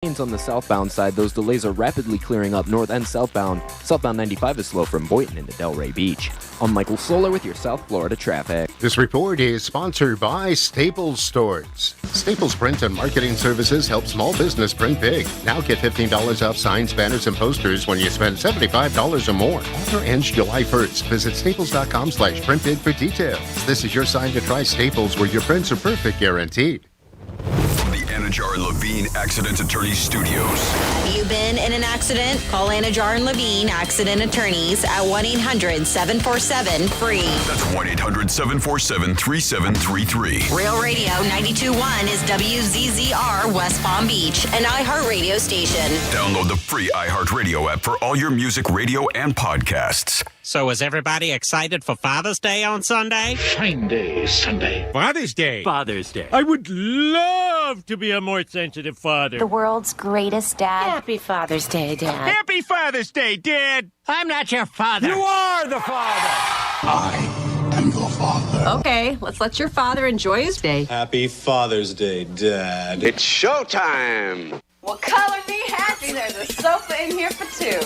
seconds on the southbound side. Those delays are rapidly clearing up north and southbound. Southbound 95 is slow from Boynton into Delray Beach. I'm Michael Solar with your South Florida traffic. This report is sponsored by Staples Stores. Staples Print and Marketing Services help small business print big. Now get $15 off signs, banners, and posters when you spend $75 or more. Offer ends July 1st. Visit staples.com/printbig for details. This is your sign to try Staples, where your prints are perfect guaranteed. From the Anajar and Levine Accident Attorney Studios. Have you been in an accident? Call Anajar and Levine Accident Attorneys at 1-800-747-FREE. That's 1-800-747-3733. Real Radio 92.1 is WZZR West Palm Beach, an iHeartRadio station. Download the free iHeartRadio app for all your music, radio, and podcasts. So is everybody excited for Father's Day on Sunday? Shine Day Sunday. Father's Day. Father's Day. I would love to be a more sensitive father. The world's greatest dad. Happy Father's Day, Dad. Happy Father's Day, Dad. I'm not your father. You are the father. I am your father. Okay, let's let your father enjoy his day. Happy Father's Day, Dad. It's showtime. Well, color me happy. There's a sofa in here for two.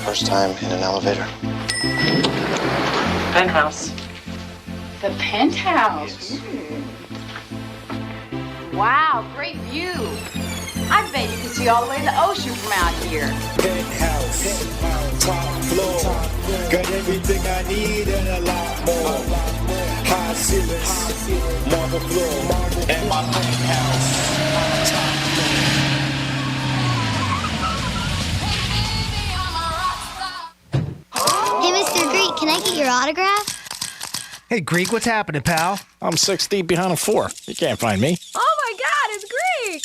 First time in an elevator. Penthouse. The Penthouse. Yes. Wow, great view. I bet you can see all the way to the ocean from out here. Penthouse, top floor, got everything I need and a lot more. High ceilings, marble floor, and my penthouse. Hey, Mr. Greek, can I get your autograph? Hey, Greek, what's happening, pal? I'm 6 deep behind a 4. You can't find me. Oh my God, it's Greek!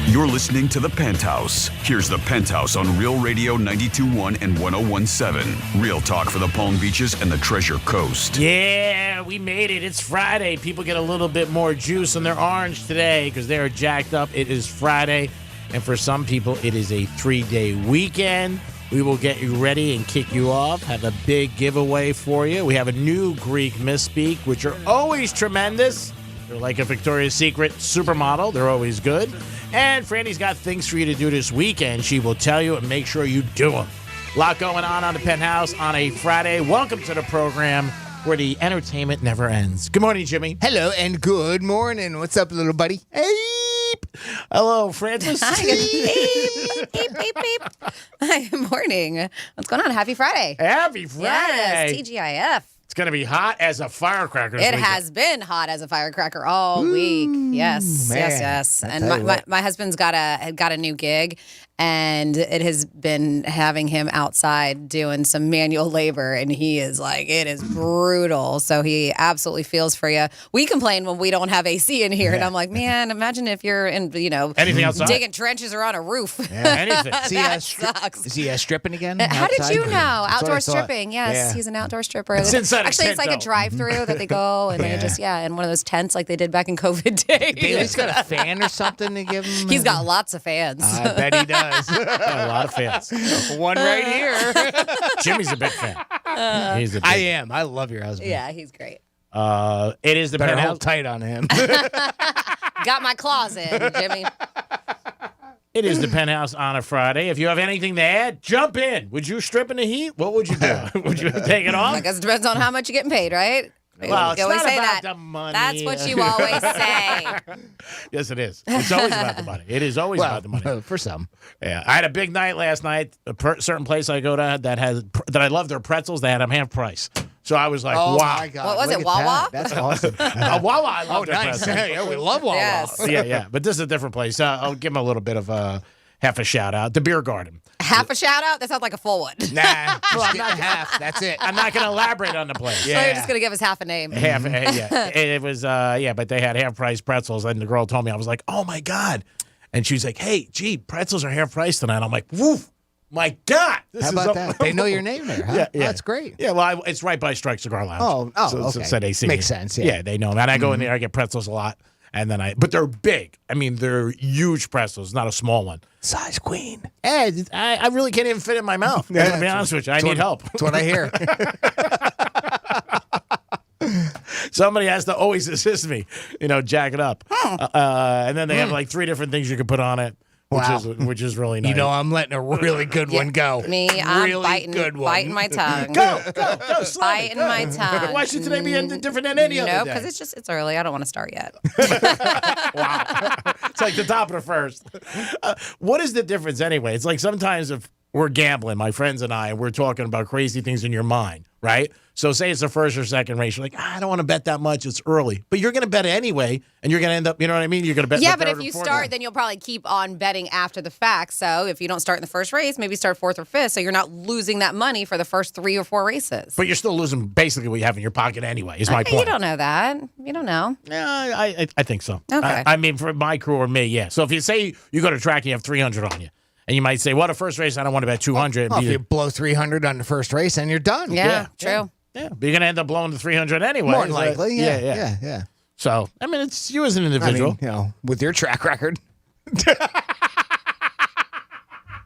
You're listening to The Penthouse. Here's The Penthouse on Real Radio 92.1 and 101.7. Real talk for the Palm Beaches and the Treasure Coast. Yeah, we made it. It's Friday. People get a little bit more juice on their orange today because they're jacked up. It is Friday, and for some people, it is a 3-day weekend. We will get you ready and kick you off, have a big giveaway for you. We have a new Greek misspeak, which are always tremendous. They're like a Victoria's Secret supermodel. They're always good. And Franny's got things for you to do this weekend. She will tell you and make sure you do them. A lot going on the Penthouse on a Friday. Welcome to the program where the entertainment never ends. Good morning, Jimmy. Hello and good morning. What's up, little buddy? Hey. Hello, Francis. Hi, beep. Hi, good morning. What's going on? Happy Friday. Happy Friday. Yes, TGIF. It's going to be hot as a firecracker. It has been hot as a firecracker all week. Yes, man. yes. And my husband's got a new gig, and it has been having him outside doing some manual labor, and he is like, it is brutal. So he absolutely feels for you. We complain when we don't have AC in here, and I'm like, man, imagine if you're in, anything outside, digging trenches or on a roof. Yeah, anything. That sucks. Is he stripping again? How did outside? you know? Outdoor That's what I thought. stripping. Yes, Yeah. he's an outdoor stripper. It's inside a Actually, tent, it's like though. a drive-through that they go and they just in one of those tents like they did back in COVID days. They at least got a fan or something to give him? He's got lots of fans. I bet he does. A lot of fans. One right here. Jimmy's a big fan. He's a big I am. I love your husband. Yeah, he's great. It is the Better Penthouse. hold tight on him. Got my claws in, Jimmy. It is the Penthouse on a Friday. If you have anything to add, jump in. Would you strip in the heat? What would you do? Would you take it off? I guess it depends on how much you're getting paid, right? Well, it's You always not say about that. the money. That's what you always say. Yes, it is. It's always about the money. It is always about the money. For some. Yeah, I had a big night last night. A certain place I go to that I love their pretzels. They had them half price. So I was like, oh wow. My God. What was Look it, at Wawa? that. That's awesome. Wawa, I love their nice. pretzels. Yeah, we love Wawa. Yes. Yeah. But this is a different place. I'll give them a little bit of half a shout out. The Beer Garden. Half a shout out? That sounds like a full one. Nah, well, I'm not half. That's it. I'm not going to elaborate on the place. So you're just going to give us half a name. Half, yeah. It was, but they had half price pretzels. And the girl told me, I was like, oh my God. And she was like, hey, gee, pretzels are half price tonight. I'm like, woof. My God. How about that? They know your name there, huh? Yeah. Oh, that's great. Yeah, well, it's right by Strike Cigar Lounge. Oh, okay. So they see Makes me. sense, yeah. Yeah, they know. And I go in there, I get pretzels a lot. And then but they're big. I mean, they're huge pretzels, not a small one. Size queen. I really can't even fit in my mouth. I'm going to be honest with you. I need help. That's what I hear. Somebody has to always assist me, jack it up. And then they have like 3 different things you can put on it, which is really nice. I'm letting a really good one go. Me, I'm really biting my tongue. Go, slide biting my tongue. Why should today be different than any other day? No, because it's early. I don't want to start yet. Wow. It's like the top of the first. What is the difference anyway? It's like sometimes if we're gambling, my friends and I, and we're talking about crazy things in your mind, right? So say it's the first or second race. You're like, I don't want to bet that much. It's early. But you're going to bet it anyway, and you're going to end up, you know what I mean? You're going to bet Yeah, the but third if you or fourth start, one. then you'll probably keep on betting after the fact. So if you don't start in the first race, maybe start 4th or 5th. So you're not losing that money for the first 3 or 4 races. But you're still losing basically what you have in your pocket anyway, is my point. You don't know that. You don't know. Yeah, I think so. Okay. I mean, for my crew or me, yeah. So if you say you go to track and you have 300 on you, and you might say, well, the first race, I don't want to bet 200. Well, if you blow 300 on the first race, then you're done. Yeah, true. Yeah, but you're going to end up blowing the 300 anyway. More than likely, yeah. So, I mean, it's you as an individual. I mean, with your track record.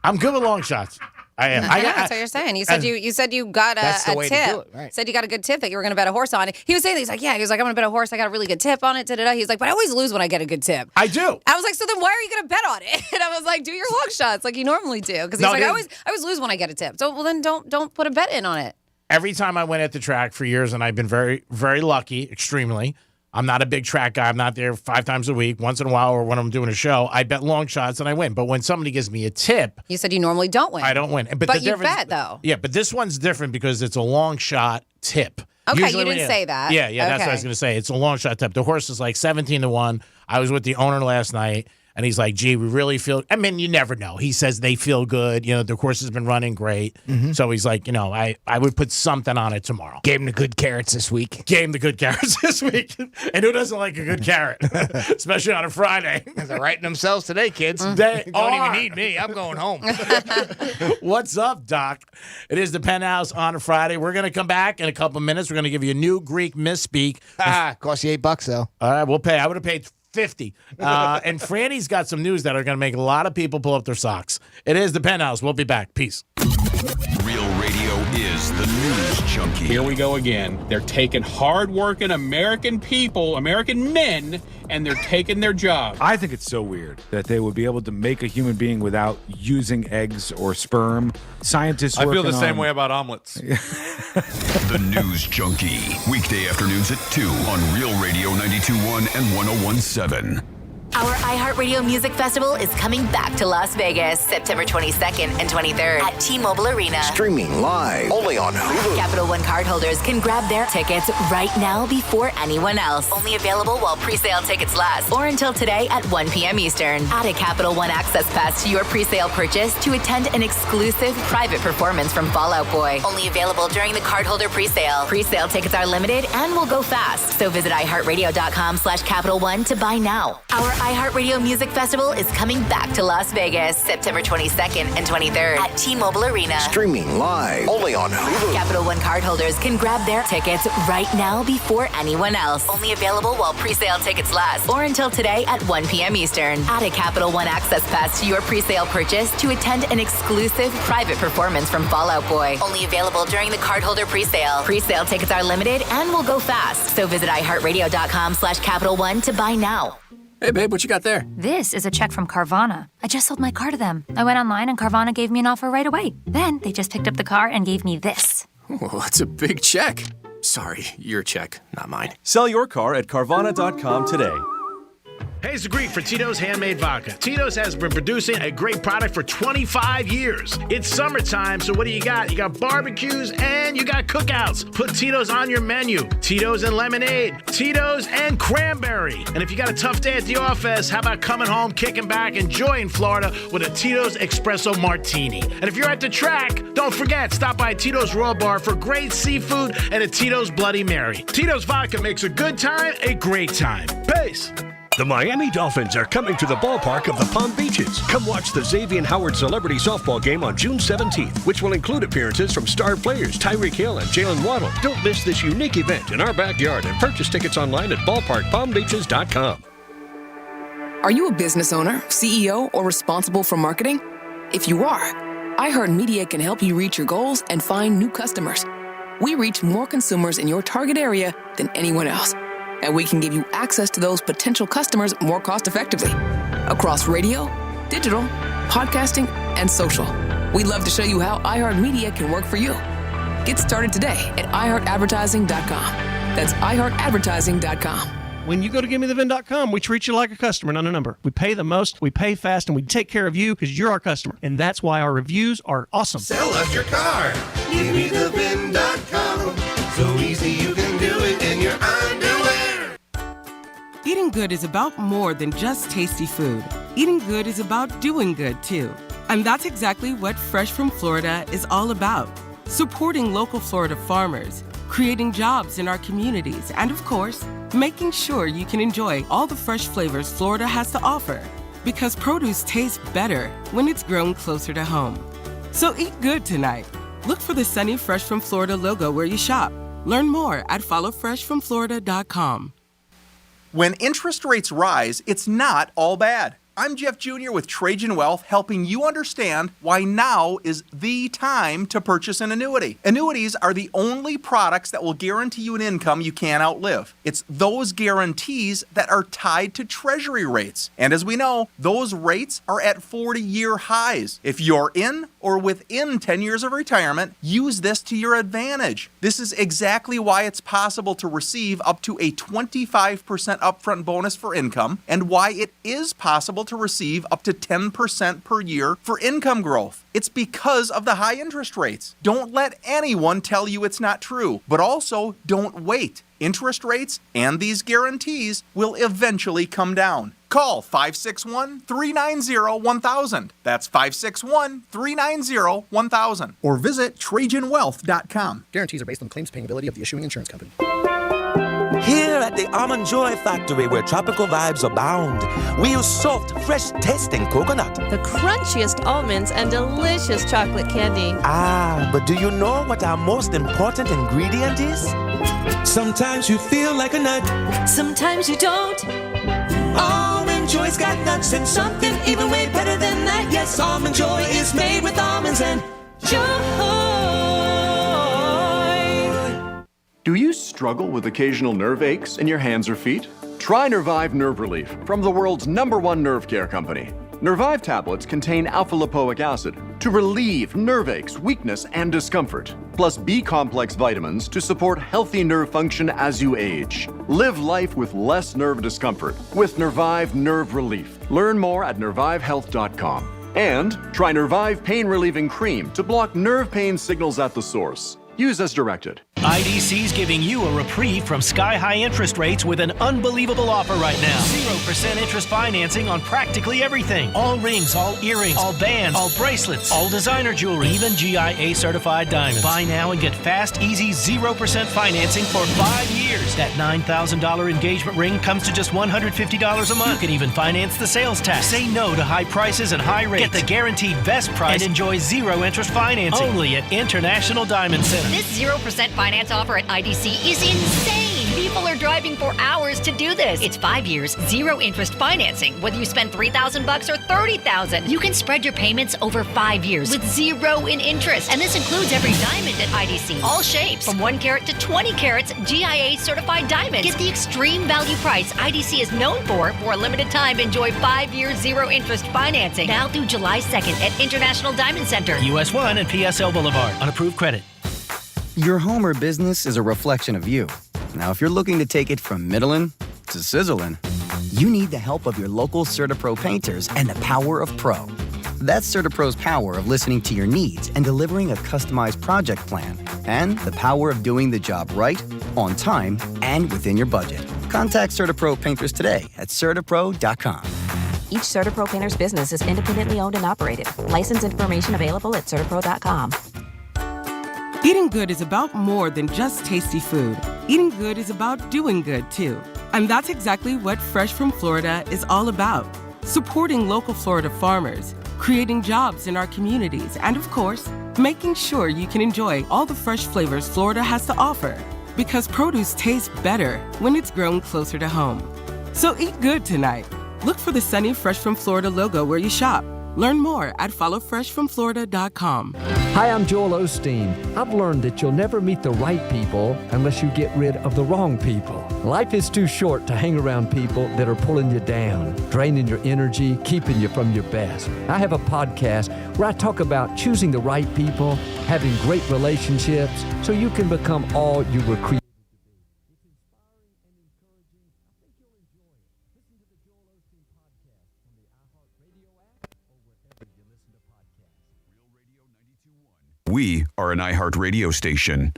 I'm good with long shots. I am. That's what you're saying. You said you got a way to tip. do it, right. Said you got a good tip that you were going to bet a horse on. He was saying, he's like, I'm going to bet a horse. I got a really good tip on it. Da-da-da. He's like, but I always lose when I get a good tip. I do. I was like, so then why are you going to bet on it? And I was like, do your long shots like you normally do. Because he's like, I always lose when I get a tip. So well, then don't put a bet in on it. Every time I went at the track for years, and I've been very, very lucky, extremely. I'm not a big track guy. I'm not there 5 times a week. Once in a while, or when I'm doing a show, I bet long shots and I win. But when somebody gives me a tip, you said you normally don't win. I don't win. But you bet though. Yeah, but this one's different because it's a long shot tip. Okay, Usually you didn't say that. Yeah, that's what I was going to say. It's a long shot tip. The horse is like 17-1. I was with the owner last night. And he's like, gee, we really feel, I mean, you never know. He says they feel good. The course has been running great. Mm-hmm. So he's like, I would put something on it tomorrow. Gave him the good carrots this week. And who doesn't like a good carrot? Especially on a Friday. They're writing themselves today, kids. They don't even need me. I'm going home. What's up, Doc? It is the Penthouse on a Friday. We're going to come back in a couple of minutes. We're going to give you a new Greek misspeak. Cost you $8 though. All right, we'll pay. I would have paid 50. And Franny's got some news that are going to make a lot of people pull up their socks. It is the Penthouse. We'll be back. Peace. Real radio is the news junkie. Here we go again. They're taking hard-working American people, American men, and they're taking their job. I think it's so weird that they would be able to make a human being without using eggs or sperm. Scientists I feel the same way about omelets. The News Junkie. Weekday afternoons at 2 on Real Radio 92.1 and 101.7. Our iHeartRadio Music Festival is coming back to Las Vegas, September 22nd and 23rd at T-Mobile Arena. Streaming live only on Hulu. Capital One cardholders can grab their tickets right now before anyone else. Only available while pre-sale tickets last or until today at 1 p.m. Eastern. Add a Capital One Access Pass to your pre-sale purchase to attend an exclusive private performance from Fall Out Boy. Only available during the cardholder pre-sale. Pre-sale tickets are limited and will go fast. So visit iHeartRadio.com/Capital One to buy now. Our iHeartRadio Music Festival is coming back to Las Vegas, September 22nd and 23rd at T-Mobile Arena. Streaming live only on Hulu. Capital One cardholders can grab their tickets right now before anyone else. Only available while pre-sale tickets last or until today at 1 p.m. Eastern. Add a Capital One Access Pass to your pre-sale purchase to attend an exclusive private performance from Fall Out Boy. Only available during the cardholder pre-sale. Pre-sale tickets are limited and will go fast. So visit iHeartRadio.com/Capital One to buy now. Hey, babe, what you got there? This is a check from Carvana. I just sold my car to them. I went online and Carvana gave me an offer right away. Then they just picked up the car and gave me this. Well, that's a big check. Sorry, your check, not mine. Sell your car at Carvana.com today. Hey, it's the Greek for Tito's Handmade Vodka. Tito's has been producing a great product for 25 years. It's summertime, so what do you got? You got barbecues and you got cookouts. Put Tito's on your menu. Tito's and lemonade. Tito's and cranberry. And if you got a tough day at the office, how about coming home, kicking back, enjoying Florida with a Tito's Espresso Martini? And if you're at the track, don't forget, stop by Tito's Raw Bar for great seafood and a Tito's Bloody Mary. Tito's Vodka makes a good time a great time. Peace. The Miami Dolphins are coming to the ballpark of the Palm Beaches. Come watch the Xavier Howard Celebrity Softball Game on June 17th, which will include appearances from star players Tyreek Hill and Jalen Waddle. Don't miss this unique event in our backyard and purchase tickets online at ballparkpalmbeaches.com. Are you a business owner, CEO, or responsible for marketing? If you are, iHeartMedia can help you reach your goals and find new customers. We reach more consumers in your target area than anyone else, and we can give you access to those potential customers more cost-effectively across radio, digital, podcasting, and social. We'd love to show you how iHeartMedia can work for you. Get started today at iHeartAdvertising.com. That's iHeartAdvertising.com. When you go to GiveMeTheVIN.com, we treat you like a customer, not a number. We pay the most, we pay fast, and we take care of you because you're our customer. And that's why our reviews are awesome. Sell us your car. GiveMeTheVIN.com. So easy you can do it in your underwear. Eating good is about more than just tasty food. Eating good is about doing good, too. And that's exactly what Fresh from Florida is all about. Supporting local Florida farmers, creating jobs in our communities, and of course, making sure you can enjoy all the fresh flavors Florida has to offer. Because produce tastes better when it's grown closer to home. So eat good tonight. Look for the Sunny Fresh from Florida logo where you shop. Learn more at followfreshfromflorida.com. When interest rates rise, it's not all bad. I'm Jeff Jr. with Trajan Wealth, helping you understand why now is the time to purchase an annuity. Annuities are the only products that will guarantee you an income you can't outlive. It's those guarantees that are tied to Treasury rates. And as we know, those rates are at 40-year highs. If you're in or within 10 years of retirement, use this to your advantage. This is exactly why it's possible to receive up to a 25% upfront bonus for income, and why it is possible to receive up to 10% per year for income growth. It's because of the high interest rates. Don't let anyone tell you it's not true, but also don't wait. Interest rates and these guarantees will eventually come down. Call 561-390-1000. That's 561-390-1000. Or visit TrajanWealth.com. Guarantees are based on the claims paying ability of the issuing insurance company. Here at the Almond Joy Factory, where tropical vibes abound, we use soft, fresh-tasting coconut. The crunchiest almonds and delicious chocolate candy. Ah, but do you know what our most important ingredient is? Sometimes you feel like a nut. Sometimes you don't. Almond Joy's got nuts and something even way better than that. Yes, Almond Joy is made with almonds and joy. Do you struggle with occasional nerve aches in your hands or feet? Try Nervive Nerve Relief from the world's #1 nerve care company. Nervive tablets contain alpha-lipoic acid to relieve nerve aches, weakness, and discomfort, plus B-complex vitamins to support healthy nerve function as you age. Live life with less nerve discomfort with Nervive Nerve Relief. Learn more at nervivehealth.com. And try Nervive Pain Relieving Cream to block nerve pain signals at the source. Use as directed. IDC's giving you a reprieve from sky-high interest rates with an unbelievable offer right now. 0% interest financing on practically everything. All rings, all earrings, all bands, all bracelets, all designer jewelry, even GIA-certified diamonds. Buy now and get fast, easy, 0% financing for 5 years. That $9,000 engagement ring comes to just $150 a month. You can even finance the sales tax. Say no to high prices and high rates. Get the guaranteed best price and enjoy 0 interest financing. Only at International Diamond Center. This 0% finance offer at IDC is insane. People are driving for hours to do this. It's 5 years, 0 interest financing. Whether you spend $3,000 or $30,000, you can spread your payments over 5 years with 0 in interest. And this includes every diamond at IDC. All shapes, from 1 carat to 20 carats, GIA certified diamonds. Get the extreme value price IDC is known for a limited time. Enjoy 5 years, 0 interest financing. Now through July 2nd at International Diamond Center. US 1 and PSL Boulevard. On approved credit. Your home or business is a reflection of you. Now, if you're looking to take it from middlin' to sizzlin', you need the help of your local CertaPro painters and the power of Pro. That's CertaPro's power of listening to your needs and delivering a customized project plan, and the power of doing the job right, on time, and within your budget. Contact CertaPro painters today at CertaPro.com. Each CertaPro painter's business is independently owned and operated. License information available at CertaPro.com. Eating good is about more than just tasty food. Eating good is about doing good, too. And that's exactly what Fresh from Florida is all about. Supporting local Florida farmers, creating jobs in our communities, and of course, making sure you can enjoy all the fresh flavors Florida has to offer. Because produce tastes better when it's grown closer to home. So eat good tonight. Look for the sunny Fresh from Florida logo where you shop. Learn more at followfreshfromflorida.com. Hi, I'm Joel Osteen. I've learned that you'll never meet the right people unless you get rid of the wrong people. Life is too short to hang around people that are pulling you down, draining your energy, keeping you from your best. I have a podcast where I talk about choosing the right people, having great relationships, so you can become all you were created. We are an iHeart radio station.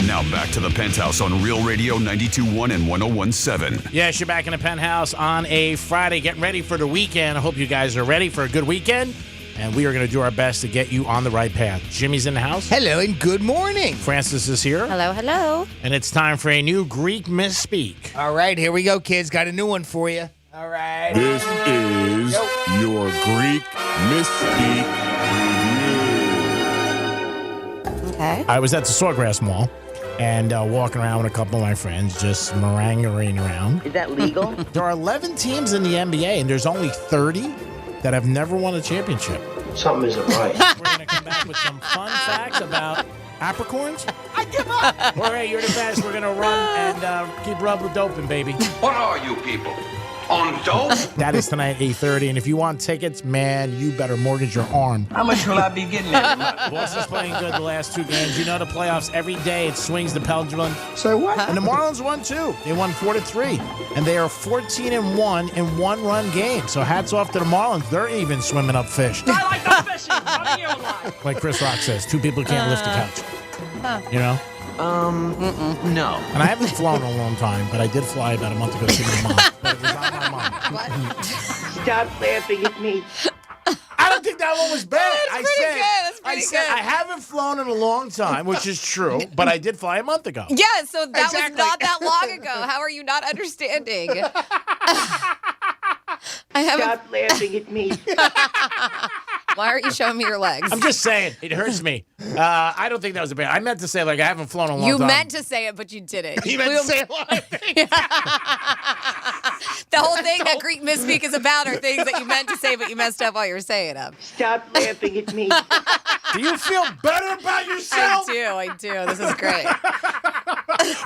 Now back to the Penthouse on Real Radio 92.1 and 101.7. Yes, you're back in the Penthouse on a Friday, getting ready for the weekend. I hope you guys are ready for a good weekend, and we are going to do our best to get you on the right path. Jimmy's in the house. Hello, and good morning. Francis is here. Hello, hello. And it's time for a new Greek misspeak. All right, here we go, kids. Got a new one for you. All right. This is your Greek misspeak review. Okay. I was at the Sawgrass Mall. And walking around with a couple of my friends, just meringuing around. Is that legal? There are 11 teams in the NBA, and there's only 30 that have never won a championship. Something isn't right. We're going to come back with some fun facts about apricorns. I give up. All right, you're the best. We're going to run and keep rubbing doping, baby. What are you people? On dope? That is tonight at 8:30, and if you want tickets, man, you better mortgage your arm. How much will I be getting? Boston's playing good the last two games. You know the playoffs, every day it swings the pendulum. So what? And the Marlins won, too. They won 4-3, and they are 14-1 in one-run games. So hats off to the Marlins. They're even swimming up fish. I like the fishing. Running your life. Like Chris Rock says, two people can't lift a couch. You know? No. And I haven't flown in a long time, but I did fly about a month ago to see my mom. But it was not my mom. Stop laughing at me. I don't think that one was bad. That's pretty good. I haven't flown in a long time, which is true, but I did fly a month ago. Yeah, so that was not that long ago. How are you not understanding? Stop laughing at me. Why aren't you showing me your legs? I'm just saying. It hurts me. I don't think that was a bad. I meant to say, like, I haven't flown in a long time. You meant to say it, but you didn't. You meant to say a lot of things. The whole thing that Greek misspeak is about are things that you meant to say, but you messed up while you were saying them. Stop laughing at me. Do you feel better about yourself? I do. This is great.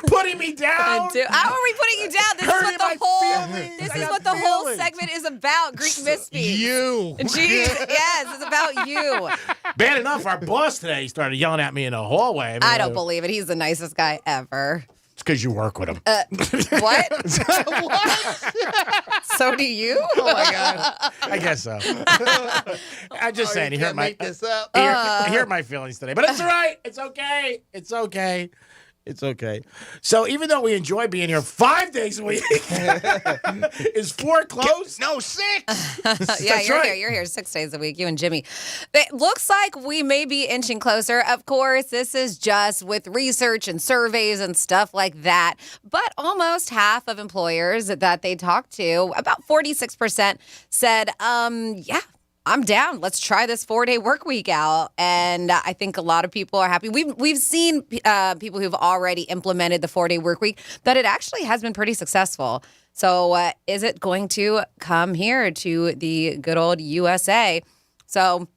Putting me down? I do. How are we putting you down? This is what the whole segment is about. Greek misspeak. You. Yes, it's about you. Bad enough, our boss today started yelling at me in the hallway. I don't believe it. He's the nicest guy ever. It's because you work with him. What? What? So do you? Oh, my God. I guess so. I'm just saying. He hurt my feelings today. But it's all right. It's okay. It's okay. It's okay. So even though we enjoy being here 5 days a week, is 4 close? No, 6. Yeah, you're here 6 days a week, you and Jimmy. It looks like we may be inching closer. Of course, this is just with research and surveys and stuff like that. But almost half of employers that they talked to, about 46%, said, yeah, I'm down. Let's try this 4-day work week out. And I think a lot of people are happy. We've seen people who've already implemented the 4-day work week, that it actually has been pretty successful. So is it going to come here to the good old USA? So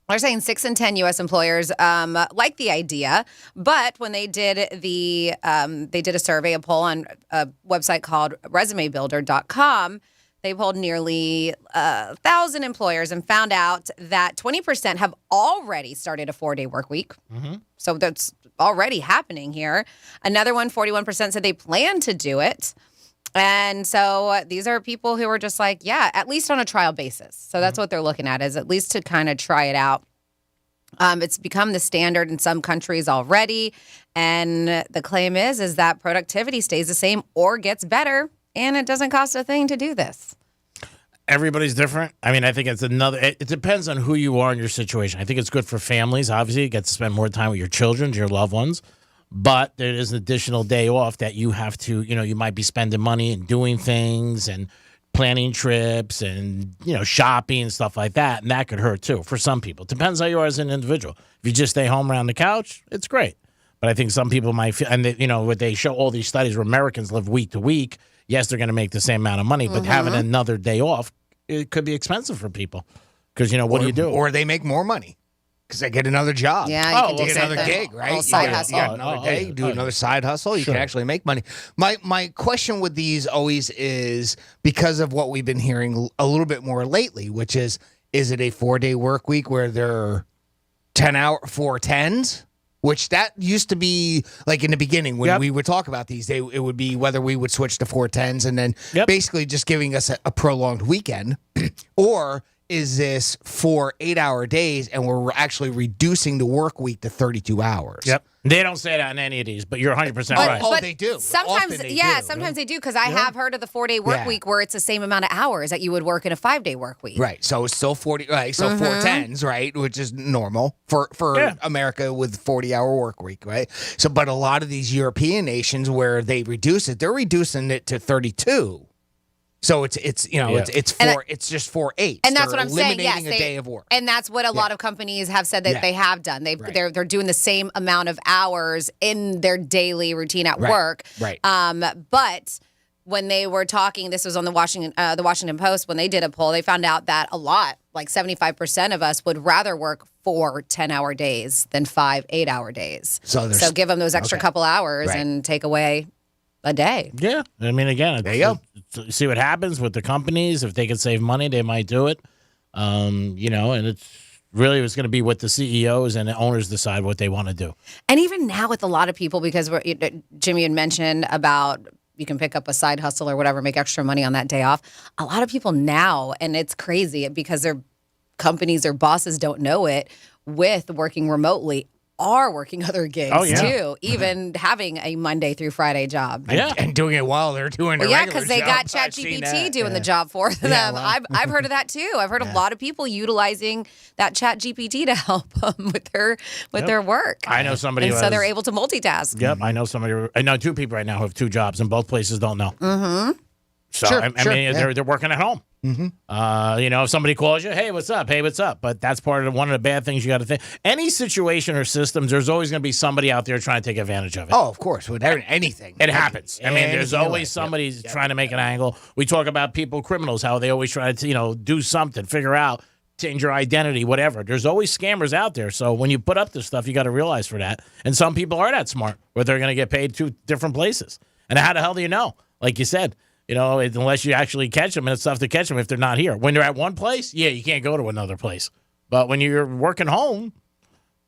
they're saying 6 in 10 U.S. employers like the idea, but when they did a survey, a poll on a website called resumebuilder.com, they polled nearly 1,000 employers and found out that 20% have already started a 4-day work week. Mm-hmm. So that's already happening here. Another one, 41%, said they plan to do it. And so these are people who are just like, yeah, at least on a trial basis. So that's what they're looking at, is at least to kind of try it out. It's become the standard in some countries already. And the claim is that productivity stays the same or gets better. And it doesn't cost a thing to do this. Everybody's different. I mean, I think it's it depends on who you are in your situation. I think it's good for families. Obviously, you get to spend more time with your children, your loved ones. But there is an additional day off that you have to, you might be spending money and doing things and planning trips and, shopping and stuff like that. And that could hurt too for some people. It depends how you are as an individual. If you just stay home around the couch, it's great. But I think some people might feel, and they show all these studies where Americans live week to week. Yes, they're going to make the same amount of money, but having another day off, it could be expensive for people. Because, what do you do? Or they make more money because they get another job. Yeah, you can get another gig, right? Side hustle. Another day, do another side hustle. You can actually make money. My question with these always is, because of what we've been hearing a little bit more lately, which is it a 4-day work week where they're 10-hour 410s? Which that used to be like in the beginning when we would talk about these, it would be whether we would switch to 410s and then basically just giving us a prolonged weekend, or is this 4 8-hour days and we're actually reducing the work week to 32 hours? Yep. They don't say that in any of these, but you're 100% right. Oh, they do. Sometimes, sometimes they do, because I have heard of the 4-day work week where it's the same amount of hours that you would work in a 5-day work week. Right. So it's still 40, right? So 410s, right? Which is normal for America with 40-hour work week, right? So, but a lot of these European nations where they reduce it, they're reducing it to 32. So it's just 4 8. And that's what I'm saying. Yes, eliminating a day of work. And that's what a lot of companies have said that they have done. They're doing the same amount of hours in their daily routine at work. Right. But when they were talking, this was on the Washington Post, when they did a poll, they found out that a lot, like 75% of us, would rather work 4 10-hour days than 5 8-hour days. So give them those extra couple hours and take away a day. Yeah. I mean, again, there you go. See what happens with the companies. If they can save money, they might do it. And it's going to be what the CEOs and the owners decide what they want to do. And even now with a lot of people, because Jimmy had mentioned about you can pick up a side hustle or whatever, make extra money on that day off. A lot of people now, and it's crazy because their companies or bosses don't know it, with working remotely, are working other gigs too, even having a Monday through Friday job. And doing it while they're doing their regular because they got ChatGPT doing the job for them. Well. I've heard of that too. I've heard a lot of people utilizing that ChatGPT to help them with their work. I know somebody, so they're able to multitask. Yep, I know 2 people right now who have 2 jobs, and both places don't know. Mm-hmm. So I mean, they're working at home. Mm-hmm. If somebody calls you, hey, what's up? Hey, what's up? But that's part of one of the bad things you got to think. Any situation or systems, there's always going to be somebody out there trying to take advantage of it. Oh, of course. With anything. It happens. I mean, there's always somebody trying to make an angle. We talk about criminals, how they always try to, do something, figure out, change your identity, whatever. There's always scammers out there. So when you put up this stuff, you got to realize for that. And some people are that smart where they're going to get paid 2 different places. And how the hell do you know? Like you said, unless you actually catch them, and it's tough to catch them if they're not here. When they're at one place, you can't go to another place. But when you're working home,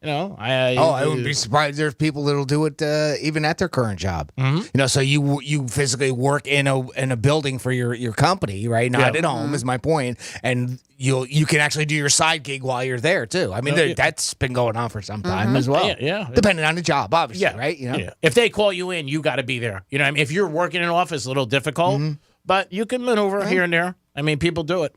I wouldn't be surprised. There's people that'll do it even at their current job. Mm-hmm. So you physically work in a building for your company, right? Not at home is my point, and you can actually do your side gig while you're there too. I mean, that's been going on for some time as well. Yeah, depending on the job, obviously, right? If they call you in, you got to be there. I mean, if you're working in an office, a little difficult, but you can maneuver here and there. I mean, people do it.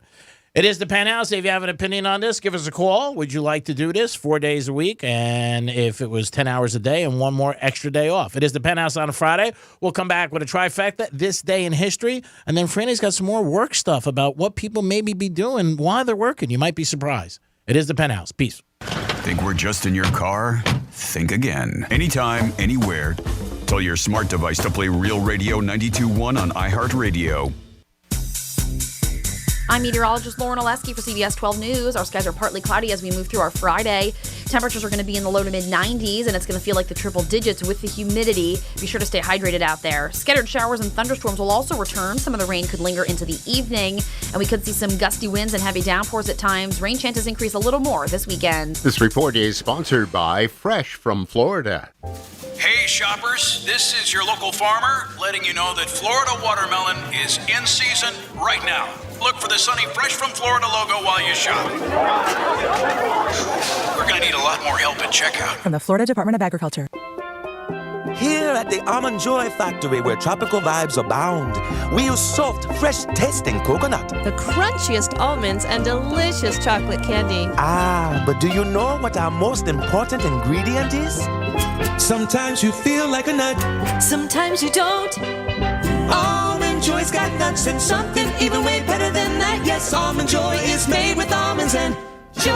It is the Penthouse. If you have an opinion on this, give us a call. Would you like to do this 4 days a week? And if it was 10 hours a day and 1 more extra day off. It is the Penthouse on a Friday. We'll come back with a trifecta, this day in history. And then Franny's got some more work stuff about what people maybe be doing while they're working. You might be surprised. It is the Penthouse. Peace. Think we're just in your car? Think again. Anytime, anywhere. Tell your smart device to play Real Radio 92.1 on iHeartRadio. I'm meteorologist Lauren Oleski for CBS 12 News. Our skies are partly cloudy as we move through our Friday. Temperatures are going to be in the low to mid 90s, and it's going to feel like the triple digits with the humidity. Be sure to stay hydrated out there. Scattered showers and thunderstorms will also return. Some of the rain could linger into the evening, and we could see some gusty winds and heavy downpours at times. Rain chances increase a little more this weekend. This report is sponsored by Fresh from Florida. Hey shoppers, this is your local farmer letting you know that Florida watermelon is in season right now. Look for the sunny Fresh from Florida logo while you shop. We're going to need a lot more help at checkout. From the Florida Department of Agriculture. Here at the Almond Joy Factory where tropical vibes abound. We use soft, fresh-tasting coconut. The crunchiest almonds and delicious chocolate candy. Ah, but do you know what our most important ingredient is? Sometimes you feel like a nut. Sometimes you don't. Almond Joy's got nuts and something even way better than that. Yes, Almond Joy is made with almonds and joy.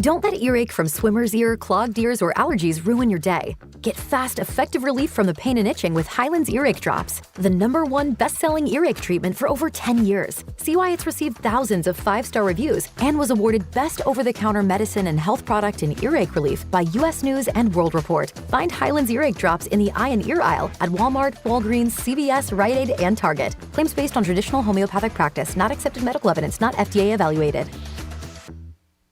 Don't let earache from swimmer's ear, clogged ears, or allergies ruin your day. Get fast, effective relief from the pain and itching with Hyland's Earache Drops, the #1 best-selling earache treatment for over 10 years. See why it's received thousands of 5-star reviews and was awarded Best Over-the-Counter Medicine and Health Product in Earache Relief by U.S. News and World Report. Find Hyland's Earache Drops in the eye and ear aisle at Walmart, Walgreens, CVS, Rite Aid, and Target. Claims based on traditional homeopathic practice, not accepted medical evidence, not FDA evaluated.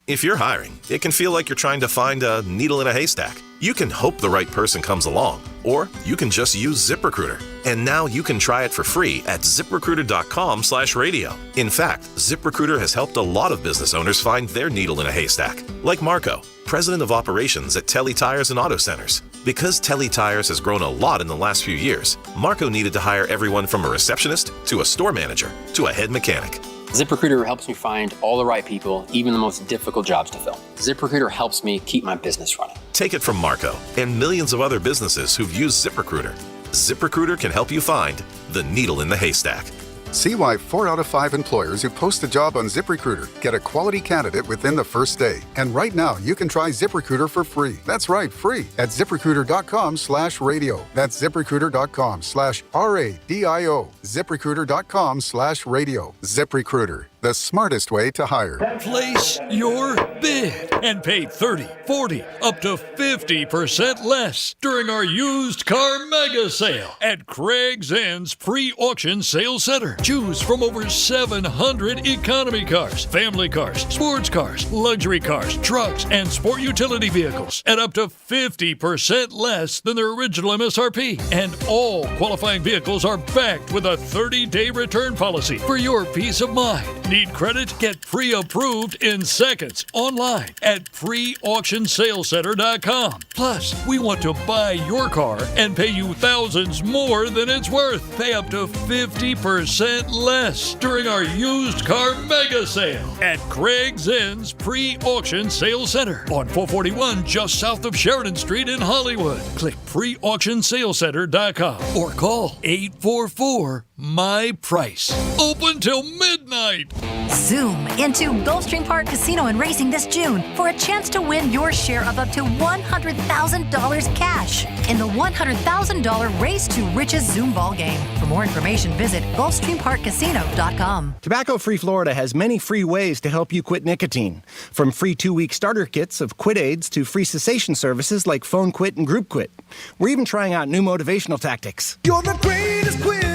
If you're hiring, it can feel like you're trying to find a needle in a haystack. You can hope the right person comes along, or you can just use ZipRecruiter. And now you can try it for free at ZipRecruiter.com/radio. In fact, ZipRecruiter has helped a lot of business owners find their needle in a haystack, like Marco, president of operations at Telly Tires and Auto Centers. Because Telly Tires has grown a lot in the last few years, Marco needed to hire everyone from a receptionist to a store manager to a head mechanic. ZipRecruiter helps me find all the right people, even the most difficult jobs to fill. ZipRecruiter helps me keep my business running. Take it from Marco and millions of other businesses who've used ZipRecruiter. ZipRecruiter can help you find the needle in the haystack. See why 4 out of 5 employers who post a job on ZipRecruiter get a quality candidate within the first day. And right now, you can try ZipRecruiter for free. That's right, free at ZipRecruiter.com/radio. That's ZipRecruiter.com/RADIO. ZipRecruiter.com/radio. ZipRecruiter, the smartest way to hire. Place your bid and pay 30, 40, up to 50% less during our used car mega sale at Craig's End's pre-auction sales center. Choose from over 700 economy cars, family cars, sports cars, luxury cars, trucks, and sport utility vehicles at up to 50% less than their original MSRP. And all qualifying vehicles are backed with a 30-day return policy for your peace of mind. Need credit? Get pre-approved in seconds online at preauctionsalescenter.com. Plus, we want to buy your car and pay you thousands more than it's worth. Pay up to 50% less during our used car mega sale at Craig's End's pre-auction sales center on 441 just south of Sheridan Street in Hollywood. Click preauctionsalescenter.com or call 844-MY-PRICE. Open till midnight. Zoom into Gulfstream Park Casino and Racing this June for a chance to win your share of up to $100,000 cash in the $100,000 Race to Riches Zoom ball game. For more information, visit GulfstreamParkCasino.com. Tobacco-Free Florida has many free ways to help you quit nicotine. From free 2-week starter kits of quit aids to free cessation services like Phone Quit and Group Quit. We're even trying out new motivational tactics. You're the greatest quitter.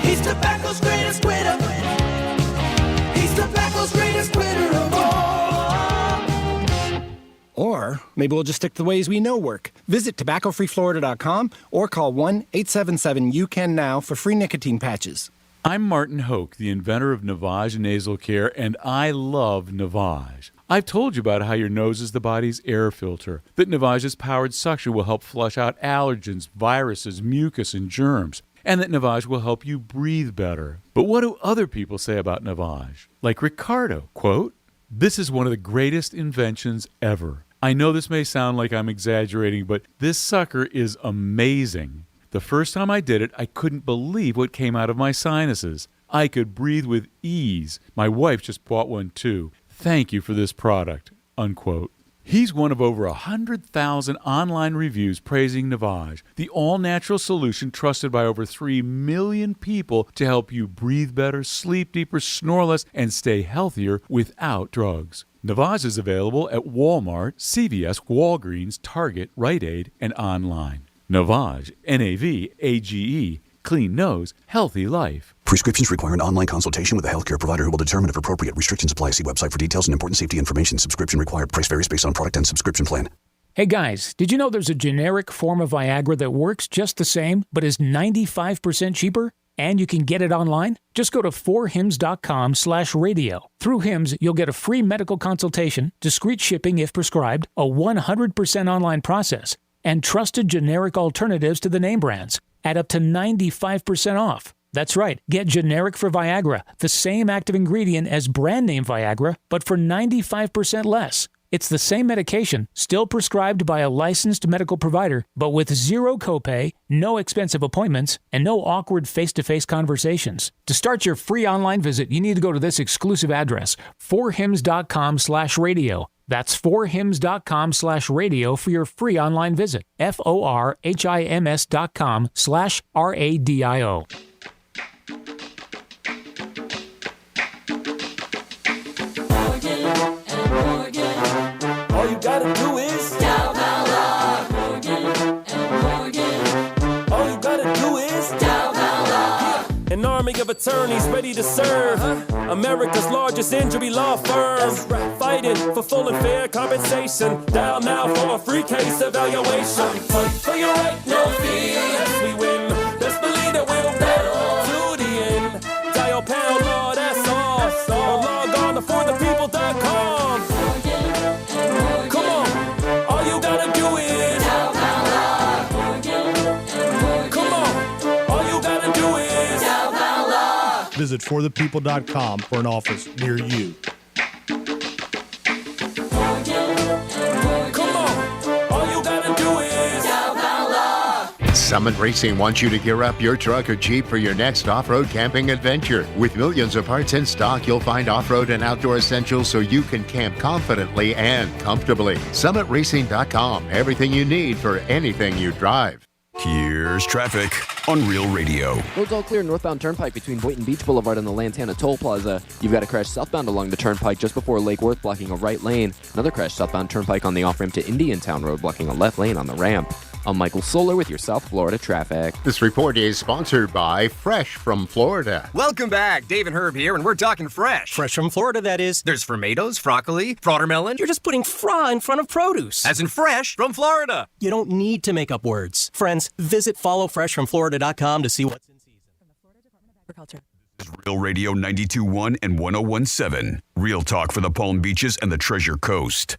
He's tobacco's greatest quitter. He's tobacco's greatest quitter of all. Or maybe we'll just stick to the ways we know work. Visit tobaccofreeflorida.com or call 1-877-YOU-CAN-NOW for free nicotine patches. I'm Martin Hoke, the inventor of Navage Nasal Care, and I love Navage. I've told you about how your nose is the body's air filter, that Navage's powered suction will help flush out allergens, viruses, mucus, and germs, and that Navage will help you breathe better. But what do other people say about Navage? Like Ricardo, quote, "This is one of the greatest inventions ever. I know this may sound like I'm exaggerating, but this sucker is amazing. The first time I did it, I couldn't believe what came out of my sinuses. I could breathe with ease. My wife just bought one too. Thank you for this product," unquote. He's one of over 100,000 online reviews praising Navage, the all-natural solution trusted by over 3 million people to help you breathe better, sleep deeper, snore less, and stay healthier without drugs. Navage is available at Walmart, CVS, Walgreens, Target, Rite Aid, and online. Navage, N-A-V-A-G-E, clean nose, healthy life. Prescriptions require an online consultation with a healthcare provider who will determine if appropriate. Restrictions apply. See website for details and important safety information. Subscription required. Price varies based on product and subscription plan. Hey guys, did you know there's a generic form of Viagra that works just the same, but is 95% cheaper? And you can get it online. Just go to 4hims.com/radio. Through Hims, you'll get a free medical consultation, discreet shipping if prescribed, a 100% online process, and trusted generic alternatives to the name brands at up to 95% off. That's right. Get generic for Viagra, the same active ingredient as brand name Viagra, but for 95% less. It's the same medication, still prescribed by a licensed medical provider, but with zero copay, no expensive appointments, and no awkward face-to-face conversations. To start your free online visit, you need to go to this exclusive address, 4hims.com/radio. That's 4hims.com/radio for your free online visit. FORHIMS.com/RADIO. All you gotta do is dial Valor. Morgan and Morgan. All you gotta do is dial Valor. An army of attorneys ready to serve. America's largest injury law firm. Fighting for full and fair compensation. Dial now for a free case evaluation. Fight for your right, no fear. Yes, we win. Best believe that we'll battle to the end. Dial pound law, that's all. Or log on to forthepeople.com. Visit forthepeople.com for an office near you. Summit Racing wants you to gear up your truck or Jeep for your next off-road camping adventure. With millions of parts in stock, you'll find off-road and outdoor essentials so you can camp confidently and comfortably. SummitRacing.com. Everything you need for anything you drive. Here's traffic on Real Radio. Roads all clear northbound Turnpike between Boynton Beach Boulevard and the Lantana Toll Plaza. You've got a crash southbound along the Turnpike just before Lake Worth, blocking a right lane. Another crash southbound Turnpike on the off-ramp to Indiantown Road, blocking a left lane on the ramp. I'm Michael Solar with your South Florida traffic. This report is sponsored by Fresh from Florida. Welcome back. Dave and Herb here, and we're talking fresh. Fresh from Florida, that is. There's tomatoes, broccoli, watermelon. You're just putting fra in front of produce. As in fresh from Florida. You don't need to make up words. Friends, visit followfreshfromflorida.com to see what's in season. Agriculture. This is Real Radio 92.1 and 101.7. Real talk for the Palm Beaches and the Treasure Coast.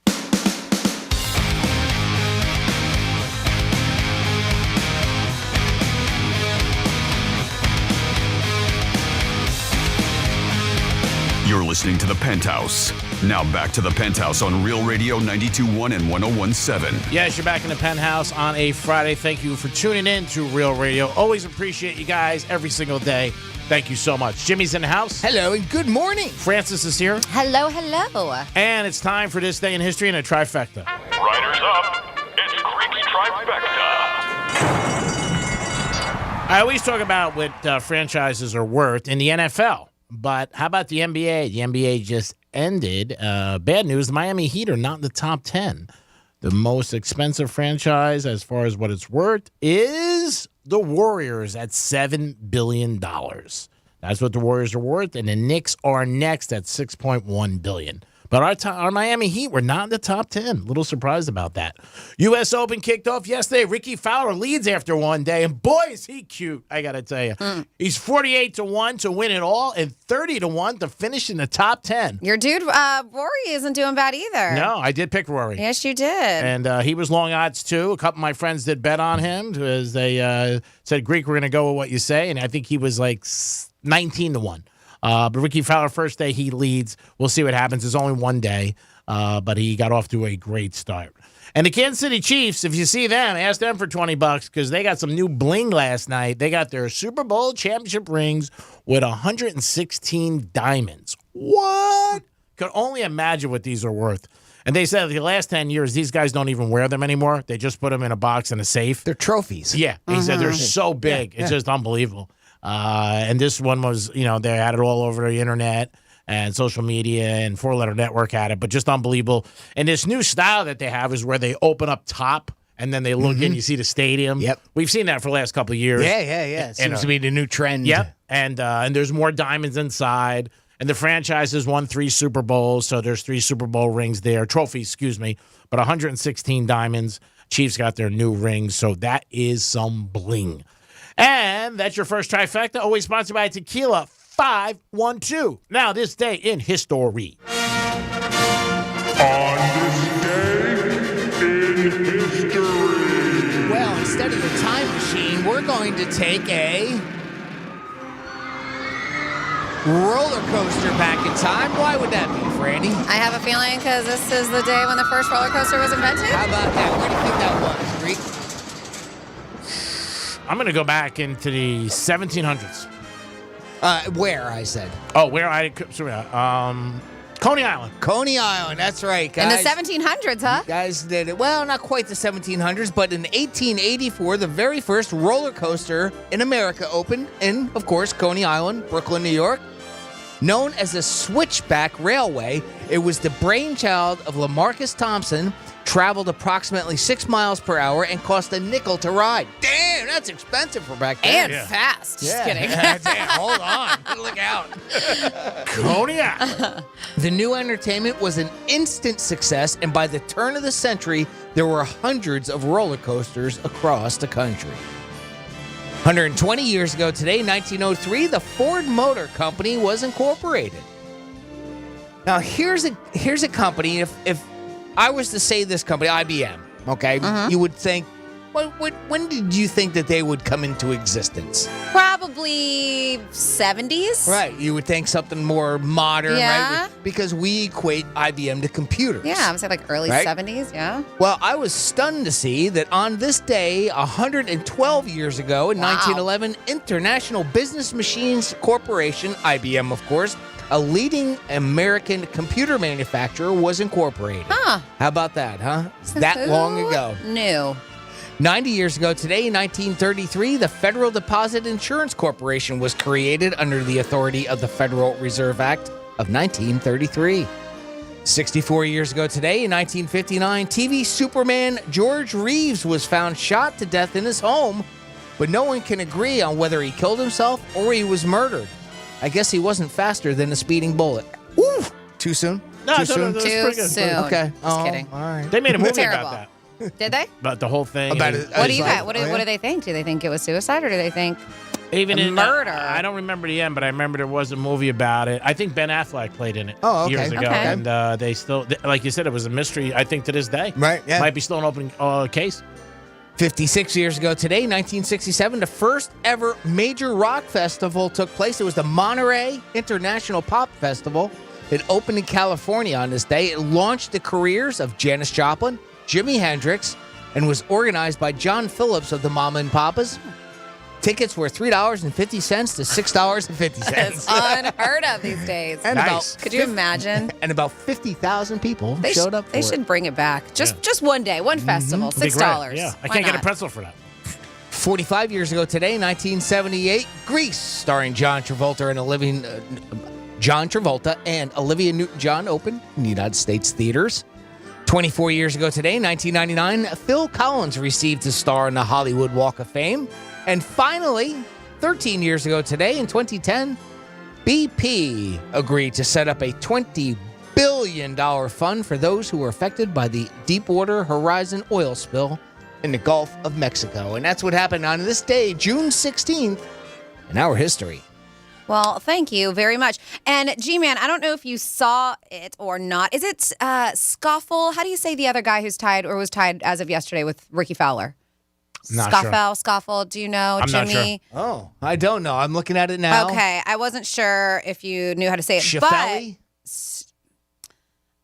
You're listening to The Penthouse. Now back to The Penthouse on Real Radio 92.1 and 101.7. Yes, you're back in The Penthouse on a Friday. Thank you for tuning in to Real Radio. Always appreciate you guys every single day. Thank you so much. Jimmy's in the house. Hello and good morning. Francis is here. Hello, hello. And it's time for this day in history and a trifecta. Riders up. It's Creepy Trifecta. I always talk about what franchises are worth in the NFL. But how about the NBA? The NBA just ended. Bad news, the Miami Heat are not in the top 10. The most expensive franchise as far as what it's worth is the Warriors at $7 billion. That's what the Warriors are worth, and the Knicks are next at $6.1 billion. But our Miami Heat were not in the top 10. A little surprised about that. U.S. Open kicked off yesterday. Ricky Fowler leads after one day, and boy, is he cute, I got to tell you. He's 48-1 to win it all and 30-1 to finish in the top 10. Your dude, Rory, isn't doing bad either. No, I did pick Rory. Yes, you did. And he was long odds, too. A couple of my friends did bet on him because they said, Greek, we're going to go with what you say. And I think he was like 19-1. But Ricky Fowler, first day he leads. We'll see what happens. It's only one day, but he got off to a great start. And the Kansas City Chiefs, if you see them, ask them for $20 because they got some new bling last night. They got their Super Bowl championship rings with 116 diamonds. What? Could only imagine what these are worth. And they said the last 10 years, these guys don't even wear them anymore. They just put them in a box in a safe. They're trophies. Yeah. He said they're so big. It's just unbelievable. And this one was, they had it all over the internet and social media, and Four Letter Network had it, but just unbelievable. And this new style that they have is where they open up top and then they look in, you see the stadium. Yep. We've seen that for the last couple of years. Yeah. It seems to be the new trend. Yep. And there's more diamonds inside. And the franchise has won 3 Super Bowls, so there's 3 Super Bowl rings there. Trophies, excuse me. But 116 diamonds. Chiefs got their new rings, so that is some bling. And that's your first trifecta, always sponsored by Tequila 512. Now, this day in history. On this day in history. Well, instead of the time machine, we're going to take a roller coaster back in time. Why would that be, Franny? I have a feeling because this is the day when the first roller coaster was invented. How about that? Where do you think that was, Greek? I'm going to go back into the 1700s. Where, I said. Oh, where Coney Island. Coney Island, that's right, guys. In the 1700s, huh? Guys did it. Well, not quite the 1700s, but in 1884, the very first roller coaster in America opened in, of course, Coney Island, Brooklyn, New York. Known as the Switchback Railway, it was the brainchild of LaMarcus Thompson, traveled approximately 6 miles per hour, and cost a nickel to ride. Damn, that's expensive for back then. And fast. Just kidding. Damn, hold on. Look out. Coney Island. The new entertainment was an instant success, and by the turn of the century, there were hundreds of roller coasters across the country. 120 years ago today, 1903, the Ford Motor Company was incorporated. Now, here's a company, if I was to say this company, IBM, okay, you would think, when did you think that they would come into existence? Probably 70s. Right. You would think something more modern, Yeah. right? Because we equate IBM to computers. Yeah, I would say like early Right? 70s, yeah. Well, I was stunned to see that on this day, 112 years ago, in 1911, International Business Machines Corporation, IBM, of course, a leading American computer manufacturer, was incorporated. Huh. How about that, huh? It's that long ago. New. 90 years ago today, in 1933, the Federal Deposit Insurance Corporation was created under the authority of the Federal Reserve Act of 1933. 64 years ago today, in 1959, TV Superman George Reeves was found shot to death in his home, but no one can agree on whether he killed himself or he was murdered. I guess he wasn't faster than a speeding bullet. Ooh, too soon? No, Too soon? Too soon. Okay. Just kidding. All right. They made a movie Terrible. about that. Did they? About the whole thing. About and- it. What do you like- got? What oh, do yeah? they think? Do they think it was suicide or do they think Even in murder? I don't remember the end, but I remember there was a movie about it. I think Ben Affleck played in it years ago, Okay. and they still, like you said, it was a mystery. I think to this day, Right, yeah. might be still an open case. 56 years ago today, 1967, the first ever major rock festival took place. It was the Monterey International Pop Festival. It opened in California on this day. It launched the careers of Janis Joplin, Jimi Hendrix, and was organized by John Phillips of the Mama and Papas. Tickets were $3.50 to $6.50. It's unheard of these days. And about Could you imagine? And about 50,000 people They showed up for They it. should bring it back. Just one day, one festival, It'd be $6. great. Yeah, I Why can't get a not? pretzel for that. 45 years ago today, 1978, Grease, starring John Travolta and Olivia Newton-John, opened in the United States theaters. 24 years ago today, 1999, Phil Collins received his star on the Hollywood Walk of Fame. And finally, 13 years ago today, in 2010, BP agreed to set up a $20 billion fund for those who were affected by the Deepwater Horizon oil spill in the Gulf of Mexico. And that's what happened on this day, June 16th, in our history. Well, thank you very much. And G-Man, I don't know if you saw it or not. Is it Scoffle? How do you say the other guy who's tied or was tied as of yesterday with Ricky Fowler? Not sure. Scoffle, do you know, I'm not Jimmy? sure. Oh, I don't know. I'm looking at it now. Okay, I wasn't sure if you knew how to say it, Shaffelli? but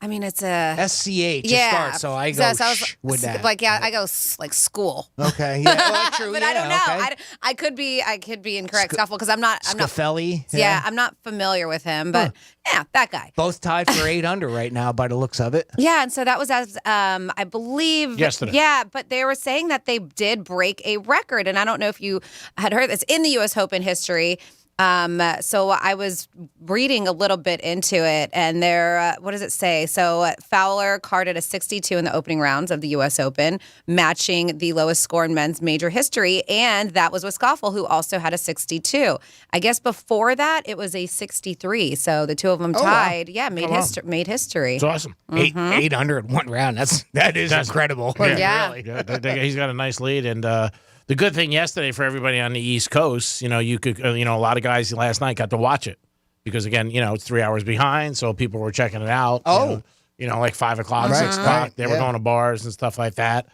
I mean, it's a SCH yeah. start, so I go I was shh with that. like, yeah, I go like school. Okay, yeah, well, true. But yeah, I don't know. Okay. I could be incorrect, Scuffle, because I'm not. Scaffelli? Yeah, I'm not familiar with him, but yeah, that guy. Both tied for 8 under right now by the looks of it. Yeah, and so that was as I believe Yesterday. Yeah, but they were saying that they did break a record, and I don't know if you had heard this in the U.S. Open history. So I was reading a little bit into it, and there, what does it say? So Fowler carded a 62 in the opening rounds of the U.S. Open, matching the lowest score in men's major history, and that was with Scoffle, who also had a 62. I guess before that, it was a 63. So the two of them Oh, wow. tied. Yeah, Oh, wow. made history. It's awesome. Mhm. 8 under in one round. That is incredible. Yeah, Yeah. really. Yeah, he's got a nice lead, and The good thing yesterday for everybody on the East Coast, you could, a lot of guys last night got to watch it because, again, it's 3 hours behind, so people were checking it out. Oh. Like 5 o'clock, Right, 6 o'clock. right, They were going to bars and stuff like that.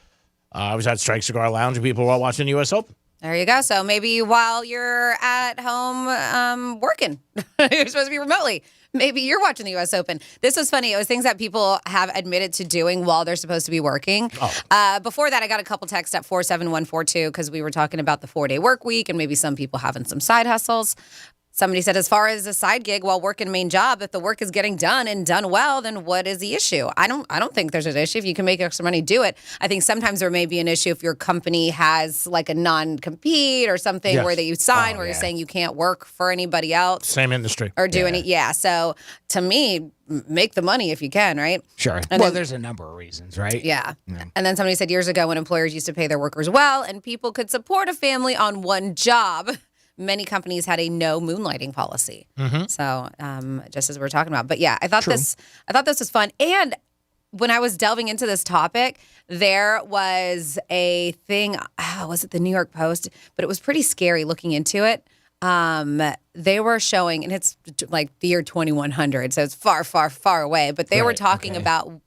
I was at Strike Cigar Lounge and people were watching the U.S. Open. There you go. So maybe while you're at home working, you're supposed to be remotely. Maybe you're watching the U.S. Open. This was funny. It was things that people have admitted to doing while they're supposed to be working. Before that, I got a couple texts at 47142 because we were talking about the 4-day work week and maybe some people having some side hustles. Somebody said, as far as a side gig while working main job, if the work is getting done and done well, then what is the issue? I don't think there's an issue. If you can make extra money, do it. I think sometimes there may be an issue if your company has like a non-compete or something where you sign where you're saying you can't work for anybody else. Same industry. Or do any. Yeah. So to me, make the money if you can, right? Sure. And then, there's a number of reasons, right? Yeah. And then somebody said years ago when employers used to pay their workers well and people could support a family on one job, many companies had a no moonlighting policy. So just as we were talking about. But yeah, I thought this was fun. And when I was delving into this topic, there was a thing, was it the New York Post? But it was pretty scary looking into it. They were showing, and it's like the year 2100, so it's far, far, far away. But they were talking about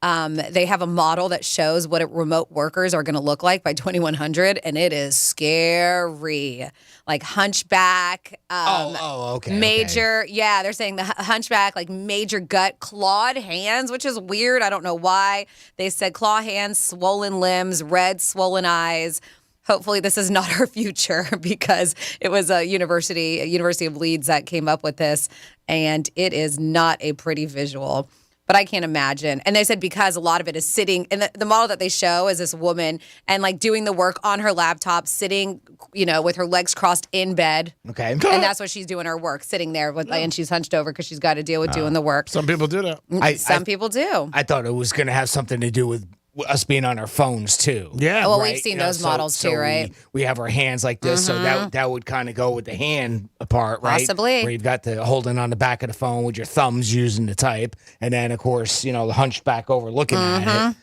they have a model that shows what remote workers are going to look like by 2100, and it is scary. Like hunchback. Okay. Major, yeah, they're saying the hunchback, like major gut, clawed hands, which is weird. I don't know why. They said claw hands, swollen limbs, red, swollen eyes. Hopefully this is not our future because it was a University of Leeds that came up with this, and it is not a pretty visual. But I can't imagine. And they said because a lot of it is sitting, and the model that they show is this woman and like doing the work on her laptop, sitting, with her legs crossed in bed. Okay. And that's what she's doing her work, sitting there and she's hunched over because she's got to deal with doing the work. Some people do that. Some people do. I thought it was going to have something to do with us being on our phones too. Yeah. Well, we've seen those models too, right? We have our hands like this, so that would kind of go with the hand part, right? Possibly. Where you've got the holding on the back of the phone with your thumbs using the type, and then of course the hunchback over looking at it.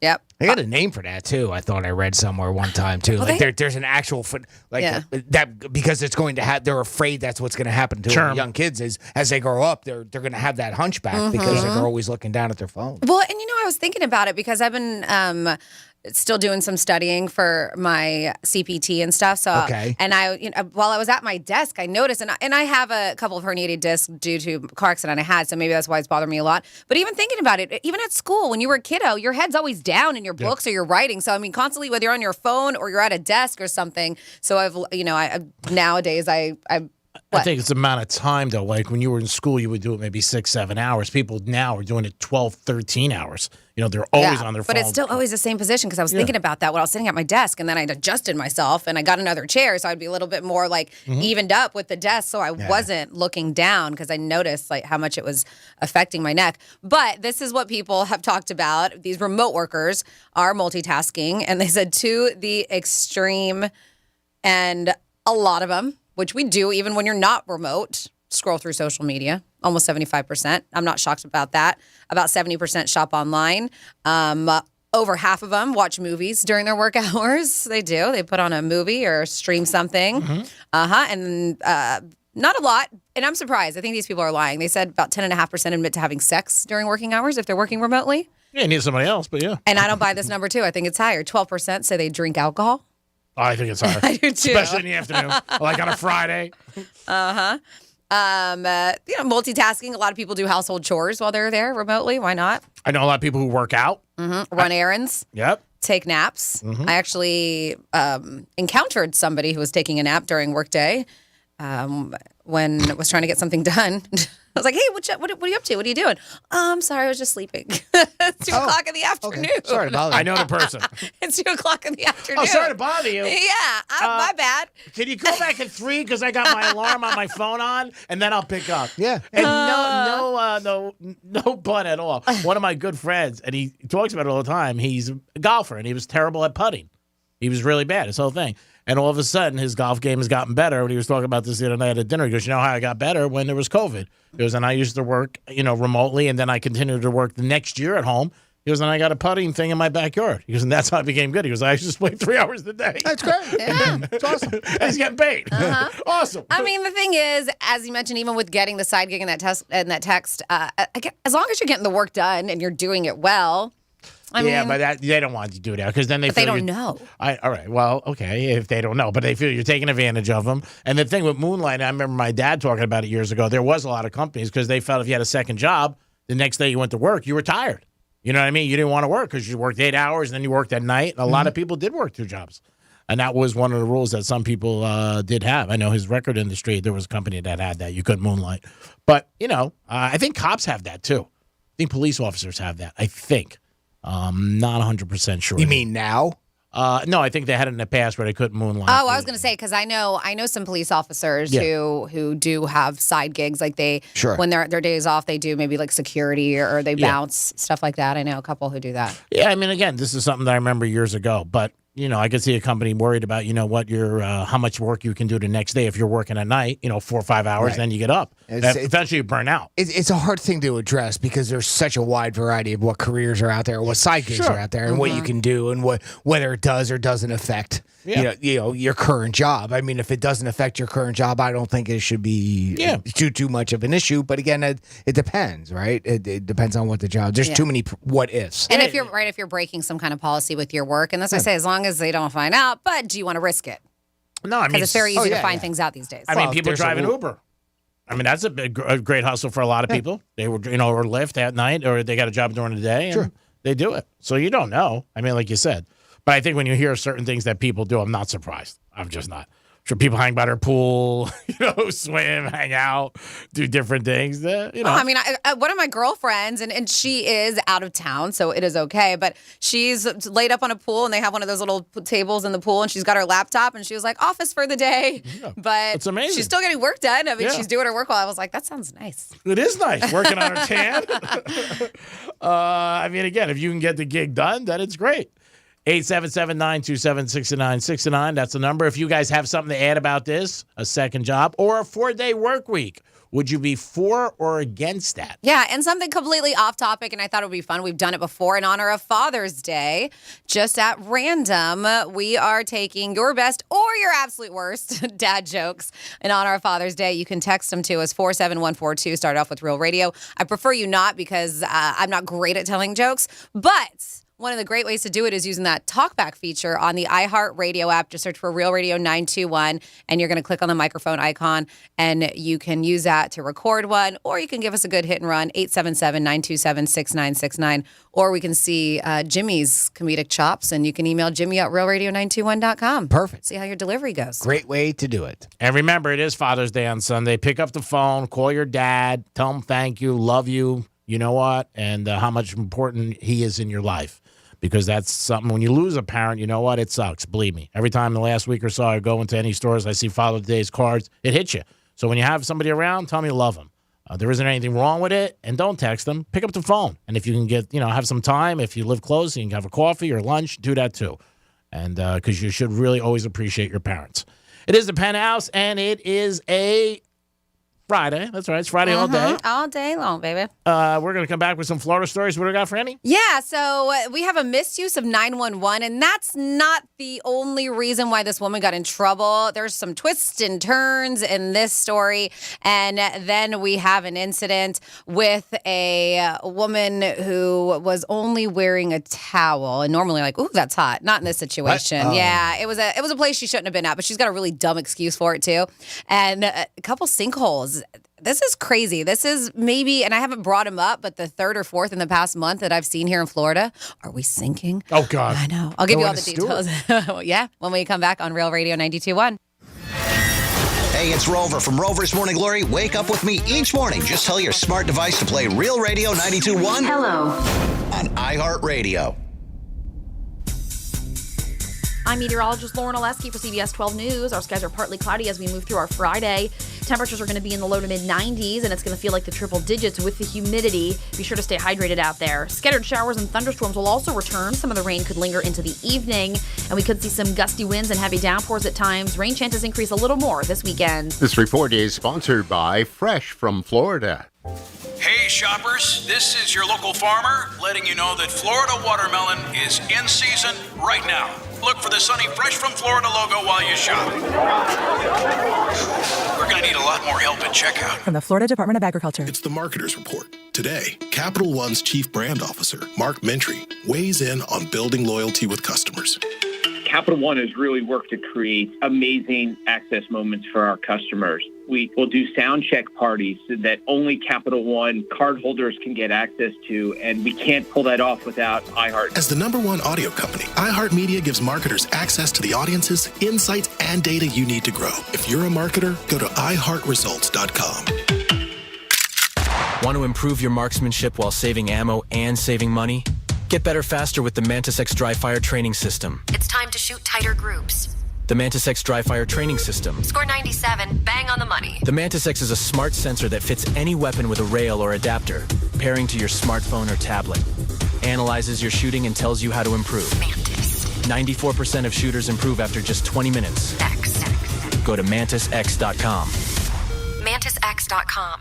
Yep. They got a name for that too. I thought I read somewhere one time too. Well, there's an actual foot that because it's going to have. They're afraid that's what's going to happen to young kids is as they grow up. They're going to have that hunchback because they're always looking down at their phone. Well, and I was thinking about it because I've been still doing some studying for my CPT and stuff. So, and I, while I was at my desk, I noticed, and I have a couple of herniated discs due to car accident I had, so maybe that's why it's bothering me a lot. But even thinking about it, even at school, when you were a kiddo, your head's always down in your books or you're writing. So, I mean, constantly, whether you're on your phone or you're at a desk or something. So nowadays I think it's the amount of time, though. Like when you were in school, you would do it maybe 6-7 hours. People now are doing it 12, 13 hours. They're always on their phone. But it's still always the same position because I was thinking about that when I was sitting at my desk, and then I adjusted myself and I got another chair, so I'd be a little bit more like evened up with the desk, so I wasn't looking down because I noticed like how much it was affecting my neck. But this is what people have talked about. These remote workers are multitasking, and they said to the extreme, and a lot of them, which we do even when you're not remote, scroll through social media, almost 75%. I'm not shocked about that. About 70% shop online. Over half of them watch movies during their work hours. They do. They put on a movie or stream something. And not a lot. And I'm surprised. I think these people are lying. They said about 10.5% admit to having sex during working hours if they're working remotely. Yeah, you need somebody else, but yeah. And I don't buy this number too. I think it's higher. 12% say they drink alcohol. I think it's higher. I do too. Especially in the afternoon, like on a Friday. Multitasking. A lot of people do household chores while they're there remotely. Why not? I know a lot of people who work out. Run errands. Yep. Take naps. I actually encountered somebody who was taking a nap during workday when I was trying to get something done. I was like, hey, what are you up to? What are you doing? I'm sorry, I was just sleeping. It's 2 o'clock in the afternoon. Okay. Sorry to bother you. I know the person. It's 2 o'clock in the afternoon. Oh, sorry to bother you. Yeah, my bad. Can you call back at 3 because I got my alarm on my phone on, and then I'll pick up. Yeah. And no butt at all. One of my good friends, and he talks about it all the time. He's a golfer, and he was terrible at putting. He was really bad, his whole thing. And all of a sudden, his golf game has gotten better. When he was talking about this the other night at dinner, he goes, "You know how I got better? When there was COVID." He goes, "And I used to work, remotely, and then I continued to work the next year at home, He goes, and I got a putting thing in my backyard. He goes, and that's how I became good. He goes, I just play 3 hours a day. That's great. Yeah. It's awesome. He's getting paid. Awesome. I mean, the thing is, as you mentioned, even with getting the side gig in that text, as long as you're getting the work done and you're doing it well. I mean, but they don't want you to do that because then they but feel they don't know. All right. Well, okay, if they don't know, but they feel you're taking advantage of them. And the thing with Moonlight, I remember my dad talking about it years ago. There was a lot of companies because they felt if you had a second job, the next day you went to work, you were tired. You know what I mean? You didn't want to work because you worked 8 hours and then you worked at night. A lot of people did work 2 jobs. And that was one of the rules that some people did have. I know his record industry, there was a company that had that. You couldn't moonlight. But, I think cops have that too. I think police officers have that. I think. Not 100% sure. You mean now? No, I think they had it in the past where they couldn't moonlight. Oh, I was going to say, because I know some police officers who do have side gigs. Like when their days off, they do maybe like security or they bounce, stuff like that. I know a couple who do that. Yeah, I mean, again, this is something that I remember years ago. But, I could see a company worried about, how much work you can do the next day if you're working at night, 4 or 5 hours, then you get up. Eventually you burn out. It's a hard thing to address because there's such a wide variety of what careers are out there, what side gigs are out there, and what you can do, and whether it does or doesn't affect your current job. I mean, if it doesn't affect your current job, I don't think it should be too much of an issue. But again, it depends, right? It depends on what the job. There's too many what ifs. And if you're breaking some kind of policy with your work, and that's what I say, as long as they don't find out, but do you want to risk it? No, I mean, because it's very easy to find things out these days. I mean, people driving Uber. I mean, that's a great hustle for a lot of people. They were, or Lyft at night, or they got a job during the day, and they do it. So you don't know. I mean, like you said. But I think when you hear certain things that people do, I'm not surprised. I'm just not. Sure, people hang by their pool, swim, hang out, do different things. I mean, one of my girlfriends, and she is out of town, so it is okay. But she's laid up on a pool, and they have one of those little tables in the pool, and she's got her laptop, and she was like, office for the day. Yeah, but it's amazing. She's still getting work done. I mean, she's doing her work while I was like, that sounds nice. It is nice, working on her tan. I mean, again, if you can get the gig done, then it's great. 877-927-6969. That's the number. If you guys have something to add about this, a second job or a 4-day work week, would you be for or against that? Yeah, and something completely off topic, and I thought it would be fun. We've done it before in honor of Father's Day. Just at random, we are taking your best or your absolute worst dad jokes in honor of Father's Day. You can text them to us, 47142. Start off with Real Radio. I prefer you not because I'm not great at telling jokes, but one of the great ways to do it is using that talkback feature on the iHeartRadio app. Just search for Real Radio 921, and you're going to click on the microphone icon, and you can use that to record one, or you can give us a good hit and run, 877-927-6969, or we can see Jimmy's comedic chops, and you can email Jimmy at realradio921.com. Perfect. See how your delivery goes. Great way to do it. And remember, it is Father's Day on Sunday. Pick up the phone, call your dad, tell him thank you, love you, you know what, and how much important he is in your life. Because that's something, when you lose a parent, you know what? It sucks. Believe me. Every time the last week or so I go into any stores, I see Father's Day's cards, it hits you. So when you have somebody around, tell them you love them. There isn't anything wrong with it, and don't text them. Pick up the phone. And if you can get, have some time, if you live close, you can have a coffee or lunch, do that too. And because you should really always appreciate your parents. It is the Penthouse, and it is a Friday. That's right. It's Friday all day. All day long, baby. We're going to come back with some Florida stories. What do we got for Annie? Yeah, so we have a misuse of 911, and that's not the only reason why this woman got in trouble. There's some twists and turns in this story, and then we have an incident with a woman who was only wearing a towel, and normally like, ooh, that's hot. Not in this situation. What? Yeah, it was a place she shouldn't have been at, but she's got a really dumb excuse for it too, and a couple sinkholes. This is crazy. This is maybe, and I haven't brought him up, but the third or fourth in the past month that I've seen here in Florida. Are we sinking? Oh, God. I know. I'll give you all the details. Yeah, when we come back on Real Radio 92.1. Hey, it's Rover from Rover's Morning Glory. Wake up with me each morning. Just tell your smart device to play Real Radio 92.1. Hello. On iHeartRadio. I'm meteorologist Lauren Oleski for CBS 12 News. Our skies are partly cloudy as we move through our Friday. Temperatures are going to be in the low to mid-90s, and it's going to feel like the triple digits with the humidity. Be sure to stay hydrated out there. Scattered showers and thunderstorms will also return. Some of the rain could linger into the evening, and we could see some gusty winds and heavy downpours at times. Rain chances increase a little more this weekend. This report is sponsored by Fresh from Florida. Hey, shoppers, this is your local farmer letting you know that Florida watermelon is in season right now. Look for the Sunny Fresh from Florida logo while you shop. We're going to need a lot more help at checkout. From the Florida Department of Agriculture. It's the Marketer's Report. Today, Capital One's Chief Brand Officer, Mark Mentry, weighs in on building loyalty with customers. Capital One has really worked to create amazing access moments for our customers. We will do sound check parties that only Capital One cardholders can get access to, and we can't pull that off without iHeart. As the #1 audio company, iHeartMedia gives marketers access to the audiences, insights, and data you need to grow. If you're a marketer, go to iHeartResults.com. Want to improve your marksmanship while saving ammo and saving money? Get better faster with the Mantis X Dry Fire Training System. It's time to shoot tighter groups. The Mantis X Dry Fire Training System. Score 97, bang on the money. The Mantis X is a smart sensor that fits any weapon with a rail or adapter, pairing to your smartphone or tablet. Analyzes your shooting and tells you how to improve. Mantis. 94% of shooters improve after just 20 minutes. X. Go to MantisX.com. MantisX.com.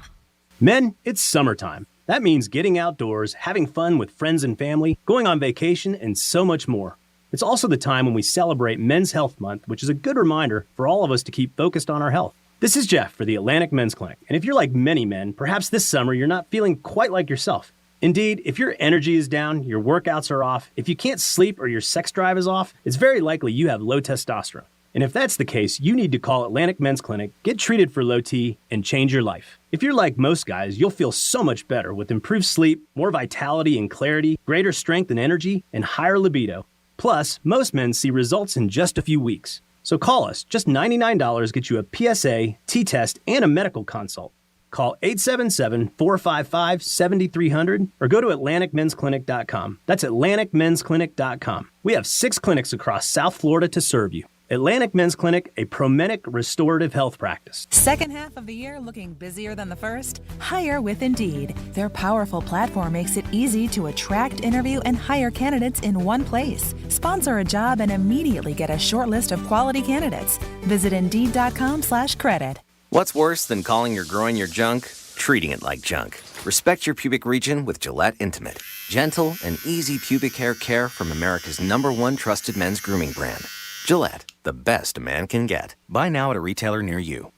Men, it's summertime. That means getting outdoors, having fun with friends and family, going on vacation, and so much more. It's also the time when we celebrate Men's Health Month, which is a good reminder for all of us to keep focused on our health. This is Jeff for the Atlantic Men's Clinic, and if you're like many men, perhaps this summer you're not feeling quite like yourself. Indeed, if your energy is down, your workouts are off, if you can't sleep or your sex drive is off, it's very likely you have low testosterone. And if that's the case, you need to call Atlantic Men's Clinic, get treated for low T, and change your life. If you're like most guys, you'll feel so much better with improved sleep, more vitality and clarity, greater strength and energy, and higher libido. Plus, most men see results in just a few weeks. So call us. Just $99 gets you a PSA, T-test, and a medical consult. Call 877-455-7300 or go to AtlanticMen'sClinic.com. That's AtlanticMen'sClinic.com. We have 6 clinics across South Florida to serve you. Atlantic Men's Clinic, a Promenic restorative health practice. Second half of the year looking busier than the first? Hire with Indeed. Their powerful platform makes it easy to attract, interview, and hire candidates in one place. Sponsor a job and immediately get a short list of quality candidates. Visit Indeed.com/credit. What's worse than calling your groin your junk? Treating it like junk. Respect your pubic region with Gillette Intimate. Gentle and easy pubic hair care from America's #1 trusted men's grooming brand. Gillette, the best a man can get. Buy now at a retailer near you.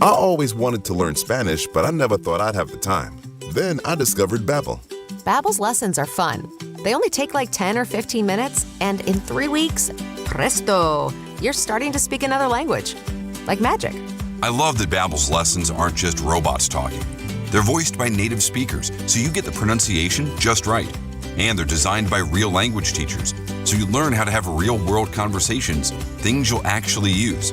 I always wanted to learn Spanish, but I never thought I'd have the time. Then I discovered Babbel. Babbel's lessons are fun. They only take like 10 or 15 minutes, and in 3 weeks, presto, you're starting to speak another language. Like magic. I love that Babbel's lessons aren't just robots talking. They're voiced by native speakers, so you get the pronunciation just right. And they're designed by real language teachers, so you learn how to have real-world conversations, things you'll actually use.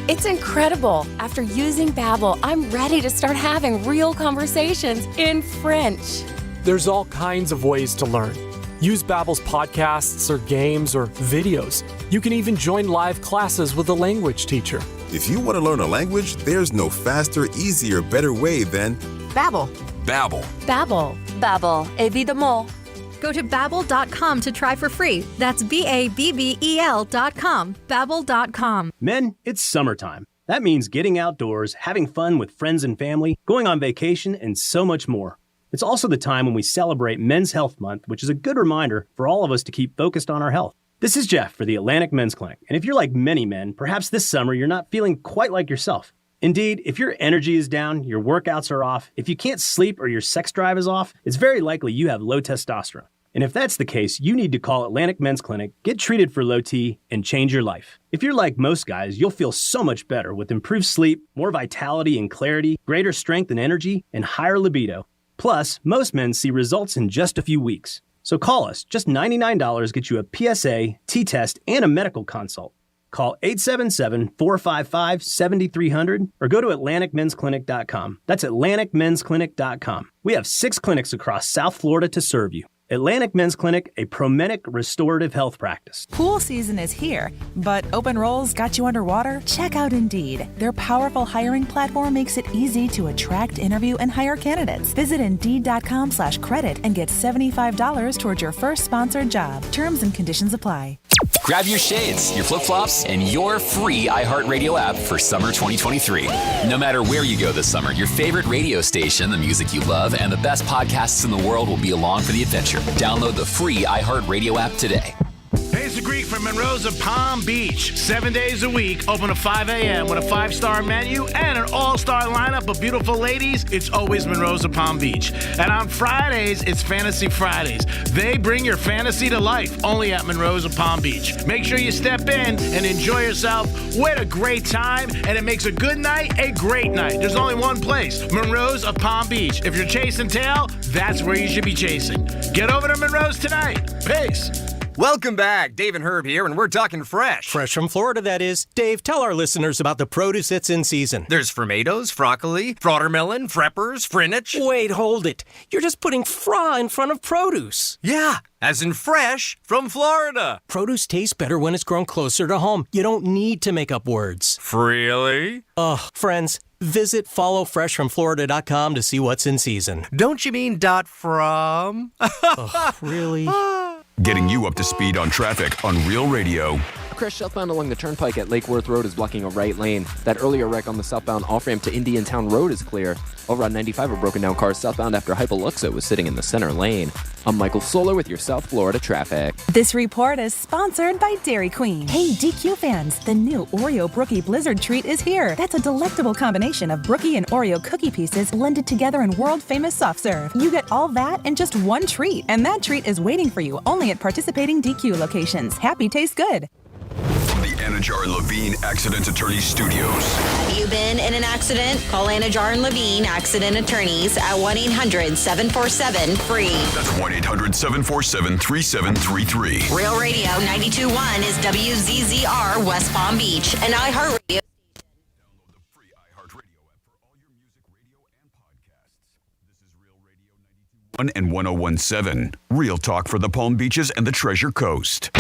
It's incredible. After using Babbel, I'm ready to start having real conversations in French. There's all kinds of ways to learn. Use Babbel's podcasts or games or videos. You can even join live classes with a language teacher. If you want to learn a language, there's no faster, easier, better way than Babbel. Babbel. Babbel. Babbel, évidemment. Go to Babbel.com to try for free. That's BABBEL.com. Babbel.com. Men, it's summertime. That means getting outdoors, having fun with friends and family, going on vacation, and so much more. It's also the time when we celebrate Men's Health Month, which is a good reminder for all of us to keep focused on our health. This is Jeff for the Atlantic Men's Clinic, and if you're like many men, perhaps this summer you're not feeling quite like yourself. Indeed, if your energy is down, your workouts are off, if you can't sleep or your sex drive is off, it's very likely you have low testosterone. And if that's the case, you need to call Atlantic Men's Clinic, get treated for low T, and change your life. If you're like most guys, you'll feel so much better with improved sleep, more vitality and clarity, greater strength and energy, and higher libido. Plus, most men see results in just a few weeks. So call us. Just $99 gets you a PSA, T-test, and a medical consult. Call 877-455-7300 or go to AtlanticMen'sClinic.com. That's AtlanticMen'sClinic.com. We have 6 clinics across South Florida to serve you. Atlantic Men's Clinic, a Promenic restorative health practice. Pool season is here, but open roles got you underwater? Check out Indeed. Their powerful hiring platform makes it easy to attract, interview, and hire candidates. Visit Indeed.com/credit and get $75 towards your first sponsored job. Terms and conditions apply. Grab your shades, your flip-flops, and your free iHeartRadio app for summer 2023. No matter where you go this summer, your favorite radio station, the music you love, and the best podcasts in the world will be along for the adventure. Download the free iHeartRadio app today. Pace the Greek from Monroe's of Palm Beach. 7 days a week, open at 5 a.m. with a 5-star menu and an all-star lineup of beautiful ladies. It's always Monroe's of Palm Beach. And on Fridays, it's Fantasy Fridays. They bring your fantasy to life only at Monroe's of Palm Beach. Make sure you step in and enjoy yourself with a great time, and it makes a good night a great night. There's only one place, Monroe's of Palm Beach. If you're chasing tail, that's where you should be chasing. Get over to Monroe's tonight. Peace. Welcome back. Dave and Herb here, and we're talking fresh. Fresh from Florida, that is. Dave, tell our listeners about the produce that's in season. There's tomatoes, broccoli, watermelon, freppers, spinach. Wait, hold it. You're just putting fra in front of produce. Yeah, as in fresh from Florida. Produce tastes better when it's grown closer to home. You don't need to make up words. Really? Ugh, friends, visit followfreshfromflorida.com to see what's in season. Don't you mean .from? Ugh, really? Getting you up to speed on traffic on Real Radio. A crash southbound along the turnpike at Lake Worth Road is blocking a right lane. That earlier wreck on the southbound off-ramp to Indiantown Road is clear. Over on 95, a broken down car southbound after Hypoluxo was sitting in the center lane. I'm Michael Solar with your South Florida traffic. This report is sponsored by Dairy Queen. Hey, DQ fans, the new Oreo Brookie Blizzard treat is here. That's a delectable combination of Brookie and Oreo cookie pieces blended together in world-famous soft serve. You get all that in just one treat, and that treat is waiting for you only at participating DQ locations. Happy tastes good. From the Anajar and Levine Accident Attorney Studios. Have you been in an accident? Call Anajar and Levine Accident Attorneys at 1-800-747-FREE. That's 1-800-747-3733. Real Radio 92.1 is WZZR West Palm Beach, an iHeartRadio. And 101.7. Real talk for the Palm Beaches and the Treasure Coast.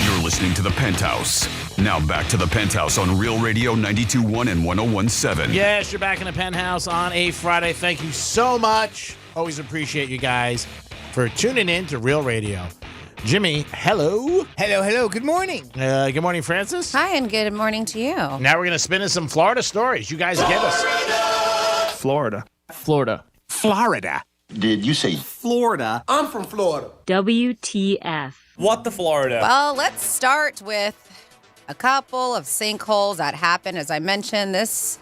You're listening to the Penthouse. Now back to the Penthouse on Real Radio 92.1 and 101.7. Yes, you're back in the Penthouse on a Friday. Thank you so much. Always appreciate you guys for tuning in to Real Radio. Jimmy, hello. Hello. Good morning. Good morning, Francis. Hi, and good morning to you. Now we're going to spin in some Florida stories. You guys get us. Florida. Did you say Florida? I'm from Florida. WTF. What the Florida? Well, let's start with a couple of sinkholes that happened. As I mentioned, this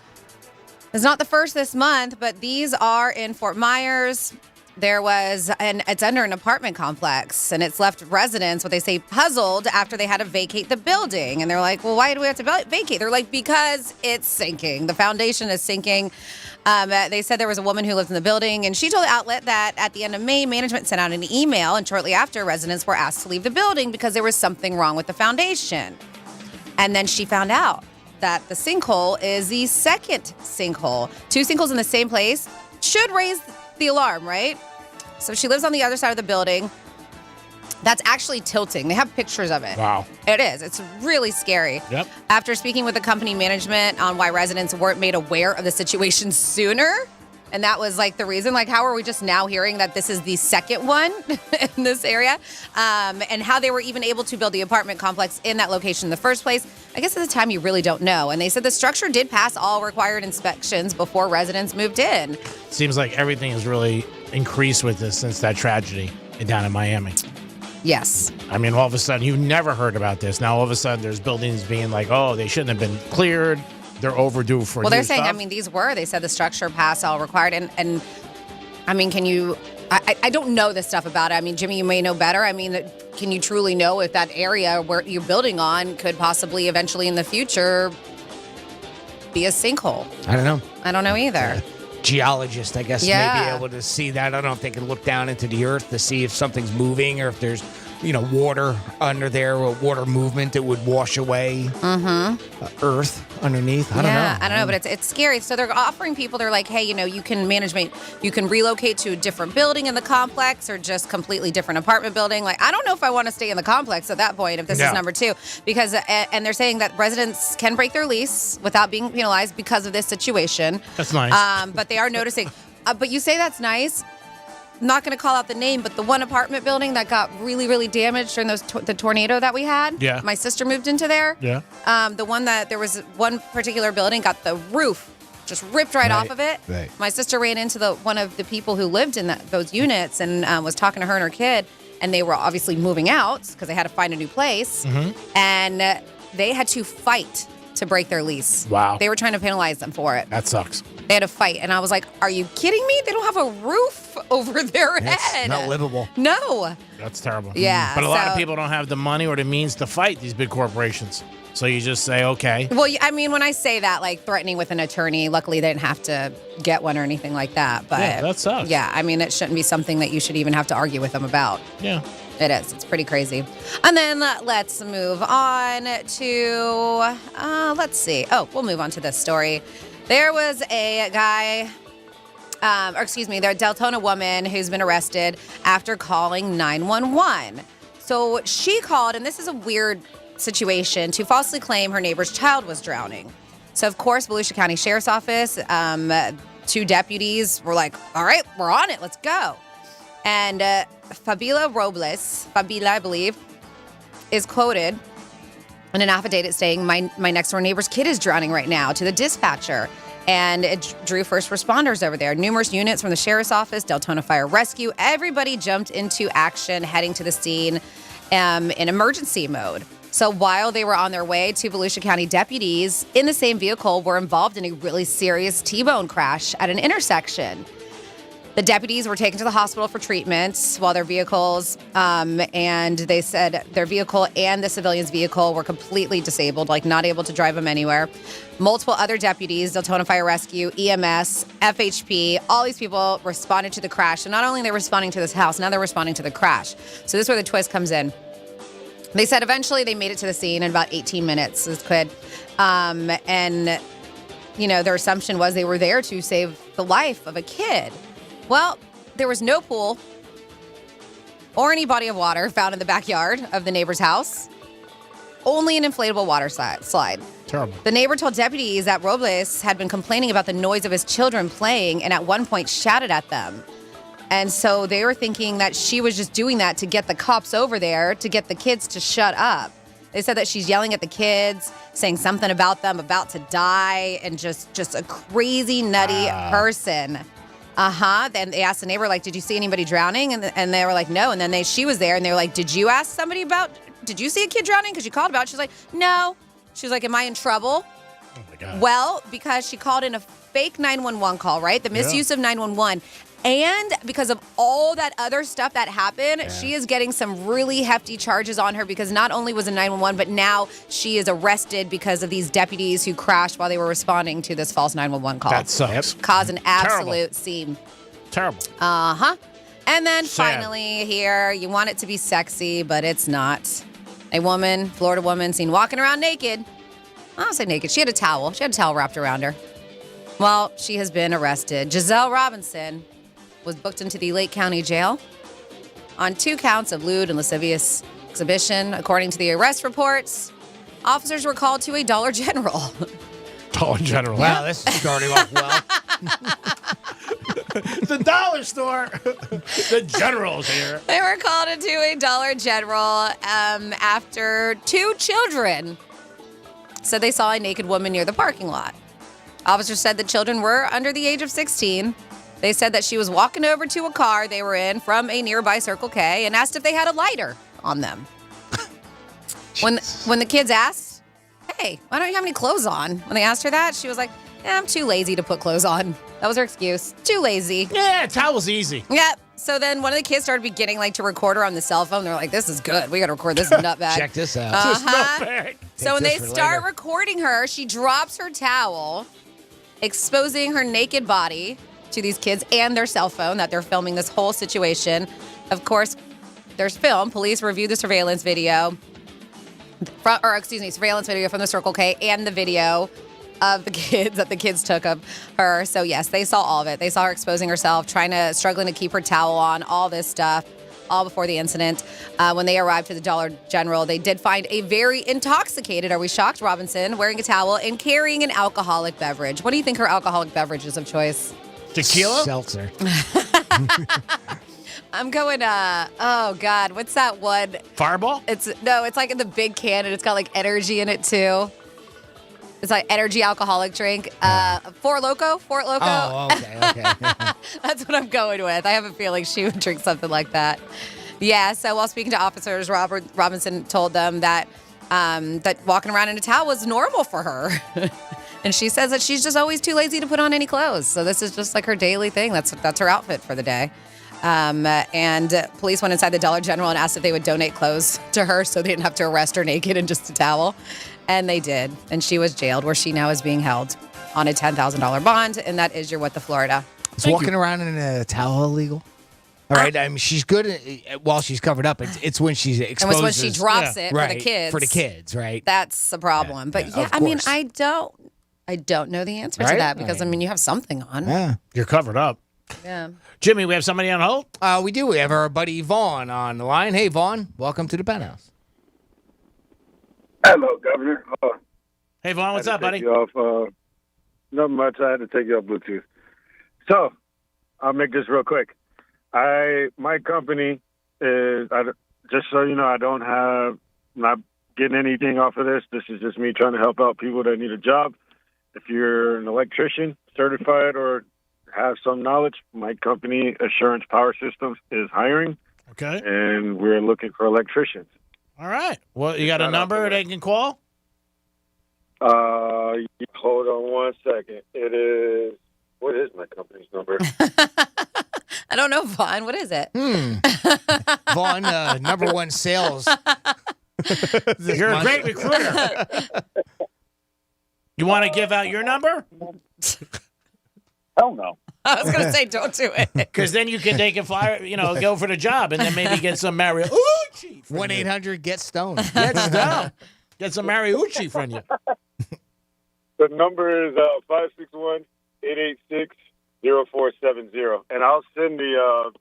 is not the first this month, but these are in Fort Myers. There was, and it's under an apartment complex, and it's left residents, what they say, puzzled after they had to vacate the building. And they're like, well, why do we have to vacate? They're like, because it's sinking. The foundation is sinking. They said there was a woman who lives in the building, and she told the outlet that at the end of May, management sent out an email, and shortly after, residents were asked to leave the building because there was something wrong with the foundation. And then she found out that the sinkhole is the second sinkhole. Two sinkholes in the same place should raise the alarm, right? So she lives on the other side of the building. That's actually tilting. They have pictures of it. Wow. It is. It's really scary. Yep. After speaking with the company management on why residents weren't made aware of the situation sooner, and that was like the reason, like, how are we just now hearing that this is the second one in this area? And how they were even able to build the apartment complex in that location in the first place. I guess at the time you really don't know. And they said the structure did pass all required inspections before residents moved in. Seems like everything has really increased with this since that tragedy down in Miami. Yes. I mean, all of a sudden, you never heard about this. Now, all of a sudden, there's buildings being like, oh, they shouldn't have been cleared. They're overdue for Well, new they're saying, stuff. I mean, they said the structure passed all required. And I mean, can you, I don't know this stuff about it. I mean, Jimmy, you may know better. I mean, can you truly know if that area where you're building on could possibly eventually in the future be a sinkhole? I don't know. I don't know either. Geologist, I guess, may Yeah. be able to see that. I don't know if they can look down into the earth to see if something's moving or if there's, water under there, or water movement that would wash away earth underneath. I don't know. I don't know, but it's scary. So they're offering people, they're like, hey, you can you can relocate to a different building in the complex or just completely different apartment building. Like, I don't know if I want to stay in the complex at that point if this is number 2, because, and they're saying that residents can break their lease without being penalized because of this situation. That's nice. But they are noticing. But you say that's nice. I'm not going to call out the name, but the one apartment building that got really, really damaged during the tornado that we had. Yeah. My sister moved into there. Yeah. The one that there was one particular building got the roof just ripped right off of it. Right. My sister ran into one of the people who lived in those units and was talking to her and her kid, and they were obviously moving out because they had to find a new place, and they had to fight to break their lease. Wow. They were trying to penalize them for it. That sucks. They had to fight, and I was like, "Are you kidding me? They don't have a roof over their head. Not livable. No." That's terrible. Yeah, But a lot of people don't have the money or the means to fight these big corporations. So you just say, okay. Well, I mean, when I say that, like threatening with an attorney, luckily they didn't have to get one or anything like that. But Yeah, that sucks. Yeah, I mean, it shouldn't be something that you should even have to argue with them about. Yeah. It is. It's pretty crazy. And then let's move on to, let's see. Oh, we'll move on to this story. There was a guy, the Deltona woman who's been arrested after calling 911. So she called, and this is a weird situation, to falsely claim her neighbor's child was drowning. So, of course, Volusia County Sheriff's Office, 2 deputies were like, all right, we're on it. Let's go. And Fabila, I believe, is quoted in an affidavit saying, my next door neighbor's kid is drowning right now, to the dispatcher. And it drew first responders over there. Numerous units from the Sheriff's Office, Deltona Fire Rescue, everybody jumped into action, heading to the scene in emergency mode. So while they were on their way to Volusia County, deputies in the same vehicle were involved in a really serious T-bone crash at an intersection. The deputies were taken to the hospital for treatment while their vehicles, and they said their vehicle and the civilian's vehicle were completely disabled, like not able to drive them anywhere. Multiple other deputies, Deltona Fire Rescue, EMS, FHP, all these people responded to the crash. And not only are they responding to this house, now they're responding to the crash. So this is where the twist comes in. They said eventually they made it to the scene in about 18 minutes. This could, and their assumption was they were there to save the life of a kid. Well, there was no pool or any body of water found in the backyard of the neighbor's house. Only an inflatable water slide. Terrible. The neighbor told deputies that Robles had been complaining about the noise of his children playing and at one point shouted at them. And so they were thinking that she was just doing that to get the cops over there, to get the kids to shut up. They said that she's yelling at the kids, saying something about them about to die, and just a crazy, nutty person. Then they asked the neighbor, like, did you see anybody drowning? And they were like, no. And then she was there, and they were like, did you ask somebody did you see a kid drowning? Because you called about it. She's like, no. She was like, am I in trouble? Oh, my God. Well, because she called in a fake 911 call, right? The misuse of 911. And because of all that other stuff that happened, she is getting some really hefty charges on her, because not only was it 911, but now she is arrested because of these deputies who crashed while they were responding to this false 911 call. That sucks. Cause an absolute scene. Terrible. And then Sad. finally here, you want it to be sexy, but it's not. A woman, Florida woman, seen walking around naked. I don't say naked. She had a towel. She had a towel wrapped around her. Well, she has been arrested. Giselle Robinson was booked into the Lake County Jail on 2 counts of lewd and lascivious exhibition. According to the arrest reports, officers were called to a Dollar General. Dollar General. Wow, this is starting off well. The dollar store. The General's here. They were called into a Dollar General after 2 children said they saw a naked woman near the parking lot. Officers said the children were under the age of 16. They said that she was walking over to a car they were in from a nearby Circle K and asked if they had a lighter on them. When the kids asked, hey, why don't you have any clothes on? When they asked her that, she was like, I'm too lazy to put clothes on. That was her excuse. Too lazy. Yeah, towel's easy. Yep. So then one of the kids started beginning to record her on the cell phone. They're like, this is good. We got to record this nutbag. Check this out. This nutbag. So when they start recording her, she drops her towel, exposing her naked body to these kids and their cell phone that they're filming this whole situation. Of course, there's film. Police reviewed the surveillance video. Surveillance video from the Circle K and the video of the kids that the kids took of her. So, yes, they saw all of it. They saw her exposing herself, struggling to keep her towel on, all this stuff, all before the incident. When they arrived to the Dollar General, they did find a very intoxicated, are we shocked, Robinson, wearing a towel and carrying an alcoholic beverage. What do you think her alcoholic beverage is of choice? Tequila? Seltzer. I'm going, oh, God, what's that one? Fireball? It's like in the big can, and it's got, like, energy in it, too. It's like energy alcoholic drink. Fort Loco? Oh, okay. That's what I'm going with. I have a feeling she would drink something like that. Yeah, so while speaking to officers, Robinson told them that that walking around in a towel was normal for her. And she says that she's just always too lazy to put on any clothes. So this is just like her daily thing. That's her outfit for the day. And police went inside the Dollar General and asked if they would donate clothes to her so they didn't have to arrest her naked in just a towel. And they did. And she was jailed, where she now is being held on a $10,000 bond. And that is your What the Florida. Is walking around in a towel illegal? All right. I mean, she's good while she's covered up. It's when she's exposed. And it's when she drops it for the kids. For the kids, right? That's the problem. But I mean, I don't know the answer to that because, I mean, you have something on. Yeah. You're covered up. Yeah. Jimmy, we have somebody on hold? We do. We have our buddy Vaughn on the line. Hey, Vaughn. Welcome to the Penthouse. Hello, Governor. Hey, Vaughn, what's up, buddy? Nothing much. I had to take you off Bluetooth. So, I'll make this real quick. My company is, just so you know, I'm not getting anything off of this. This is just me trying to help out people that need a job. If you're an electrician, certified, or have some knowledge, my company, Assurance Power Systems, is hiring. Okay. And we're looking for electricians. All right. Well, you got a number they can call? Hold on one second. What is my company's number? I don't know, Vaughn. What is it? Vaughn, number one sales. You're a great recruiter. You want to give out your number? Hell no. I was going to say, don't do it. Because then they can go for the job and then maybe get some Mariucci. 1-800-GET-STONED. Get stoned. Get some Mariucci from you. The number is 561-886-0470. And I'll send the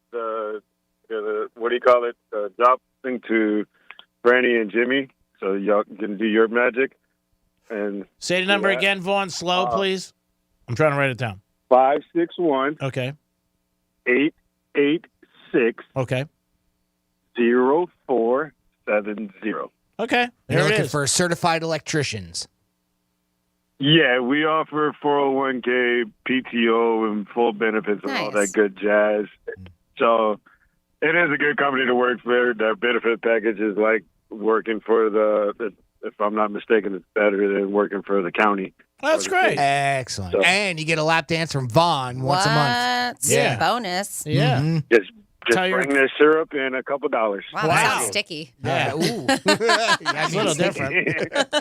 what do you call it, the job thing to Brandy and Jimmy so y'all can do your magic. And say the number again, Vaughn, slow, please. I'm trying to write it down. 561. Okay. 886. Okay. 0470. Okay. They're looking for certified electricians. Yeah, we offer 401k, PTO, and full benefits and all that good jazz. So it is a good company to work for. Their benefit package is like working for if I'm not mistaken, it's better than working for the county. That's great. Excellent. So, and you get a lap dance from Vaughn once a month. Yeah. Bonus. Yeah. Mm-hmm. Just bring their syrup and a couple dollars. Wow, that sounds sticky. Yeah. It's a little different.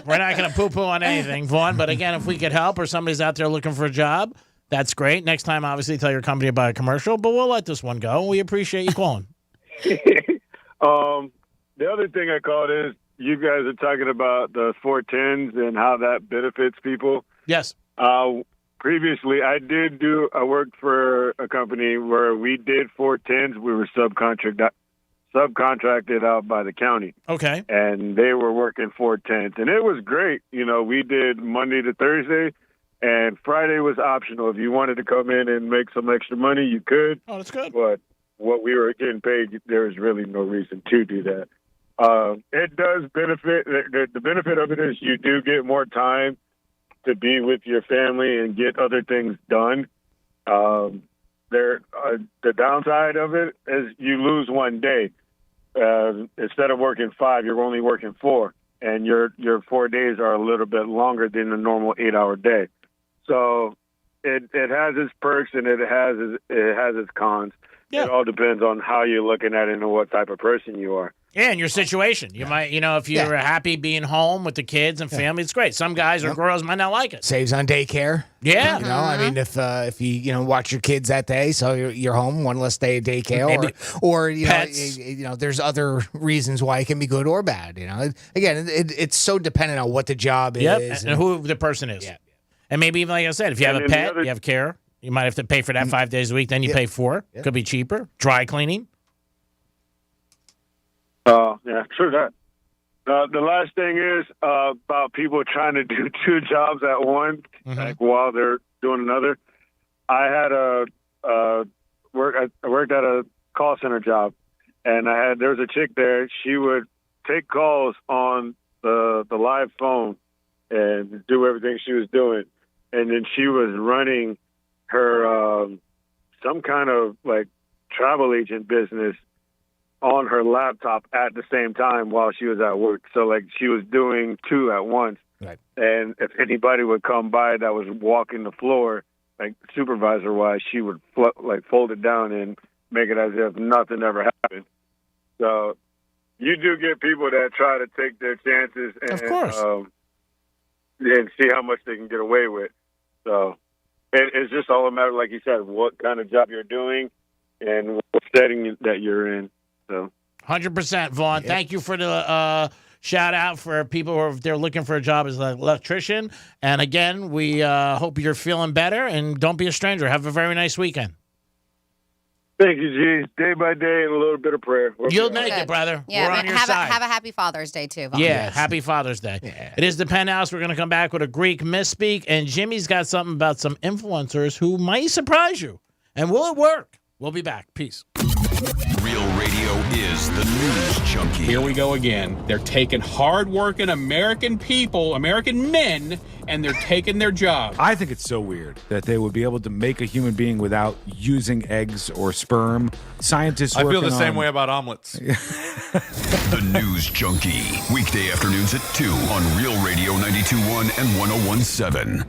We're not going to poo-poo on anything, Vaughn. But again, if we could help or somebody's out there looking for a job, that's great. Next time, obviously, tell your company about a commercial. But we'll let this one go. We appreciate you calling. The other thing I called is you guys are talking about the 410s and how that benefits people. Yes. Previously, I worked for a company where we did 410s. We were subcontracted out by the county. Okay. And they were working 410s. And it was great. You know, we did Monday to Thursday, and Friday was optional. If you wanted to come in and make some extra money, you could. Oh, that's good. But what we were getting paid, there was really no reason to do that. It does benefit. The benefit of it is you do get more time to be with your family and get other things done. The downside of it is you lose one day. Instead of working 5, you're only working 4, and your 4 days are a little bit longer than a normal 8-hour day. So it has its perks and it has its cons. Yeah. It all depends on how you're looking at it and what type of person you are. Yeah, in your situation. You might, if you're happy being home with the kids and family, it's great. Some guys or girls might not like it. Saves on daycare. Yeah. I mean, if you watch your kids that day, so you're home one less day of daycare, or pets. There's other reasons why it can be good or bad. Again, it's so dependent on what the job is and who the person is. Yeah. And maybe even like I said, if you have a pet, you have care. You might have to pay for that 5 days a week. Then you pay for it. Could be cheaper. Dry cleaning. Oh, yeah, true that. The last thing is about people trying to do two jobs at once, like while they're doing another. I had I worked at a call center job, and there was a chick there. She would take calls on the live phone and do everything she was doing, and then she was running her some kind of like travel agent business on her laptop at the same time while she was at work. So, like, she was doing two at once. Right. And if anybody would come by that was walking the floor, like supervisor-wise, she would fold it down and make it as if nothing ever happened. So you do get people that try to take their chances and, of course. And see how much they can get away with. So it's just all a matter, like you said, what kind of job you're doing and what setting that you're in. So 100%, Vaughn. Thank you for the shout out for people who are they're looking for a job as an electrician. And again, we hope you're feeling better and don't be a stranger. Have a very nice weekend. Thank you, G. Day by day and a little bit of prayer. You'll make it, brother. Yeah, we're on your have side. have a happy Father's Day too. Vaughn. Yeah, happy Father's Day. Yeah. It is the Penthouse. We're going to come back with a Greek misspeak, and Jimmy's got something about some influencers who might surprise you. And will it work? We'll be back. Peace. Real radio is the news junkie. Here we go again. They're taking hard-working American people, American men, and they're taking their jobs. I think it's so weird that they would be able to make a human being without using eggs or sperm. Scientists I feel the same way about omelets. The News Junkie. Weekday afternoons at 2 on Real Radio 92.1 and 101.7.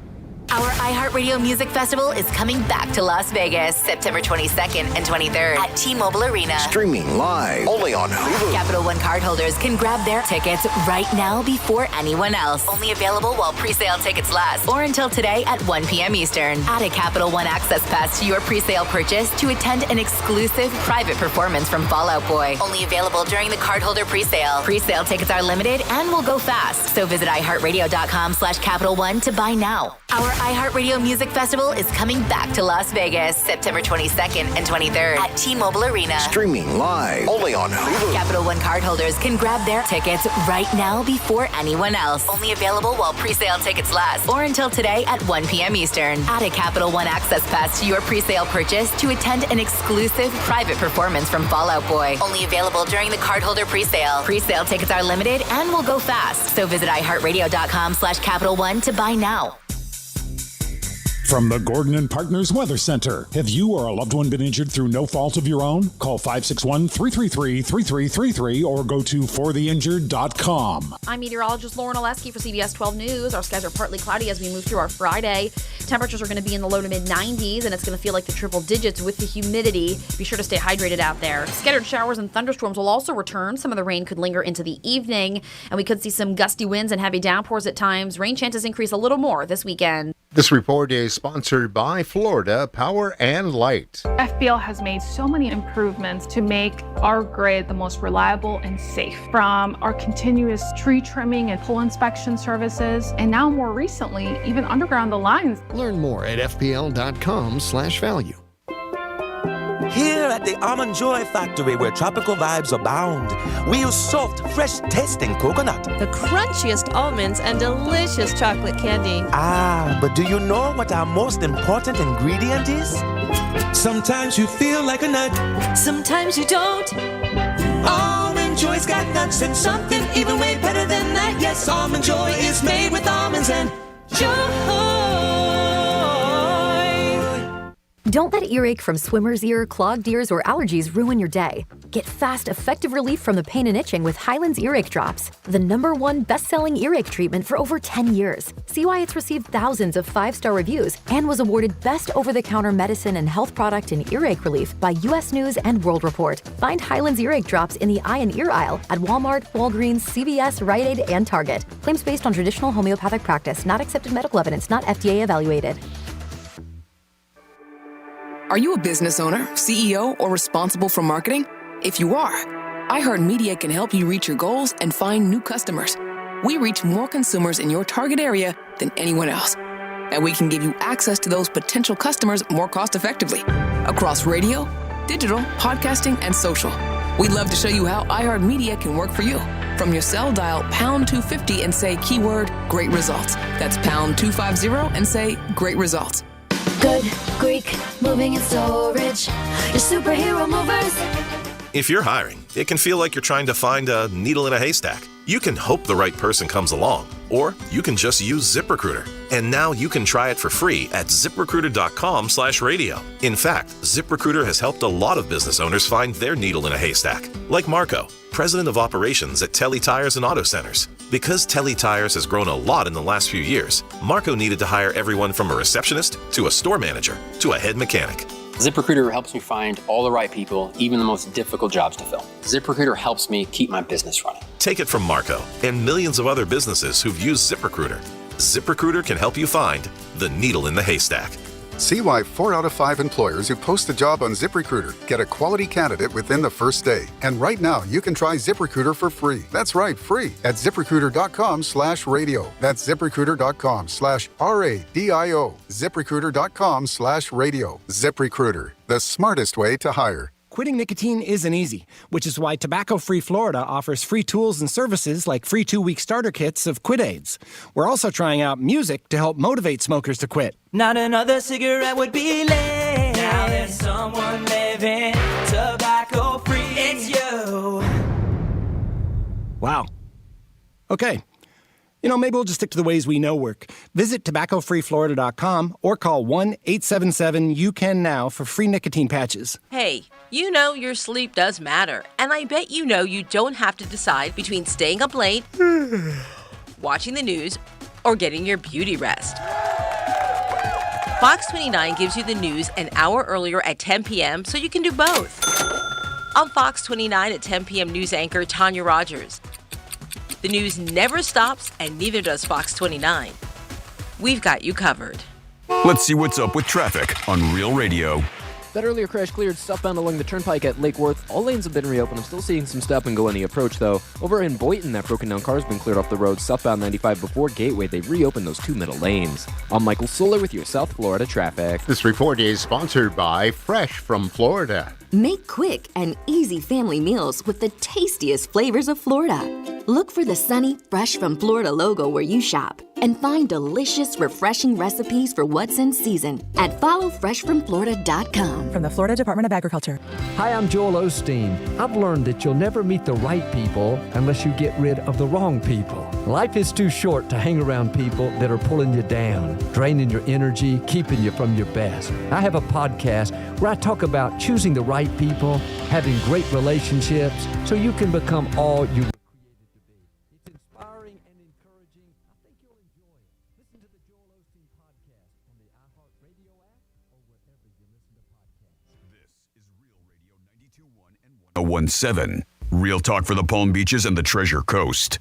Our iHeartRadio Music Festival is coming back to Las Vegas, September 22nd and 23rd at T-Mobile Arena. Streaming live, only on Hulu. Capital One cardholders can grab their tickets right now before anyone else. Only available while pre-sale tickets last or until today at 1 p.m. Eastern. Add a Capital One Access Pass to your pre-sale purchase to attend an exclusive private performance from Fall Out Boy. Only available during the cardholder pre-sale. Pre-sale tickets are limited and will go fast. So visit iHeartRadio.com/Capital One to buy now. Our iHeartRadio Music Festival is coming back to Las Vegas, September 22nd and 23rd at T-Mobile Arena. Streaming live, only on Hulu. Capital One cardholders can grab their tickets right now before anyone else. Only available while pre-sale tickets last or until today at 1 p.m. Eastern. Add a Capital One Access Pass to your pre-sale purchase to attend an exclusive private performance from Fall Out Boy. Only available during the cardholder pre-sale. Pre-sale tickets are limited and will go fast. So visit iHeartRadio.com/Capital One to buy now. From the Gordon and Partners Weather Center. Have you or a loved one been injured through no fault of your own? Call 561-333-3333 or go to fortheinjured.com. I'm meteorologist Lauren Oleski for CBS 12 News. Our skies are partly cloudy as we move through our Friday. Temperatures are going to be in the low to mid 90s, and it's going to feel like the triple digits with the humidity. Be sure to stay hydrated out there. Scattered showers and thunderstorms will also return. Some of the rain could linger into the evening, and we could see some gusty winds and heavy downpours at times. Rain chances increase a little more this weekend. This report is sponsored by Florida Power and Light. FPL has made so many improvements to make our grid the most reliable and safe. From our continuous tree trimming and pole inspection services, and now more recently, even underground the lines. Learn more at fpl.com/value. Here at the Almond Joy Factory, where tropical vibes abound, we use soft, fresh-tasting coconut. The crunchiest almonds and delicious chocolate candy. Ah, but do you know what our most important ingredient is? Sometimes you feel like a nut. Sometimes you don't. Almond Joy's got nuts and something even way better than that. Yes, Almond Joy is made with almonds and joy. Don't let earache from swimmer's ear, clogged ears, or allergies ruin your day. Get fast, effective relief from the pain and itching with Hyland's Earache Drops, the #1 best-selling earache treatment for over 10 years. See why it's received thousands of 5-star reviews and was awarded Best Over-the-Counter Medicine and Health Product in Earache Relief by U.S. News and World Report. Find Hyland's Earache Drops in the eye and ear aisle at Walmart, Walgreens, CVS, Rite Aid, and Target. Claims based on traditional homeopathic practice, not accepted medical evidence, not FDA evaluated. Are you a business owner, CEO, or responsible for marketing? If you are, iHeartMedia can help you reach your goals and find new customers. We reach more consumers in your target area than anyone else. And we can give you access to those potential customers more cost-effectively across radio, digital, podcasting, and social. We'd love to show you how iHeartMedia can work for you. From your cell, dial pound 250 and say keyword great results. That's pound 250 and say great results. Good Greek moving and storage. Your superhero movers. If you're hiring, it can feel like you're trying to find a needle in a haystack. You can hope the right person comes along, or you can just use ZipRecruiter. And now you can try it for free at ZipRecruiter.com/radio. In fact, ZipRecruiter has helped a lot of business owners find their needle in a haystack, like Marco, president of operations at Telly Tires and Auto Centers. Because Telly Tires has grown a lot in the last few years, Marco needed to hire everyone from a receptionist to a store manager to a head mechanic. ZipRecruiter helps me find all the right people, even the most difficult jobs to fill. ZipRecruiter helps me keep my business running. Take it from Marco and millions of other businesses who've used ZipRecruiter. ZipRecruiter can help you find the needle in the haystack. See why 4 out of 5 employers who post a job on ZipRecruiter get a quality candidate within the first day. And right now, you can try ZipRecruiter for free. That's right, free at ZipRecruiter.com/radio. That's ZipRecruiter.com/RADIO. ZipRecruiter.com/radio. ZipRecruiter, the smartest way to hire. Quitting nicotine isn't easy, which is why Tobacco Free Florida offers free tools and services like free 2-week starter kits of quit aids. We're also trying out music to help motivate smokers to quit. Not another cigarette would be late. Now there's someone living tobacco free. It's you. Wow. Okay. Maybe we'll just stick to the ways we know work. Visit tobaccofreeflorida.com or call 1-877-YOU-CAN-NOW for free nicotine patches. Hey, your sleep does matter. And I bet you don't have to decide between staying up late, watching the news, or getting your beauty rest. Fox 29 gives you the news an hour earlier at 10 p.m. so you can do both. On Fox 29 at 10 p.m. news anchor Tanya Rogers. The news never stops, and neither does Fox 29. We've got you covered. Let's see what's up with traffic on Real Radio. That earlier crash cleared southbound along the turnpike at Lake Worth. All lanes have been reopened. I'm still seeing some stop and go on the approach, though. Over in Boynton, that broken down car has been cleared off the road. Southbound 95 before Gateway, they reopened those 2 middle lanes. I'm Michael Soler with your South Florida traffic. This report is sponsored by Fresh from Florida. Make quick and easy family meals with the tastiest flavors of Florida. Look for the sunny, Fresh from Florida logo where you shop and find delicious, refreshing recipes for what's in season at followfreshfromflorida.com. From the Florida Department of Agriculture. Hi, I'm Joel Osteen. I've learned that you'll never meet the right people unless you get rid of the wrong people. Life is too short to hang around people that are pulling you down, draining your energy, keeping you from your best. I have a podcast where I talk about choosing the right people, having great relationships, so you can become all you were created to be. It's inspiring and encouraging. I think you'll enjoy it. Listen to the Joel Osteen podcast on the iHeartRadio app or wherever you listen to podcasts. This is Real Radio 92.1 and 101.7. Real talk for the Palm Beaches and the Treasure Coast.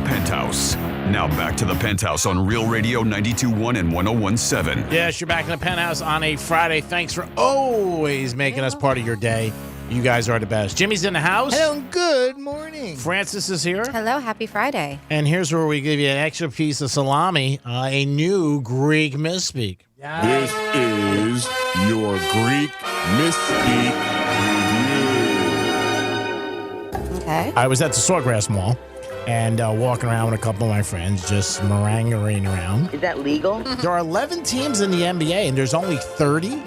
Penthouse. Now back to the Penthouse on Real Radio 92.1 and 101.7. Yes, you're back in the Penthouse on a Friday. Thanks for always making us part of your day. You guys are the best. Jimmy's in the house. Hello, good morning. Francis is here. Hello, happy Friday. And here's where we give you an extra piece of salami, a new Greek misspeak. This is your Greek misspeak review. Okay. I was at the Sawgrass Mall. And walking around with a couple of my friends, just meringuing around. Is that legal? There are 11 teams in the NBA, and there's only 30.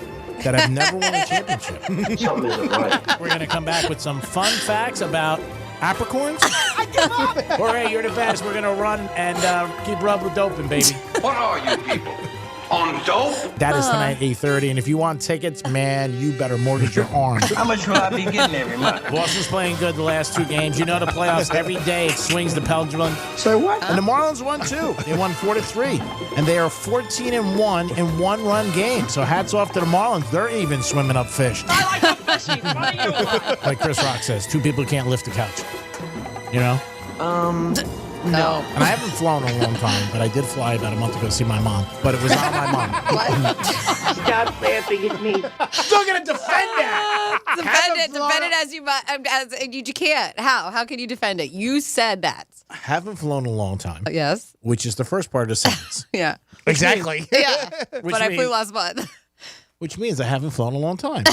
that have never won a championship. Something isn't right. We're going to come back with some fun facts about apricorns. I give up. Jorge, you're the best. We're going to run and keep rubbing doping, baby. What are you people? On dope? That is tonight, 8:30. And if you want tickets, man, you better mortgage your arm. How much will I be getting every month? Boston's playing good the last 2 games. You know the playoffs, every day it swings the pendulum. So what? And the Marlins won, too. They won 4-3. And they are 14-1 in one-run games. So hats off to the Marlins. They're even swimming up fish. I like the fishies. What do you want? Like Chris Rock says, 2 people can't lift the couch. You know? No. And I haven't flown in a long time, but I did fly about a month ago to see my mom. But it was not my mom. Stop laughing at me. Still going to defend that. Defend it as you can't. How can you defend it? You said that. I haven't flown in a long time. Yes. Which is the first part of the sentence. Yeah. Exactly. Yeah. Which But I means- flew last month. Which means I haven't flown in a long time.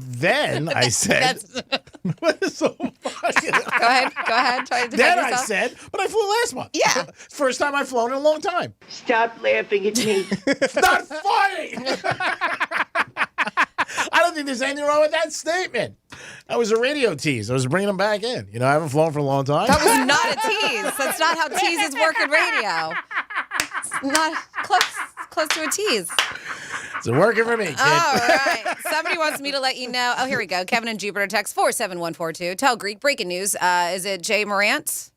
Then I said, what is so funny? Go ahead. Try to defend Then I yourself. said, but I flew last month. Yeah. First time I've flown in a long time. Stop laughing at me. It's not funny. I don't think there's anything wrong with that statement. That was a radio tease. I was bringing them back in. You know, I haven't flown for a long time. That was not a tease. That's not how teases work in radio. It's not close to a tease. It's working for me, kid. All right. Somebody wants me to let you know. Oh, here we go. Kevin in Jupiter text 47142. Tell Greek breaking news. Is it Jay Morant?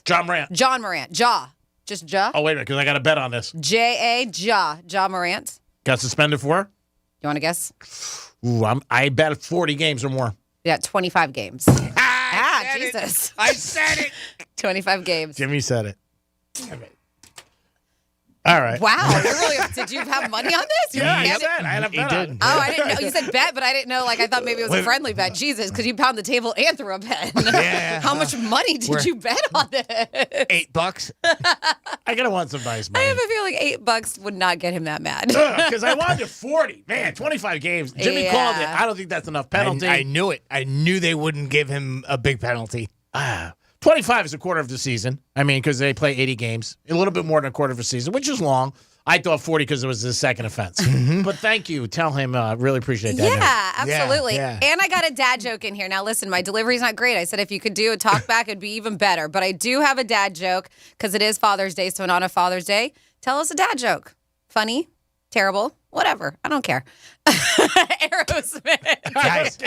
John Morant. John Morant. Just Ja. Oh, wait a minute, because I got a bet on this. J-A, Ja Morant. Got suspended for? You want to guess? Ooh, I bet 40 games or more. Yeah, 25 games. Jesus. I said it. 25 games. Jimmy said it. Damn it. All right. Wow. Did you have money on this? Yeah, I You- said. I had a bet on it. Oh, I didn't know. You said bet, but I didn't know. Like, I thought maybe it was a friendly bet. Jesus, because you pound the table and threw a bet. Yeah. How much money did you bet on this? $8. I gotta want some nice I money. have a feeling $8 would not get him that mad. Because I wanted 40. Man, 25 games. Jimmy Yeah. called it. I don't think that's enough penalty. I knew it. I knew they wouldn't give him a big penalty. 25 is a quarter of the season. I mean, because they play 80 games. A little bit more than a quarter of a season, which is long. I thought 40 because it was his second offense. But thank you. Tell him, really appreciate that. Yeah, absolutely. Yeah. And I got a dad joke in here. Now, listen, my delivery's not great. I said if you could do a talk back, it'd be even better. But I do have a dad joke because it is Father's Day. So on a Father's Day, tell us a dad joke. Funny, terrible, whatever. I don't care. Aerosmith. Guys,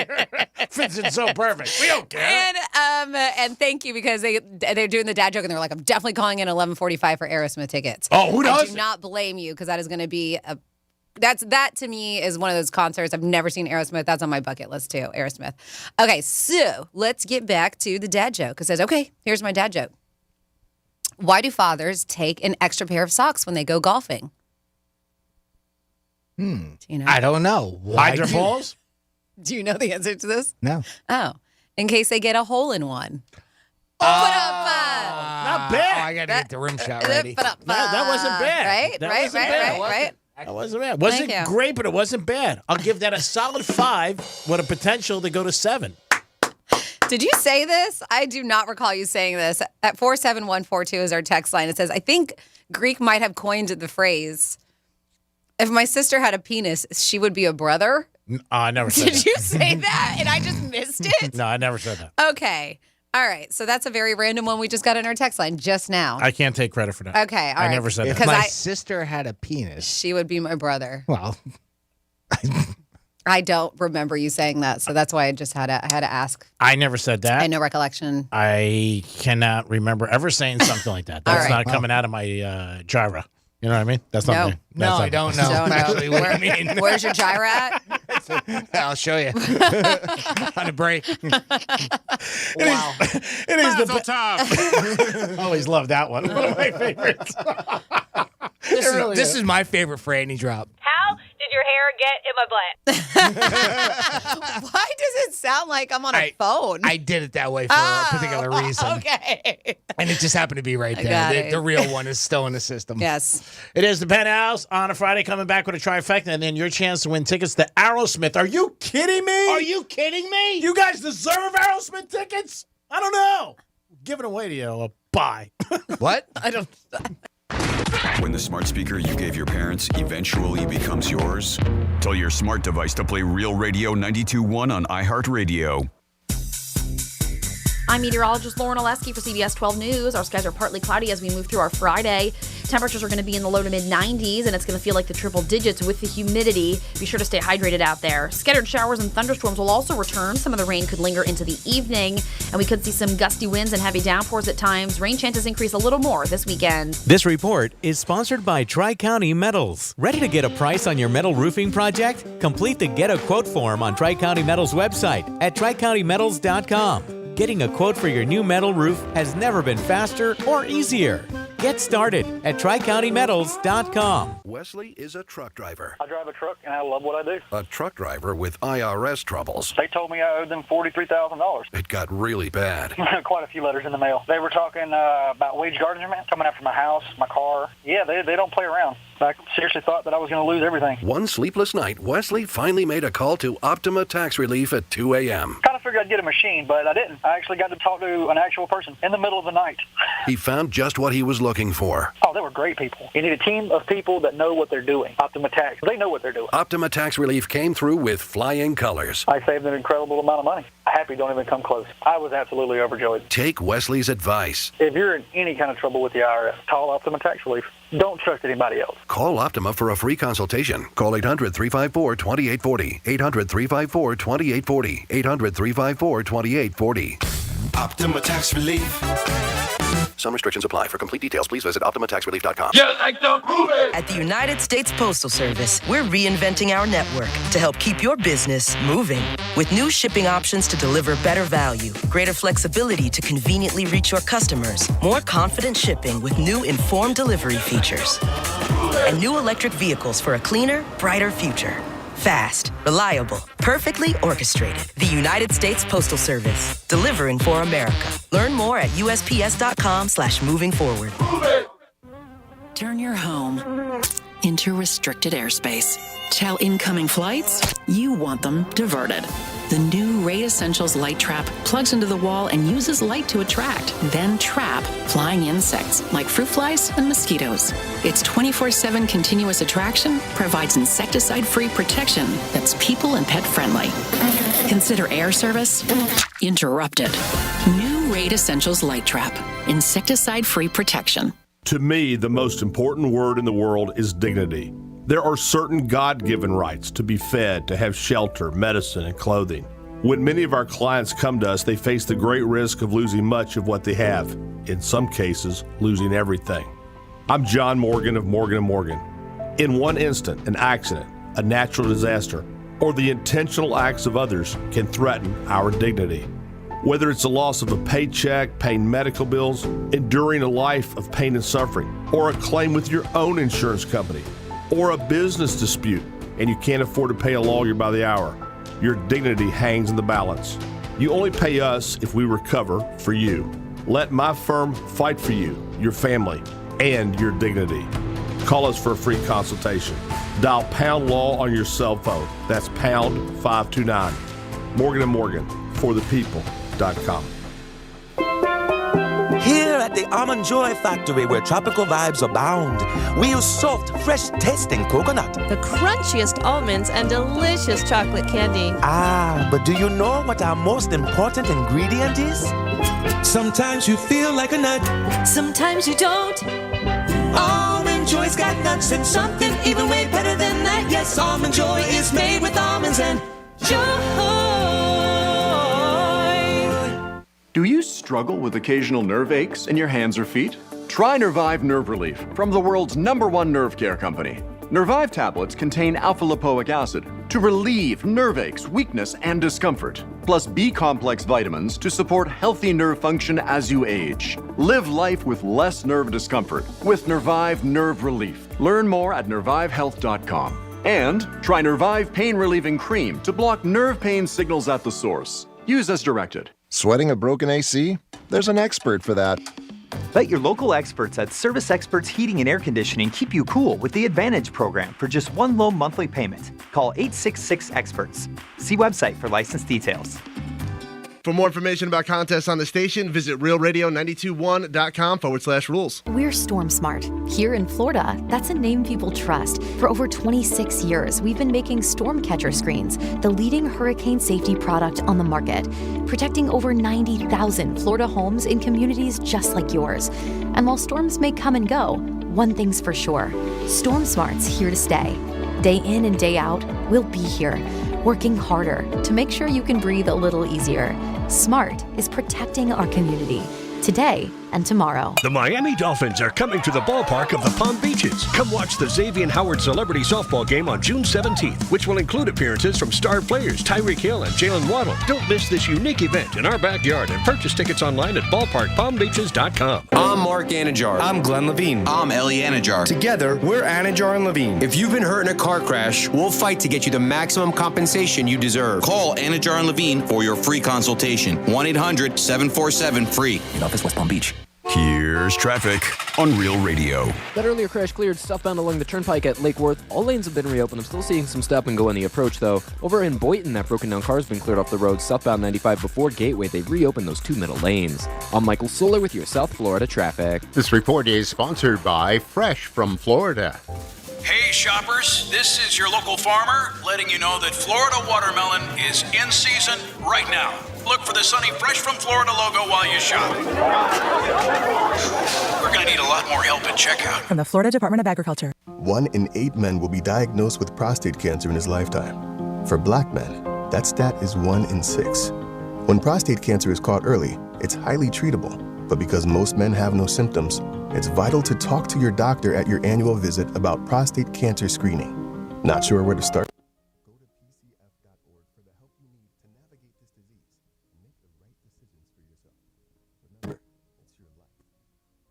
fits in so perfect. We don't care. And thank you because they're doing the dad joke and they're like, I'm definitely calling in 11:45 for Aerosmith tickets. Oh, who I does? do not blame you because that is going to be that to me is one of those concerts. I've never seen Aerosmith. That's on my bucket list too, Aerosmith. Okay, so let's get back to the dad joke. It says, okay, here's my dad joke. Why do fathers take an extra pair of socks when they go golfing? Do you know? I don't know. Hydro Falls? Do you know the answer to this? No. Oh, in case they get a hole in one. Not bad. Oh, I got to get the rim shot ready. That wasn't bad. Right? That Right? wasn't Right? bad. Right? That wasn't bad. Wasn't Thank you. great, but it wasn't bad. I'll give that a solid 5 with a potential to go to 7. Did you say this? I do not recall you saying this. At 47142 is our text line. It says, I think Greek might have coined the phrase, if my sister had a penis, she would be a brother. I never said Did that. you say that? And I just missed it? No, I never said that. Okay. All right. So that's a very random one we just got in our text line just now. I can't take credit for that. Okay. All I right. never said If that. my sister had a penis, She would be my brother. well, I don't remember you saying that. So that's why I just had to ask. I never said that. I had no recollection. I cannot remember ever saying something like that. That's All right. not coming out of my gyra. You know what I mean? That's not No. me. no, That's I not don't me. know. Don't know. Actually, what I mean. Where's your gyra at? I'll show you. On a break. Wow. It is the time. always love that one. One of my favorites. This is my favorite Franny drop. How did your hair get in my butt? Why does it sound like I'm on a phone? I did it that way for a particular reason. Okay. And it just happened to be right I there. got The, it. the real one is still in the system. Yes. It is the Penthouse on a Friday, coming back with a trifecta, and then your chance to win tickets to Aerosmith. Are you kidding me? Are you kidding me? You guys deserve Aerosmith tickets? I don't know. Give it away to you. Bye. What? I don't. When the smart speaker you gave your parents eventually becomes yours, tell your smart device to play Real Radio 92.1 on iHeartRadio. I'm meteorologist Lauren Oleski for CBS 12 News. Our skies are partly cloudy as we move through our Friday. Temperatures are going to be in the low to mid 90s, and it's going to feel like the triple digits with the humidity. Be sure to stay hydrated out there. Scattered showers and thunderstorms will also return. Some of the rain could linger into the evening, and we could see some gusty winds and heavy downpours at times. Rain chances increase a little more this weekend. This report is sponsored by Tri-County Metals. Ready to get a price on your metal roofing project? Complete the Get a Quote form on Tri-County Metals website at tricountymetals.com. Getting a quote for your new metal roof has never been faster or easier. Get started at tricountymetals.com. Wesley is a truck driver. I drive a truck and I love what I do. A truck driver with IRS troubles. They told me I owed them $43,000. It got really bad. Quite a few letters in the mail. They were talking about wage garnishment coming after my house, my car. Yeah, they don't play around. I seriously thought that I was going to lose everything. One sleepless night, Wesley finally made a call to Optima Tax Relief at 2 a.m. Kind of figured I'd get a machine, but I didn't. I actually got to talk to an actual person in the middle of the night. He found just what he was looking for. Oh, they were great people. You need a team of people that know what they're doing. Optima Tax, they know what they're doing. Optima Tax Relief came through with flying colors. I saved an incredible amount of money. Happy don't even come close. I was absolutely overjoyed. Take Wesley's advice. If you're in any kind of trouble with the IRS, call Optima Tax Relief. Don't trust anybody else. Call Optima for a free consultation. Call 800-354-2840. 800-354-2840. 800-354-2840. Optima Tax Relief. Some restrictions apply. For complete details, please visit OptimaTaxRelief.com. Yeah, like the movie. At the United States Postal Service, we're reinventing our network to help keep your business moving. With new shipping options to deliver better value, greater flexibility to conveniently reach your customers, more confident shipping with new informed delivery features, and new electric vehicles for a cleaner, brighter future. Fast, reliable, perfectly orchestrated. The United States Postal Service, delivering for America. Learn more at USPS.com/moving forward. Turn your home into restricted airspace. Tell incoming flights you want them diverted. The new Raid Essentials light trap plugs into the wall and uses light to attract, then trap flying insects like fruit flies and mosquitoes. Its 24/7 continuous attraction provides insecticide-free protection that's people and pet friendly. Consider air service interrupted. New Raid Essentials light trap, insecticide-free protection. To me, the most important word in the world is dignity. There are certain God-given rights to be fed, to have shelter, medicine, and clothing. When many of our clients come to us, they face the great risk of losing much of what they have. In some cases, losing everything. I'm John Morgan of Morgan & Morgan. In one instant, an accident, a natural disaster, or the intentional acts of others can threaten our dignity. Whether it's the loss of a paycheck, paying medical bills, enduring a life of pain and suffering, or a claim with your own insurance company, or a business dispute, and you can't afford to pay a lawyer by the hour, your dignity hangs in the balance. You only pay us if we recover for you. Let my firm fight for you, your family, and your dignity. Call us for a free consultation. Dial pound law on your cell phone. That's pound 529. Morgan & Morgan, for the people.com. Here at the Almond Joy Factory, where tropical vibes abound, we use soft, fresh-tasting coconut. The crunchiest almonds and delicious chocolate candy. Ah, but do you know what our most important ingredient is? Sometimes you feel like a nut. Sometimes you don't. Almond Joy's got nuts and something even way better than that. Yes, Almond Joy is made with almonds and joy. Do you struggle with occasional nerve aches in your hands or feet? Try Nervive Nerve Relief from the world's #1 nerve care company. Nervive tablets contain alpha-lipoic acid to relieve nerve aches, weakness, and discomfort, plus B-complex vitamins to support healthy nerve function as you age. Live life with less nerve discomfort with Nervive Nerve Relief. Learn more at nervivehealth.com. And try Nervive Pain Relieving Cream to block nerve pain signals at the source. Use as directed. Sweating a broken AC? There's an expert for that. Let your local experts at Service Experts Heating and Air Conditioning keep you cool with the Advantage program for just one low monthly payment. Call 866-EXPERTS. See website for license details. For more information about contests on the station, visit realradio921.com/rules. We're Storm Smart. Here in Florida, that's a name people trust. For over 26 years, we've been making Storm Catcher Screens, the leading hurricane safety product on the market, protecting over 90,000 Florida homes in communities just like yours. And while storms may come and go, one thing's for sure, Storm Smart's here to stay. Day in and day out, we'll be here, working harder to make sure you can breathe a little easier. SMART is protecting our community today and tomorrow. The Miami Dolphins are coming to the ballpark of the Palm Beaches. Come watch the Xavier Howard Celebrity Softball Game on June 17th, which will include appearances from star players Tyreek Hill and Jalen Waddle. Don't miss this unique event in our backyard and purchase tickets online at ballparkpalmbeaches.com. I'm Mark Anajar. I'm Glenn Levine. I'm Ellie Anajar. Together, we're Anajar and Levine. If you've been hurt in a car crash, we'll fight to get you the maximum compensation you deserve. Call Anajar and Levine for your free consultation. 1-800-747-FREE. In office, West Palm Beach. Here's traffic on Real Radio. That earlier crash cleared southbound along the turnpike at Lake Worth. All lanes have been reopened. I'm still seeing some stop and go on the approach, though. Over in Boynton, that broken down car's been cleared off the road southbound 95 before Gateway. They've reopened those two middle lanes. I'm Michael Solar with your South Florida traffic. This report is sponsored by Fresh from Florida. Hey shoppers, this is your local farmer letting you know that Florida watermelon is in season right now. Look for the sunny Fresh from Florida logo while you shop. We're going to need a lot more help at checkout. From the Florida Department of Agriculture. 1 in 8 men will be diagnosed with prostate cancer in his lifetime. For black men, that stat is 1 in 6. When prostate cancer is caught early, it's highly treatable. But because most men have no symptoms, it's vital to talk to your doctor at your annual visit about prostate cancer screening. Not sure where to start? Go to pcf.org for the help you need to navigate this disease and make the right decisions for yourself. Remember, it's your life.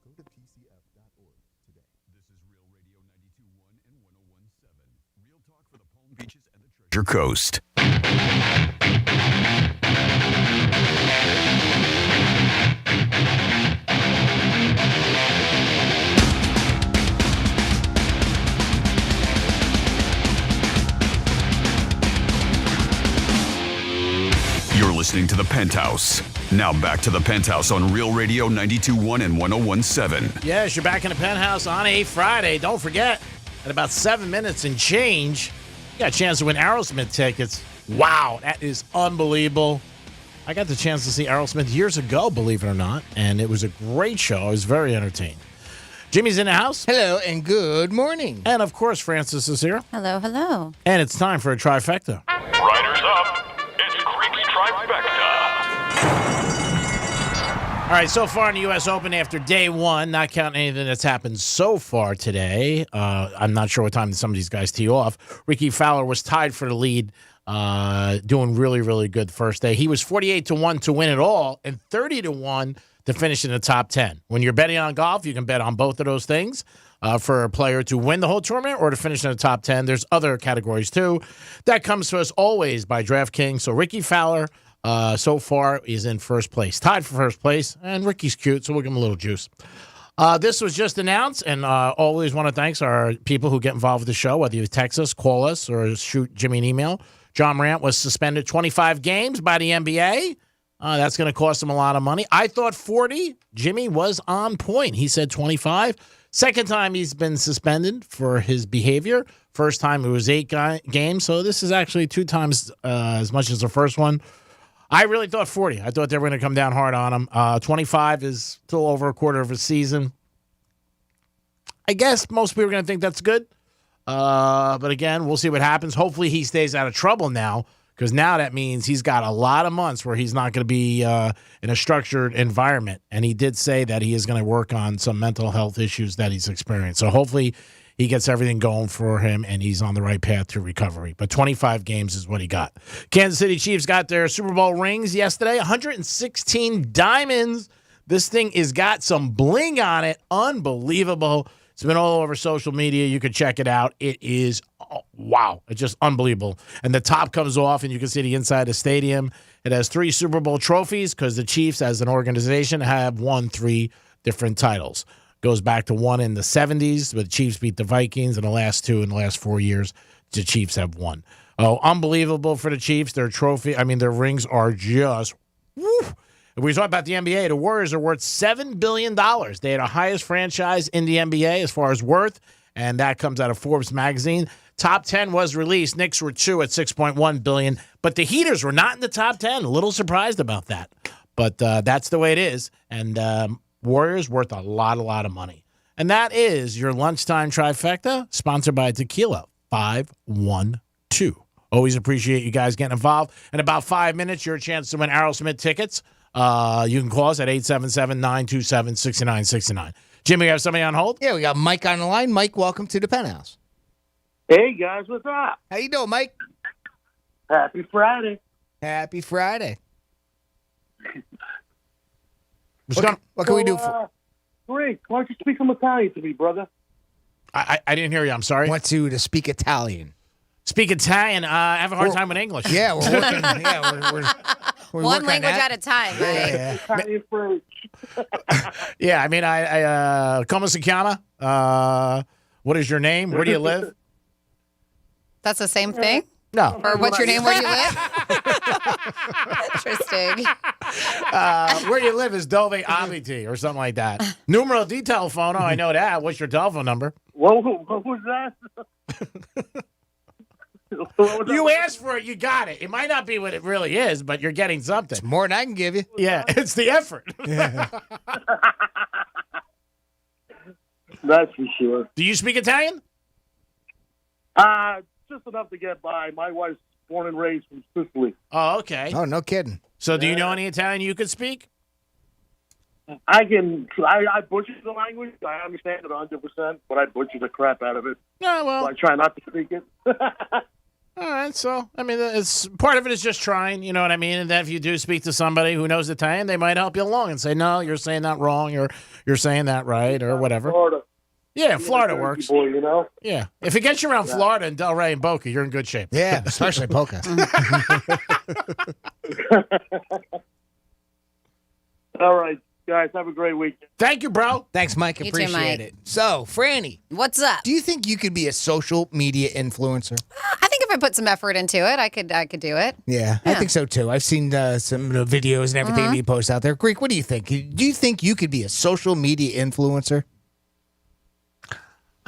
Go to pcf.org today. This is Real Radio 92.1 and 101.7. Real talk for the Palm Beaches and the Treasure Coast. You're listening to The Penthouse. Now back to The Penthouse on Real Radio 92.1 and 101.7. Yes, you're back in The Penthouse on a Friday. Don't forget, at about 7 minutes and change, you got a chance to win Aerosmith tickets. Wow, that is unbelievable. I got the chance to see Aerosmith years ago, believe it or not, and it was a great show. I was very entertained. Jimmy's in the house. Hello, and good morning. And, of course, Francis is here. Hello, hello. And it's time for a trifecta. Riders up. It's Creepy Trifecta. All right, so far in the U.S. Open after day one, not counting anything that's happened so far today, I'm not sure what time some of these guys tee off. Ricky Fowler was tied for the lead, doing really, really good first day. He was 48-1 to win it all and 30-1 to finish in the top 10. When you're betting on golf, you can bet on both of those things. For a player to win the whole tournament or to finish in the top 10. There's other categories, too. That comes to us always by DraftKings. So Ricky Fowler, so far, is in first place. Tied for first place. And Ricky's cute, so we'll give him a little juice. This was just announced, and always want to thank our people who get involved with the show, whether you text us, call us, or shoot Jimmy an email. John Morant was suspended 25 games by the NBA. That's going to cost him a lot of money. I thought 40. Jimmy was on point. He said 25. Second time he's been suspended for his behavior. First time it was 8 games, so this is actually 2 times as much as the first one. I really thought 40. I thought they were going to come down hard on him. 25 is still over a quarter of a season. I guess most people are going to think that's good. But again, we'll see what happens. Hopefully he stays out of trouble now, because now that means he's got a lot of months where he's not going to be in a structured environment. And he did say that he is going to work on some mental health issues that he's experienced. So hopefully he gets everything going for him and he's on the right path to recovery. But 25 games is what he got. Kansas City Chiefs got their Super Bowl rings yesterday, 116 diamonds. This thing has got some bling on it. Unbelievable. It's been all over social media. You can check it out. It is, wow, it's just unbelievable. And the top comes off, and you can see the inside of the stadium. It has 3 Super Bowl trophies because the Chiefs, as an organization, have won 3 different titles. Goes back to 1 in the 70s, but the Chiefs beat the Vikings, and the last 2 in the last 4 years, the Chiefs have won. Oh, unbelievable for the Chiefs. Their trophy, their rings are just, woo, If we talk about the NBA, the Warriors are worth $7 billion. They are the highest franchise in the NBA as far as worth, and that comes out of Forbes magazine. Top 10 was released. Knicks were 2 at $6.1 billion, but the Heaters were not in the top 10. A little surprised about that, but that's the way it is. And Warriors worth a lot of money. And that is your lunchtime trifecta, sponsored by Tequila 512. Always appreciate you guys getting involved. In about 5 minutes, your chance to win Aerosmith tickets. You can call us at 877-927-6969. Jimmy, we have somebody on hold? Yeah, we got Mike on the line. Mike, welcome to the Penthouse. Hey, guys, what's up? How you doing, Mike? Happy Friday. Happy Friday. What can we do for? Great. Why don't you speak some Italian to me, brother? I didn't hear you. I'm sorry. Want to speak Italian? Speak Italian. I have a hard time with English. Yeah, we're working. We're One working language on that. at a time. Right? Italian fruit. Yeah, I mean, come si chiama? What is your name? Where do you live? That's the same thing? No. Or what's your name? Where do you live? Interesting. Where you live is Dove Abiti or something like that. Numero di telefono. I know that. What's your telephone number? What was that? You asked for it. You got it. It might not be what it really is, but you're getting something. It's more than I can give you. Yeah, it's the effort. That's for sure. Do you speak Italian? Just enough to get by. My wife's born and raised from Sicily. Oh, okay. Oh, no kidding. So do you know any Italian you could speak? I butcher the language. I understand it 100%, but I butcher the crap out of it. Yeah, well. So I try not to speak it. All right, so, I mean, it's part of it is just trying, you know what I mean? And then if you do speak to somebody who knows Italian, they might help you along and say, no, you're saying that wrong, or you're saying that right, or whatever. Florida. Yeah, Florida works. Boy, you know? Yeah. If it gets you around Florida and Delray and Boca, you're in good shape. Yeah, especially Boca. All right, guys, have a great weekend. Thank you, bro. Thanks, Mike. You too, Appreciate Mike. it. So, Franny, What's up? do you think you could be a social media influencer? I think if I put some effort into it, I could do it. Yeah, I think so too. I've seen some videos and everything that you post out there. Greek, what do you think? Do you think you could be a social media influencer?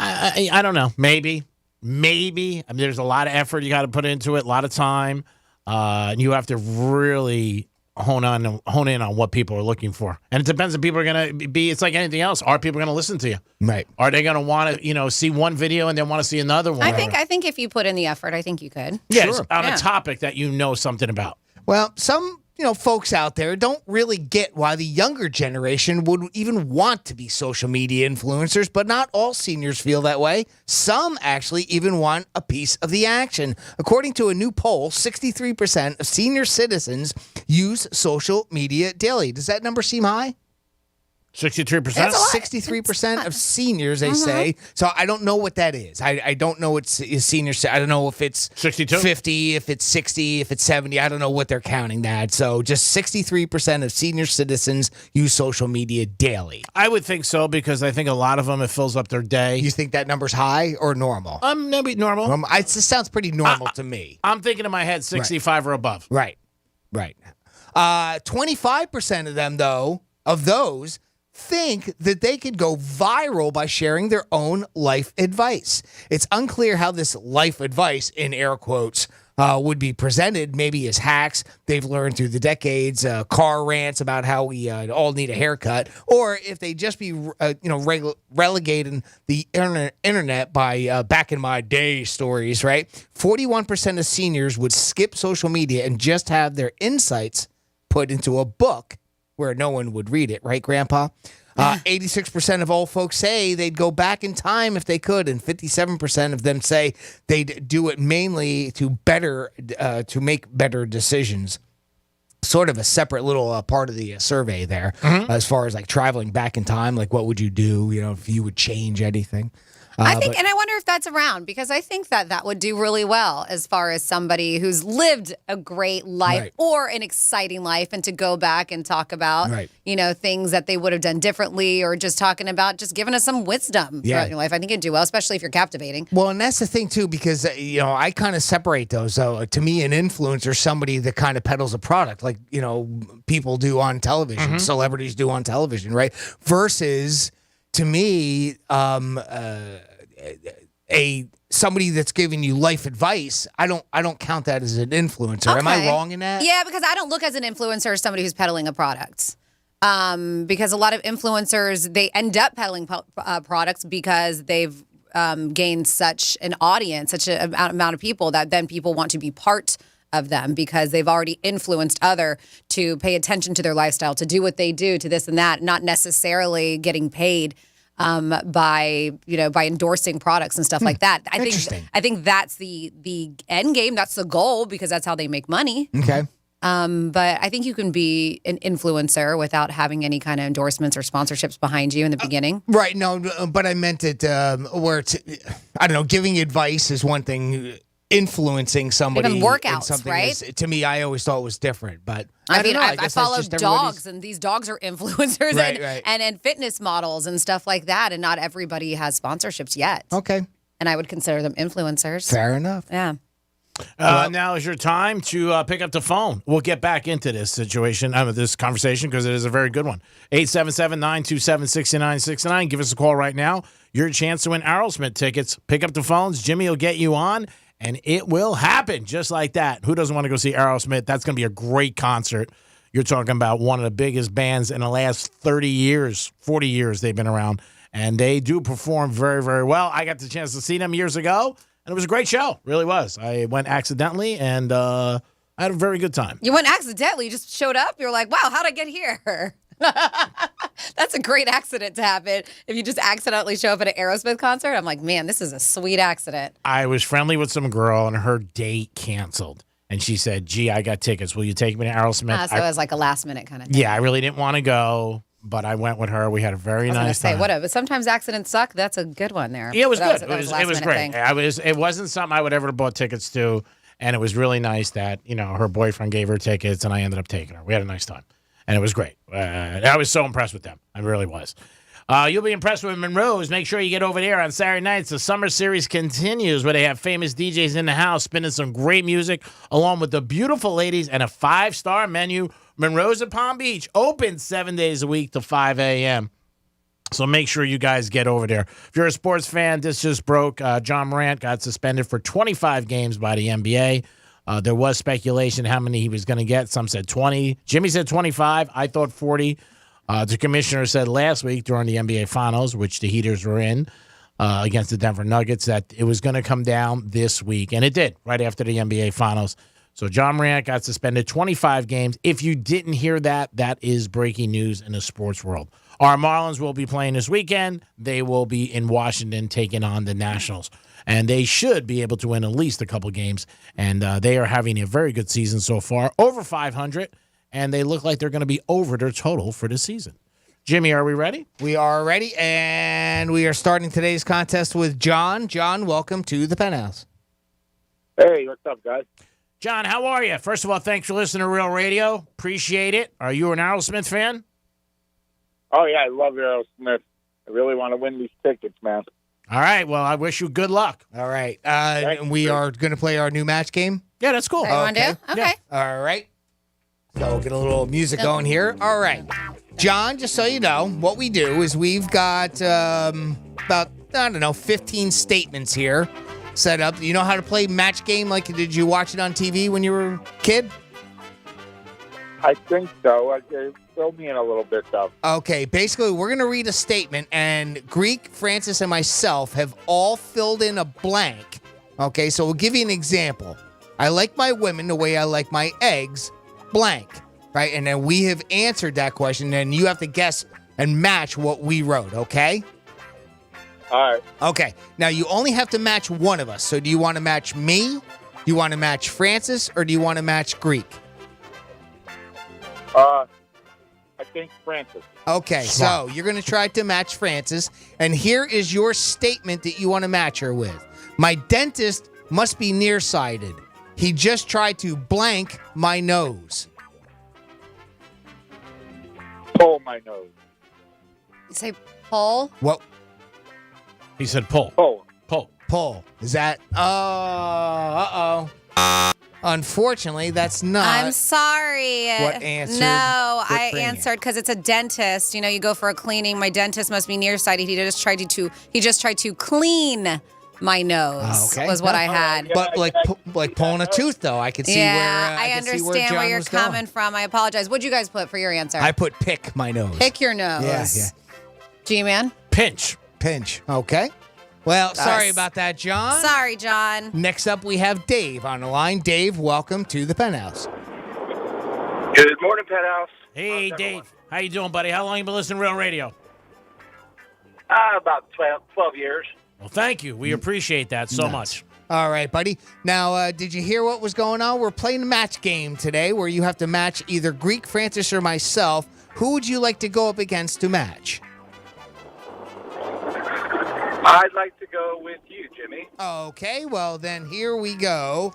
I don't know. Maybe. I mean, there's a lot of effort you got to put into it, a lot of time. You have to really hone in on what people are looking for. And it depends if people are going to be, it's like anything else. Are people going to listen to you? Right. Are they going to want to, see one video and then want to see another one? I think if you put in the effort, I think you could. Yes, Sure. on a topic that you know something about. Well, some folks out there don't really get why the younger generation would even want to be social media influencers, but not all seniors feel that way. Some actually even want a piece of the action. According to a new poll, 63% of senior citizens use social media daily. Does that number seem high? 63%? 63% of seniors, they say. So I don't know what that is. I don't know it's senior. I don't know if it's 62, 50, if it's 60, if it's 70. I don't know what they're counting that. So just 63% of senior citizens use social media daily. I would think so because I think a lot of them, it fills up their day. You think that number's high or normal? Maybe normal. It sounds pretty normal to me. I'm thinking in my head 65 or above. Right. 25% of them, though, of those, think that they could go viral by sharing their own life advice. It's unclear how this life advice, in air quotes, would be presented, maybe as hacks they've learned through the decades, car rants about how we all need a haircut, or if they just be, relegating the internet by back in my day stories, right? 41% of seniors would skip social media and just have their insights put into a book where no one would read it, right, Grandpa? 86% of old folks say they'd go back in time if they could, and 57% of them say they'd do it mainly to make better decisions. Sort of a separate little part of the survey there, as far as like traveling back in time, like what would you do, if you would change anything. I think, and I wonder if that's around, because I think that would do really well as far as somebody who's lived a great life or an exciting life, and to go back and talk about, things that they would have done differently, or just talking about just giving us some wisdom throughout your life. I think it'd do well, especially if you're captivating. Well, and that's the thing too, because I kind of separate those. To me, an influencer is somebody that kind of peddles a product, like people do on television, celebrities do on television, right? Versus, to me, somebody that's giving you life advice, I don't count that as an influencer. Am I wrong in that? Yeah, because I don't look as an influencer as somebody who's peddling a product. Because a lot of influencers, they end up peddling products because they've gained such an audience, such an amount of people, that then people want to be part of them because they've already influenced other to pay attention to their lifestyle, to do what they do, to this and that, not necessarily getting paid by endorsing products and stuff like that. I think that's the end game. That's the goal, because that's how they make money. Okay. But I think you can be an influencer without having any kind of endorsements or sponsorships behind you in the beginning. Right. No, but I meant it where it's, I don't know, giving advice is one thing. Influencing somebody. Even workouts, right? To me, I always thought it was different, but I mean, don't know. I follow dogs, and these dogs are influencers and fitness models and stuff like that, and not everybody has sponsorships yet. Okay. And I would consider them influencers. Fair enough. Yeah. Now is your time to pick up the phone. We'll get back into this situation, this conversation, because it is a very good one. 877-927-6969. Give us a call right now. Your chance to win Aerosmith tickets. Pick up the phones. Jimmy will get you on. And it will happen just like that. Who doesn't want to go see Aerosmith? That's going to be a great concert. You're talking about one of the biggest bands in the last 30 years, 40 years they've been around. And they do perform very, very well. I got the chance to see them years ago, and it was a great show. Really was. I went accidentally, and I had a very good time. You went accidentally? You just showed up? You're like, wow, how'd I get here? That's a great accident to happen. If you just accidentally show up at an Aerosmith concert, I'm like, man, this is a sweet accident. I was friendly with some girl, and her date canceled. And she said, gee, I got tickets. Will you take me to Aerosmith? So it was like a last minute kind of thing. Yeah, I really didn't want to go, but I went with her. We had a very nice time. Whatever. But sometimes accidents suck. That's a good one there. Yeah, it was good. It was great. It wasn't something I would ever have bought tickets to. And it was really nice that, her boyfriend gave her tickets, and I ended up taking her. We had a nice time. And it was great. I was so impressed with them. I really was. You'll be impressed with Monroe's. Make sure you get over there on Saturday nights. The summer series continues, where they have famous DJs in the house spinning some great music, along with the beautiful ladies and a 5-star menu. Monroe's at Palm Beach, open 7 days a week to 5 a.m. So make sure you guys get over there. If you're a sports fan, this just broke. John Morant got suspended for 25 games by the NBA. There was speculation how many he was going to get. Some said 20. Jimmy said 25. I thought 40. The commissioner said last week during the NBA Finals, which the Heaters were in against the Denver Nuggets, that it was going to come down this week. And it did, right after the NBA Finals. So John Morant got suspended 25 games. If you didn't hear that, that is breaking news in the sports world. Our Marlins will be playing this weekend. They will be in Washington taking on the Nationals. And they should be able to win at least a couple games. And they are having a very good season so far, over 500. And they look like they're going to be over their total for the season. Jimmy, are we ready? We are ready. And we are starting today's contest with John. John, welcome to the Penthouse. Hey, what's up, guys? John, how are you? First of all, thanks for listening to Real Radio. Appreciate it. Are you an Aerosmith fan? Oh, yeah, I love Aerosmith. I really want to win these tickets, man. All right. Well, I wish you good luck. All right. We are going to play our new match game. Yeah, that's cool. You want to do? Okay. Yeah. All right. So we'll get a little music going here. All right. John, just so you know, what we do is we've got about, 15 statements here set up. You know how to play match game? Like, did you watch it on TV when you were a kid? I think so. Fill me in a little bit, though. Okay. Basically, we're going to read a statement, and Greek, Francis, and myself have all filled in a blank. Okay, so we'll give you an example. I like my women the way I like my eggs, blank. Right? And then we have answered that question, and you have to guess and match what we wrote, okay? All right. Okay. Now, you only have to match one of us. So do you want to match me? Do you want to match Francis? Or do you want to match Greek? I think Francis. Okay, so you're going to try to match Francis, and here is your statement that you want to match her with. My dentist must be nearsighted. He just tried to blank my nose. Pull my nose. You say pull? What? He said pull. Pull. Pull. Is that? Uh-oh. Unfortunately, that's not. I'm sorry. What answered No, with I Brainiac. answered because it's a dentist. You know, you go for a cleaning. My dentist must be nearsighted. He just tried to clean my nose. Okay. Was what I had. But like pulling a tooth, though, I could see where I could see understand where John you're was going. coming from. I apologize. What'd you guys put for your answer? I put pick my nose. Pick your nose. Yeah. G-Man? Pinch. Okay. Well, sorry about that, John. Sorry, John. Next up, we have Dave on the line. Dave, welcome to the Penthouse. Good morning, Penthouse. Hey, Dave. How you doing, buddy? How long you been listening to Real Radio? About 12 years. Well, thank you. We appreciate that so much. All right, buddy. Now, did you hear what was going on? We're playing a match game today where you have to match either Greek, Francis, or myself. Who would you like to go up against to match? I'd like to go with you, Jimmy. Okay, well, then here we go.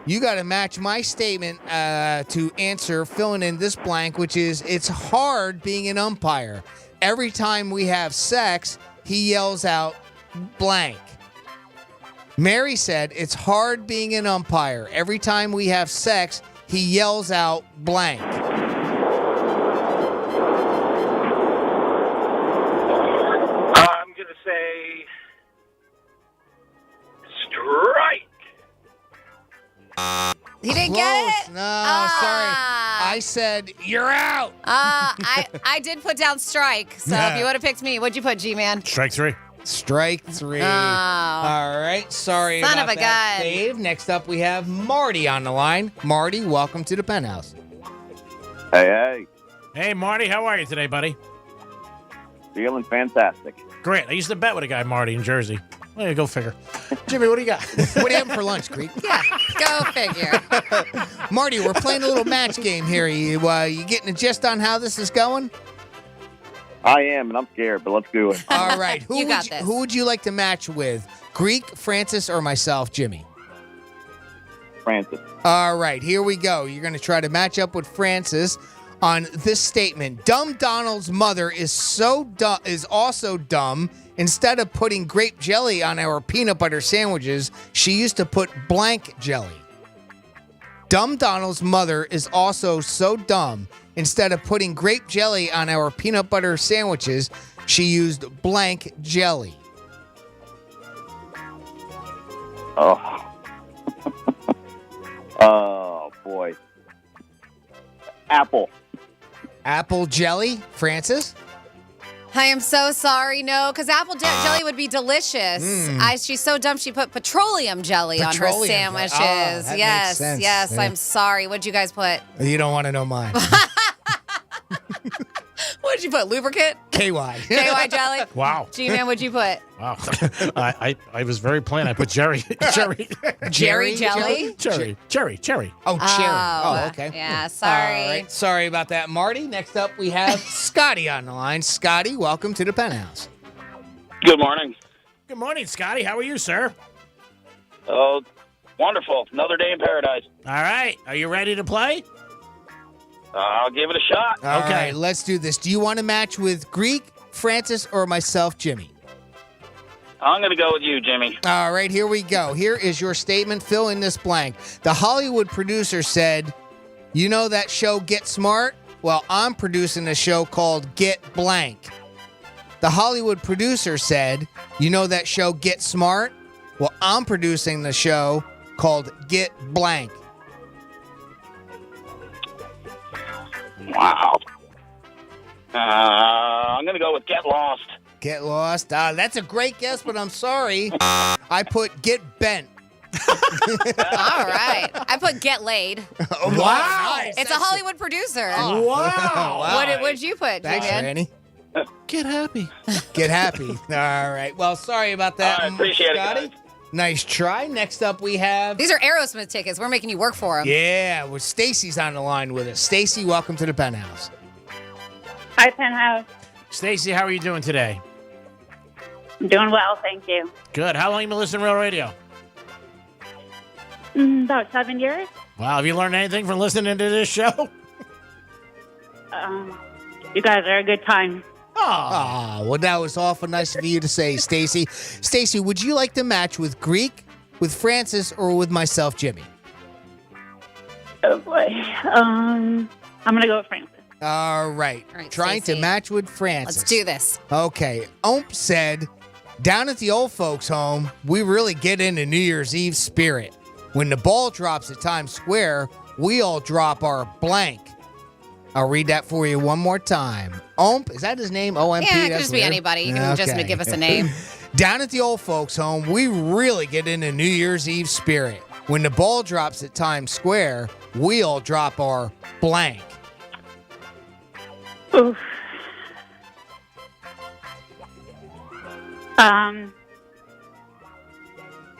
You got to match my statement to answer, filling in this blank, which is, it's hard being an umpire. Every time we have sex, he yells out, blank. Mary said, it's hard being an umpire. Every time we have sex, he yells out, blank. I'm going to say strike. He didn't get it? No, sorry. I said, you're out. I did put down strike, so if you would have picked me, what'd you put, G-Man? Strike three. Strike three. Oh. All right. Sorry Son about of a that, gun. Dave. Next up, we have Marty on the line. Marty, welcome to the Penthouse. Hey. Hey, Marty. How are you today, buddy? Feeling fantastic. Great. I used to bet with a guy, Marty, in Jersey. Well, yeah, go figure. Jimmy, what do you got? What do you having for lunch, Greek? Yeah, go figure. Marty, we're playing a little match game here. You getting a gist on how this is going? I am, and I'm scared, but let's do it. All right. You got this. Who would you like to match with? Greek, Francis, or myself, Jimmy? Francis. All right. Here we go. You're going to try to match up with Francis on this statement. Dumb Donald's mother is also dumb. Instead of putting grape jelly on our peanut butter sandwiches, she used to put blank jelly. Dumb Donald's mother is also so dumb. Instead of putting grape jelly on our peanut butter sandwiches, she used blank jelly. Oh. Oh, boy. Apple. Apple jelly, Francis? I am so sorry. No, because apple jelly would be delicious. She's so dumb. She put petroleum jelly on her sandwiches. Oh, that yes, makes sense. yes. Yeah. I'm sorry. What'd you guys put? You don't want to know mine. What'd you put? Lubricant? KY. KY jelly? Wow. G-Man, what'd you put? Wow. I was very plain. I put Jerry. Jerry jelly? Cherry. Oh, cherry. Oh, okay. Yeah, sorry. All right. Sorry about that, Marty. Next up, we have Scotty on the line. Scotty, welcome to the Penthouse. Good morning. Good morning, Scotty. How are you, sir? Oh, wonderful. Another day in paradise. All right. Are you ready to play? I'll give it a shot. All right, let's do this. Do you want to match with Greek, Francis, or myself, Jimmy? I'm going to go with you, Jimmy. All right, here we go. Here is your statement. Fill in this blank. The Hollywood producer said, you know that show Get Smart? Well, I'm producing a show called Get Blank. The Hollywood producer said, you know that show Get Smart? Well, I'm producing the show called Get Blank. Wow. I'm going to go with Get Lost. Get Lost? That's a great guess, but I'm sorry. I put Get Bent. All right. I put Get Laid. Wow. Nice. It's a Hollywood producer. Oh, wow. What'd you put, Thanks, G-Man? Randy. Get happy. Get happy. All right. Well, sorry about that. I appreciate Scotty. it, guys. Nice try. Next up, we have... These are Aerosmith tickets. We're making you work for them. Yeah, well, Stacy's on the line with us. Stacy, welcome to the Penthouse. Hi, Penthouse. Stacy, how are you doing today? I'm doing well, thank you. Good. How long you been listening to Real Radio? About 7 years. Wow, have you learned anything from listening to this show? You guys are a good time. Oh, well, that was awful nice of you to say, Stacy. Stacy, would you like to match with Greek, with Francis, or with myself, Jimmy? Oh, boy. I'm going to go with Francis. All right. Trying Stacey. to match with Francis. Let's do this. Okay. Omp said, down at the old folks' home, we really get into New Year's Eve spirit. When the ball drops at Times Square, we all drop our blank. I'll read that for you one more time. Omp, is that his name? OMP? Yeah, it could That's just be weird. anybody. You can just Okay. give us a name. Down at the old folks' home, we really get into New Year's Eve spirit. When the ball drops at Times Square, we all drop our blank. Oof.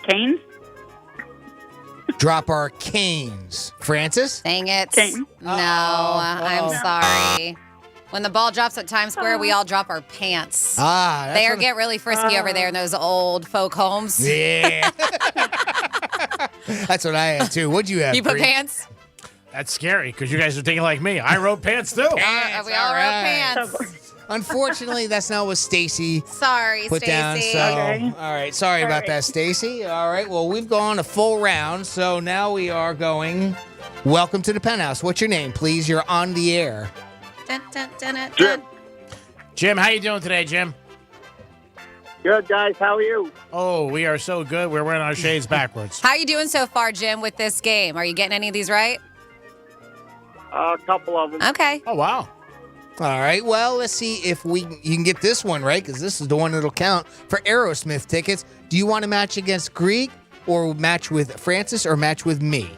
Canes? Drop our canes. Francis? Dang it. Cane. No, I'm sorry. When the ball drops at Times Square, we all drop our pants. That's They what- get really frisky over there in those old folk homes. Yeah. That's what I had, too. What'd you have? You put Bree? pants? That's scary because you guys are thinking like me. I wrote pants too. We all wrote pants. Unfortunately, that's not what Stacy Sorry, put down. Stacy. So, all right. Sorry about that, Stacy. All right. Well, we've gone a full round, so now we are going. Welcome to the Penthouse. What's your name, please? You're on the air. Dun, dun, dun, dun, Jim. Jim, how you doing today, Jim? Good, guys. How are you? Oh, we are so good. We're wearing our shades backwards. How are you doing so far, Jim, with this game? Are you getting any of these right? A couple of them. Okay. Oh, wow. All right. Well, let's see if you can get this one right, because this is the one that'll count for Aerosmith tickets. Do you want to match against Greek, or match with Francis, or match with me?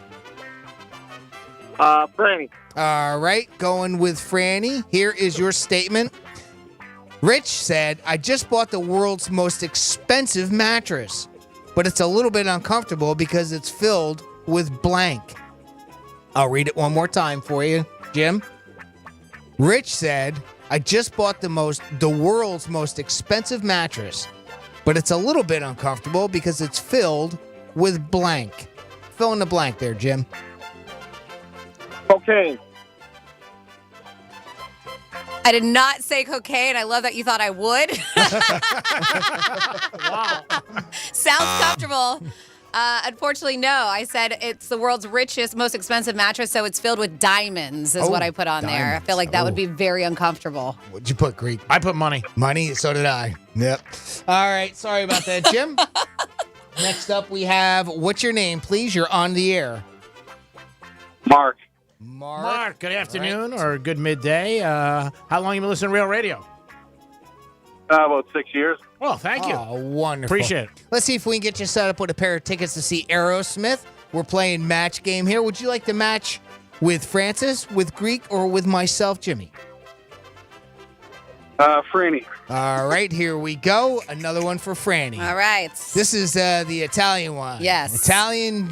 Franny. All right. Going with Franny. Here is your statement. Rich said, I just bought the world's most expensive mattress, but it's a little bit uncomfortable because it's filled with blank. I'll read it one more time for you, Jim. Rich said, I just bought the world's most expensive mattress, but it's a little bit uncomfortable because it's filled with blank. Fill in the blank there, Jim. Cocaine. I did not say cocaine. I love that you thought I would. Wow. Sounds comfortable. Unfortunately, no. I said it's the world's richest, most expensive mattress, so it's filled with diamonds, is Oh, what I put on there. I diamonds. feel like that would Oh. be very uncomfortable. What'd you put, Greek? I put money. Money? So did I. Yep. All right. Sorry about that, Jim. Next up, we have, what's your name, please? You're on the air. Mark. Mark, good afternoon or good midday. How long you been listening to Real Radio? About 6 years. Well, thank you. Oh, wonderful. Appreciate it. Let's see if we can get you set up with a pair of tickets to see Aerosmith. We're playing match game here. Would you like to match with Francis, with Greek, or with myself, Jimmy? Franny. All right, here we go. Another one for Franny. All right. This is the Italian one. Yes. Italian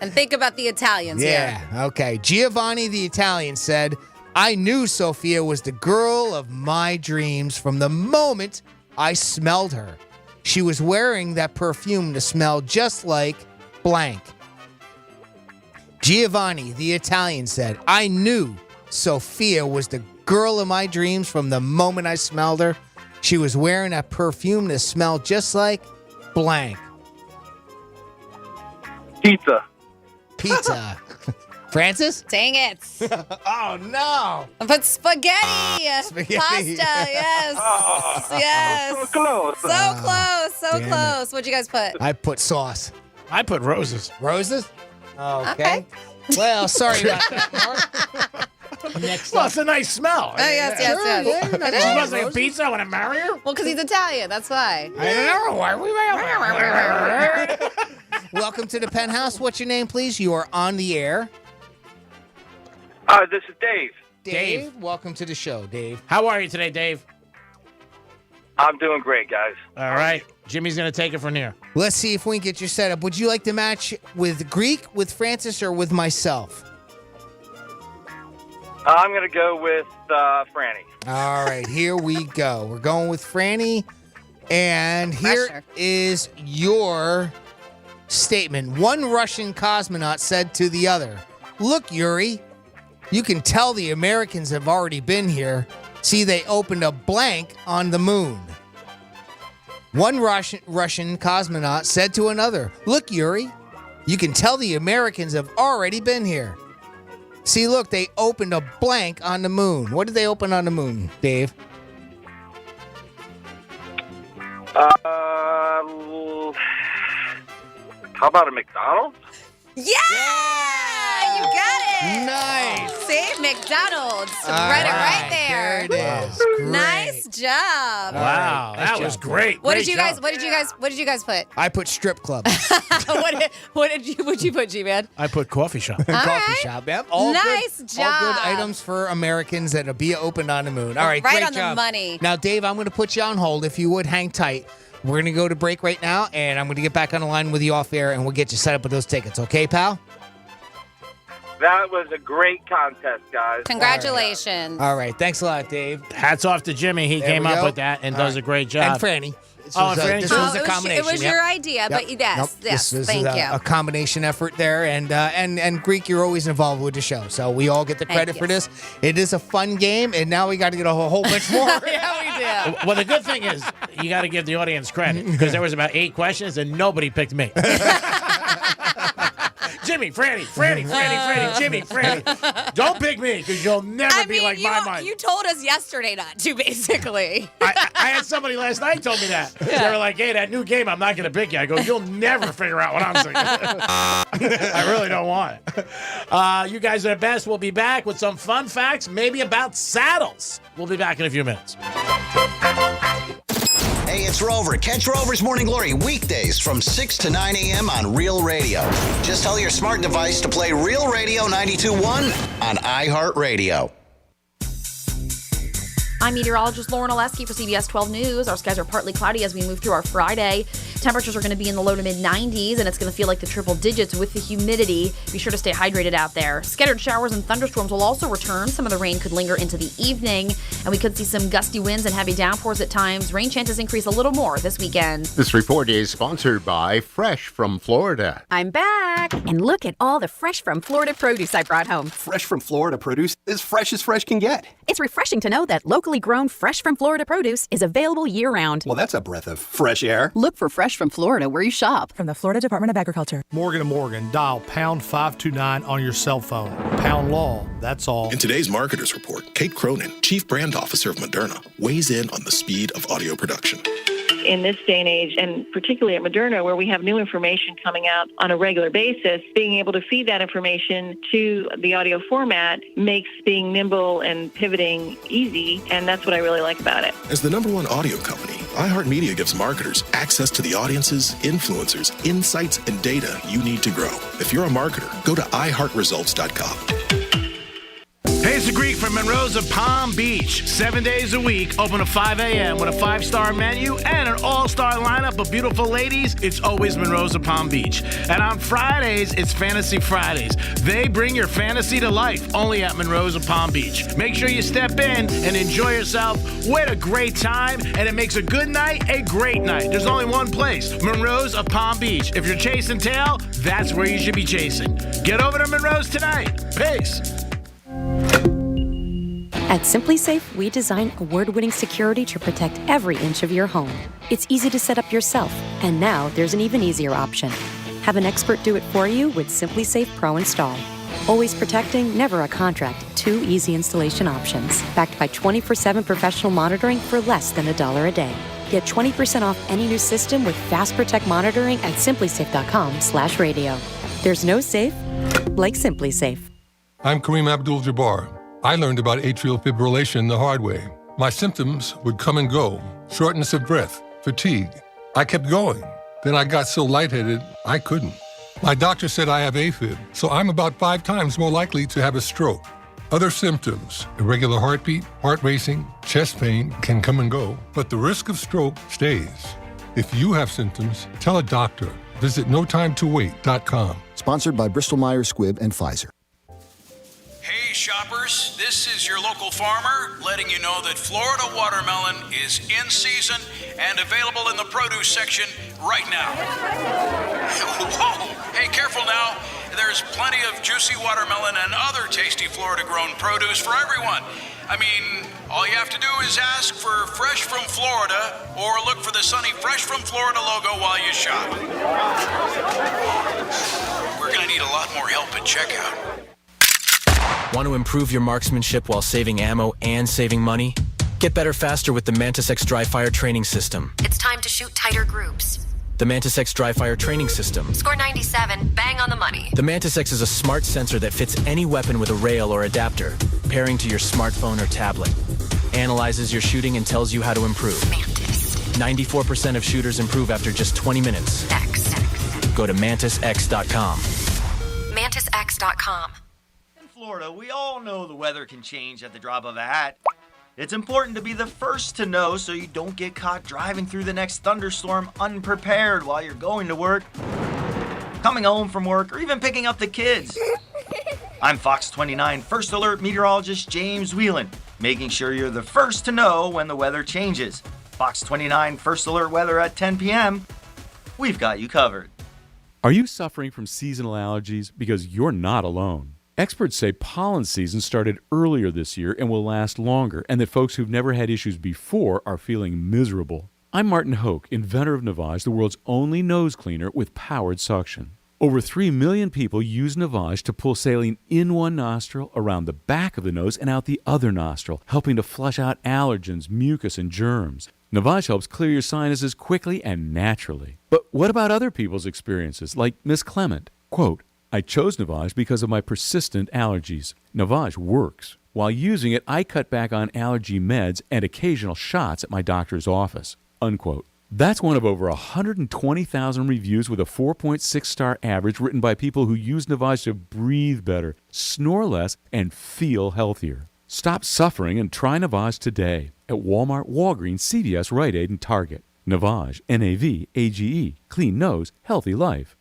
And think about the Italians Yeah, here. okay. Giovanni the Italian said, I knew Sophia was the girl of my dreams from the moment I smelled her. She was wearing that perfume to smell just like blank. Giovanni the Italian said, I knew Sophia was the girl of my dreams from the moment I smelled her. She was wearing that perfume to smell just like blank. Pizza. Pizza. Francis? Dang it. Oh, no. I put spaghetti. Spaghetti. Pasta, yes. Yes. So close. So close. So damn close. What'd you guys put? I put sauce. I put roses. Roses? Okay. Well, sorry about that, Mark. Next Well, up. it's a nice smell. Oh, yes, yes, yes. Yeah, It She is. smells like a pizza. I want to marry her. Well, because he's Italian. That's why. I don't know. Why are we Welcome to the Penthouse. What's your name, please? You are on the air. This is Dave. Dave, welcome to the show, Dave. How are you today, Dave? I'm doing great, guys. All right. Jimmy's going to take it from here. Let's see if we can get your setup. Would you like to match with Greek, with Francis, or with myself? I'm going to go with Franny. All right, here we go. We're going with Franny. And here is your statement. One Russian cosmonaut said to the other, "Look, Yuri, you can tell the Americans have already been here. See, they opened a blank on the moon." One Russian cosmonaut said to another, "Look, Yuri, you can tell the Americans have already been here. See, look, they opened a blank on the moon." What did they open on the moon, Dave? How about a McDonald's? Yeah! You got it! Nice! See, McDonald's. All Read it right there. There it is. Great. Nice job. Wow, that was great. What Great did you job. guys put? I put strip club. What'd you put, G-Man? I put coffee shop. Coffee shop. Yep. All Nice good, job. All good items for Americans that'll be opened on the moon. All right, Right great on the job. money. Now, Dave, I'm going to put you on hold. If you would, hang tight. We're going to go to break right now, and I'm going to get back on the line with you off air, and we'll get you set up with those tickets. Okay, pal? That was a great contest, guys. Congratulations. All right. Thanks a lot, Dave. Hats off to Jimmy. He There came we up go. with that and All does right. a great job. And Franny. This Oh, was, and Franny this too. was a combination. It was Yep. your idea, but yes, Nope. yes, This thank is you. a combination effort there, and Greek, you're always involved with the show, so we all get the Thank credit you. for this. It is a fun game, and now we got to get a whole bunch more. Yeah, we do. Well, the good thing is you got to give the audience credit because there was about 8 questions and nobody picked me. Jimmy, Franny, Jimmy, Franny. Don't pick me because you'll never be like my mind. You told us yesterday not to, basically. I had somebody last night told me that. They were like, "Hey, that new game, I'm not going to pick you." I go, "You'll never figure out what I'm saying." I really don't want it. You guys are the best. We'll be back with some fun facts, maybe about saddles. We'll be back in a few minutes. Hey, it's Rover. Catch Rover's Morning Glory weekdays from 6 to 9 a.m. on Real Radio. Just tell your smart device to play Real Radio 92.1 on iHeartRadio. I'm meteorologist Lauren Oleski for CBS 12 News. Our skies are partly cloudy as we move through our Friday. Temperatures are going to be in the low to mid 90s, and it's going to feel like the triple digits with the humidity. Be sure to stay hydrated out there. Scattered showers and thunderstorms will also return. Some of the rain could linger into the evening, and we could see some gusty winds and heavy downpours at times. Rain chances increase a little more this weekend. This report is sponsored by Fresh from Florida. I'm back, and look at all the Fresh from Florida produce I brought home. Fresh from Florida produce is fresh as fresh can get. It's refreshing to know that locally grown Fresh from Florida produce is available year-round. Well, that's a breath of fresh air. Look for Fresh from Florida where you shop. From the Florida Department of Agriculture. Morgan & Morgan, dial pound 529 on your cell phone. Pound law, that's all. In today's Marketers Report, Kate Cronin, Chief Brand Officer of Moderna, weighs in on the speed of audio production. In this day and age, and particularly at Moderna, where we have new information coming out on a regular basis, being able to feed that information to the audio format makes being nimble and pivoting easy, and that's what I really like about it. As the #1 audio company, iHeartMedia gives marketers access to the audiences, influencers, insights, and data you need to grow. If you're a marketer, go to iHeartResults.com. Hey, it's the Greek from Monroe's of Palm Beach. 7 days a week, open at 5 a.m. with a 5-star menu and an all-star lineup of beautiful ladies. It's always Monroe's of Palm Beach. And on Fridays, it's Fantasy Fridays. They bring your fantasy to life only at Monroe's of Palm Beach. Make sure you step in and enjoy yourself with a great time, and it makes a good night a great night. There's only one place, Monroe's of Palm Beach. If you're chasing tail, that's where you should be chasing. Get over to Monroe's tonight. Peace. At Simply Safe, we design award-winning security to protect every inch of your home. It's easy to set up yourself, and now there's an even easier option. Have an expert do it for you with Simply Safe Pro Install. Always protecting, never a contract. 2 easy installation options. Backed by 24/7 professional monitoring for less than $1 a day. Get 20% off any new system with Fast Protect monitoring at simplysafe.com/radio. There's no safe like Simply Safe. I'm Kareem Abdul-Jabbar. I learned about atrial fibrillation the hard way. My symptoms would come and go, shortness of breath, fatigue. I kept going. Then I got so lightheaded, I couldn't. My doctor said I have AFib, so I'm about 5 times more likely to have a stroke. Other symptoms, irregular heartbeat, heart racing, chest pain can come and go, but the risk of stroke stays. If you have symptoms, tell a doctor. Visit notimetowait.com. Sponsored by Bristol Myers Squibb and Pfizer. Hey, shoppers, this is your local farmer letting you know that Florida watermelon is in season and available in the produce section right now. Whoa! Hey, careful now. There's plenty of juicy watermelon and other tasty Florida-grown produce for everyone. I mean, all you have to do is ask for Fresh from Florida or look for the sunny Fresh from Florida logo while you shop. We're going to need a lot more help at checkout. Want to improve your marksmanship while saving ammo and saving money? Get better faster with the Mantis X dry fire training system. It's time to shoot tighter groups. The Mantis X dry fire training system. Score 97, bang on the money. The Mantis X is a smart sensor that fits any weapon with a rail or adapter, pairing to your smartphone or tablet. Analyzes your shooting and tells you how to improve. Mantis. 94% of shooters improve after just 20 minutes. X. Go to mantisx.com. MantisX.com. In Florida, we all know the weather can change at the drop of a hat. It's important to be the first to know so you don't get caught driving through the next thunderstorm unprepared while you're going to work, coming home from work, or even picking up the kids. I'm Fox 29 First Alert meteorologist James Whelan, making sure you're the first to know when the weather changes. Fox 29 First Alert weather at 10 p.m. We've got you covered. Are you suffering from seasonal allergies? Because you're not alone. Experts say pollen season started earlier this year and will last longer, and that folks who've never had issues before are feeling miserable. I'm Martin Hoke, inventor of Navage, the world's only nose cleaner with powered suction. Over 3 million people use Navage to pull saline in one nostril, around the back of the nose, and out the other nostril, helping to flush out allergens, mucus, and germs. Navage helps clear your sinuses quickly and naturally. But what about other people's experiences, like Miss Clement? Quote, I chose Navage because of my persistent allergies. Navage works. While using it, I cut back on allergy meds and occasional shots at my doctor's office. Unquote. That's one of over 120,000 reviews with a 4.6-star average written by people who use Navage to breathe better, snore less, and feel healthier. Stop suffering and try Navage today at Walmart, Walgreens, CVS, Rite Aid, and Target. Navage, N-A-V-A-G-E. Clean nose, healthy life.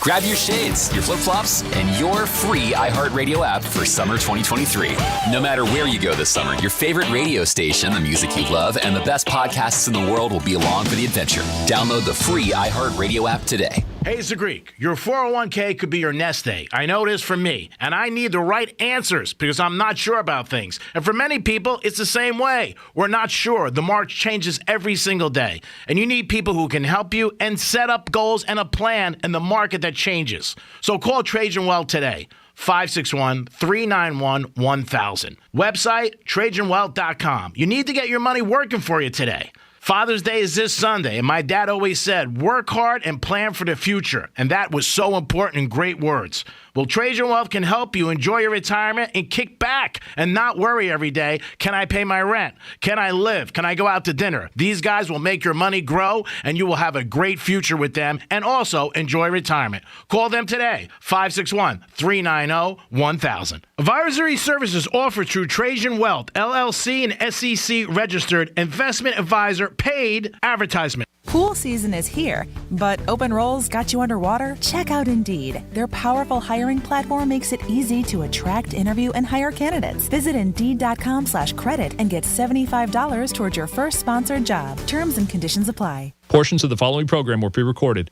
Grab your shades, your flip-flops, and your free iHeartRadio app for summer 2023. No matter where you go this summer, your favorite radio station, the music you love, and the best podcasts in the world will be along for the adventure. Download the free iHeartRadio app today. Hey, it's the Greek. Your 401k could be your nest egg. I know it is for me, and I need the right answers because I'm not sure about things. And for many people, it's the same way. We're not sure. The market changes every single day, and you need people who can help you and set up goals and a plan in the market that changes. So call Trajan Wealth today. 561-391-1000. Website, TrajanWealth.com. You need to get your money working for you today. Father's Day is this Sunday, and my dad always said, work hard and plan for the future. And that was so important in great words. Well, Trajan Wealth can help you enjoy your retirement and kick back and not worry every day. Can I pay my rent? Can I live? Can I go out to dinner? These guys will make your money grow, and you will have a great future with them and also enjoy retirement. Call them today, 561-390-1000. Advisory services offered through Trajan Wealth, LLC, and SEC registered investment advisor, paid advertisement. Pool season is here, but open roles got you underwater? Check out Indeed. Their powerful hiring platform makes it easy to attract, interview, and hire candidates. Visit Indeed.com/credit and get $75 towards your first sponsored job. Terms and conditions apply. Portions of the following program were pre-recorded.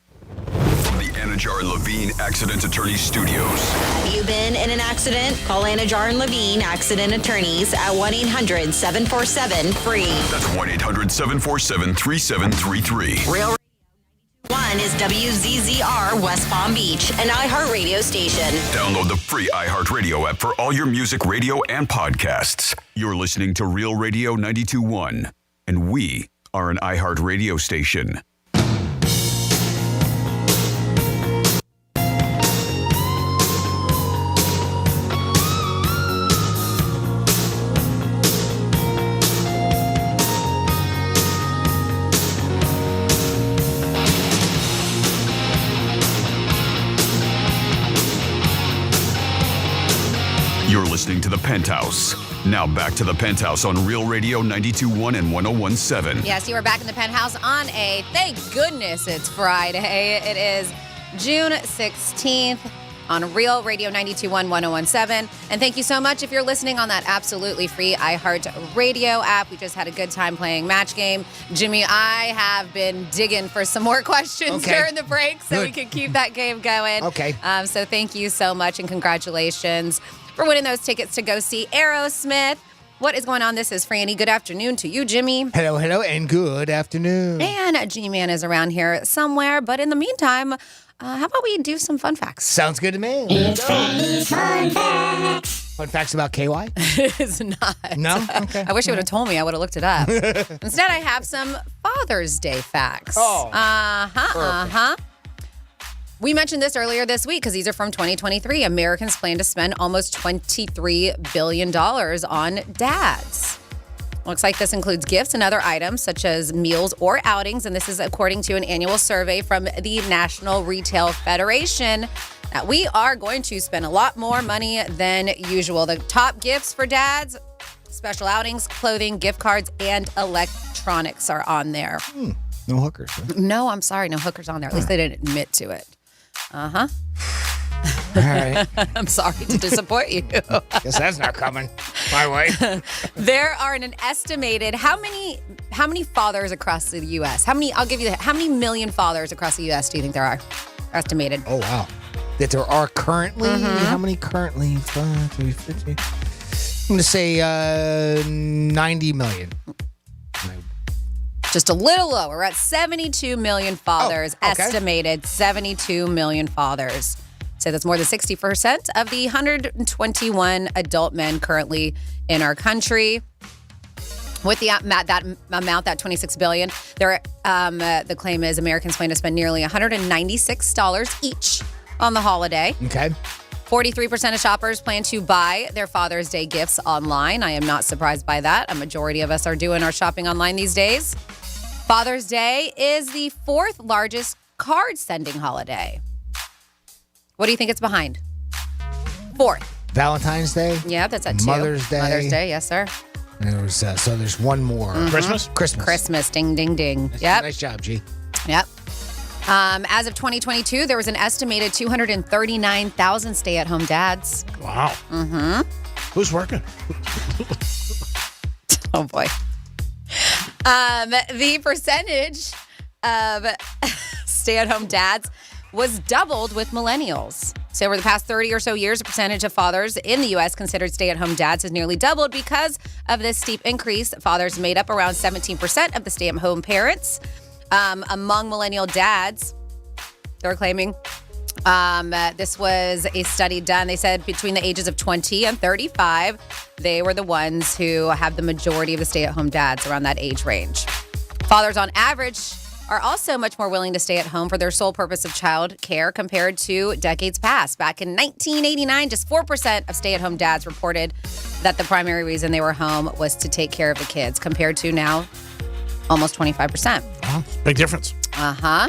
From the Anajar and Levine Accident Attorney Studios. You've been in an accident? Call Anajar and Levine Accident Attorneys at 1-800-747-FREE. That's 1-800-747-3733. Real 1 is WZZR West Palm Beach, an iHeartRadio station. Download the free iHeartRadio app for all your music, radio, and podcasts. You're listening to Real Radio 92.1, and we are an iHeartRadio station. You're listening to The Penthouse. Now back to The Penthouse on Real Radio 92.1 and 101.7. Yes, you are back in The Penthouse on thank goodness it's Friday. It is June 16th. on Real Radio 92.1 1017. And thank you so much if you're listening on that absolutely free iHeart Radio app. We just had a good time playing Match Game. Jimmy, I have been digging for some more questions during the break so we can keep that game going. Okay. So thank you so much and congratulations for winning those tickets to go see Aerosmith. What is going on? This is Franny. Good afternoon to you, Jimmy. Hello, and good afternoon. And G-Man is around here somewhere. But in the meantime, how about we do some fun facts? Sounds good to me. It's fun facts. Fun facts about KY? It's not. No? Okay. I wish you would have told me. I would have looked it up. Instead, I have some Father's Day facts. Oh. We mentioned this earlier this week because these are from 2023. Americans plan to spend almost $23 billion on dads. Looks like this includes gifts and other items such as meals or outings. And this is according to an annual survey from the National Retail Federation. That we are going to spend a lot more money than usual. The top gifts for dads, special outings, clothing, gift cards, and electronics are on there. No hookers. Huh? No, I'm sorry. No hookers on there. At least they didn't admit to it. Uh-huh. All right. I'm sorry to disappoint you. Guess that's not coming my way. There are an estimated how many fathers across the U.S.? How many million fathers across the U.S. do you think there are? Estimated. Oh, wow. That there are currently? How many currently? 5, 3, 50. I'm going to say 90 million. Just a little lower. We're at 72 million fathers. Estimated 72 million fathers. So that's more than 60% of the 121 adult men currently in our country. With that amount, that $26 billion, the claim is Americans plan to spend nearly $196 each on the holiday. Okay. 43% of shoppers plan to buy their Father's Day gifts online. I am not surprised by that. A majority of us are doing our shopping online these days. Father's Day is the 4th largest card sending holiday. What do you think it's behind? 4th. Valentine's Day? Yeah, that's at 2. Mother's Day. Mother's Day, yes, sir. And there was, so there's one more. Christmas? Christmas. Ding, ding, ding. Yep. Nice job, G. Yep. As of 2022, there was an estimated 239,000 stay-at-home dads. Wow. Mm-hmm. Who's working? Oh, boy. The percentage of stay-at-home dads was doubled with millennials. So over the past 30 or so years, the percentage of fathers in the U.S. considered stay-at-home dads has nearly doubled because of this steep increase. Fathers made up around 17% of the stay-at-home parents. Among millennial dads, they're claiming, this was a study done. They said between the ages of 20 and 35, they were the ones who have the majority of the stay-at-home dads around that age range. Fathers on average are also much more willing to stay at home for their sole purpose of child care compared to decades past. Back in 1989, just 4% of stay-at-home dads reported that the primary reason they were home was to take care of the kids, compared to now almost 25%. Big difference. Uh-huh.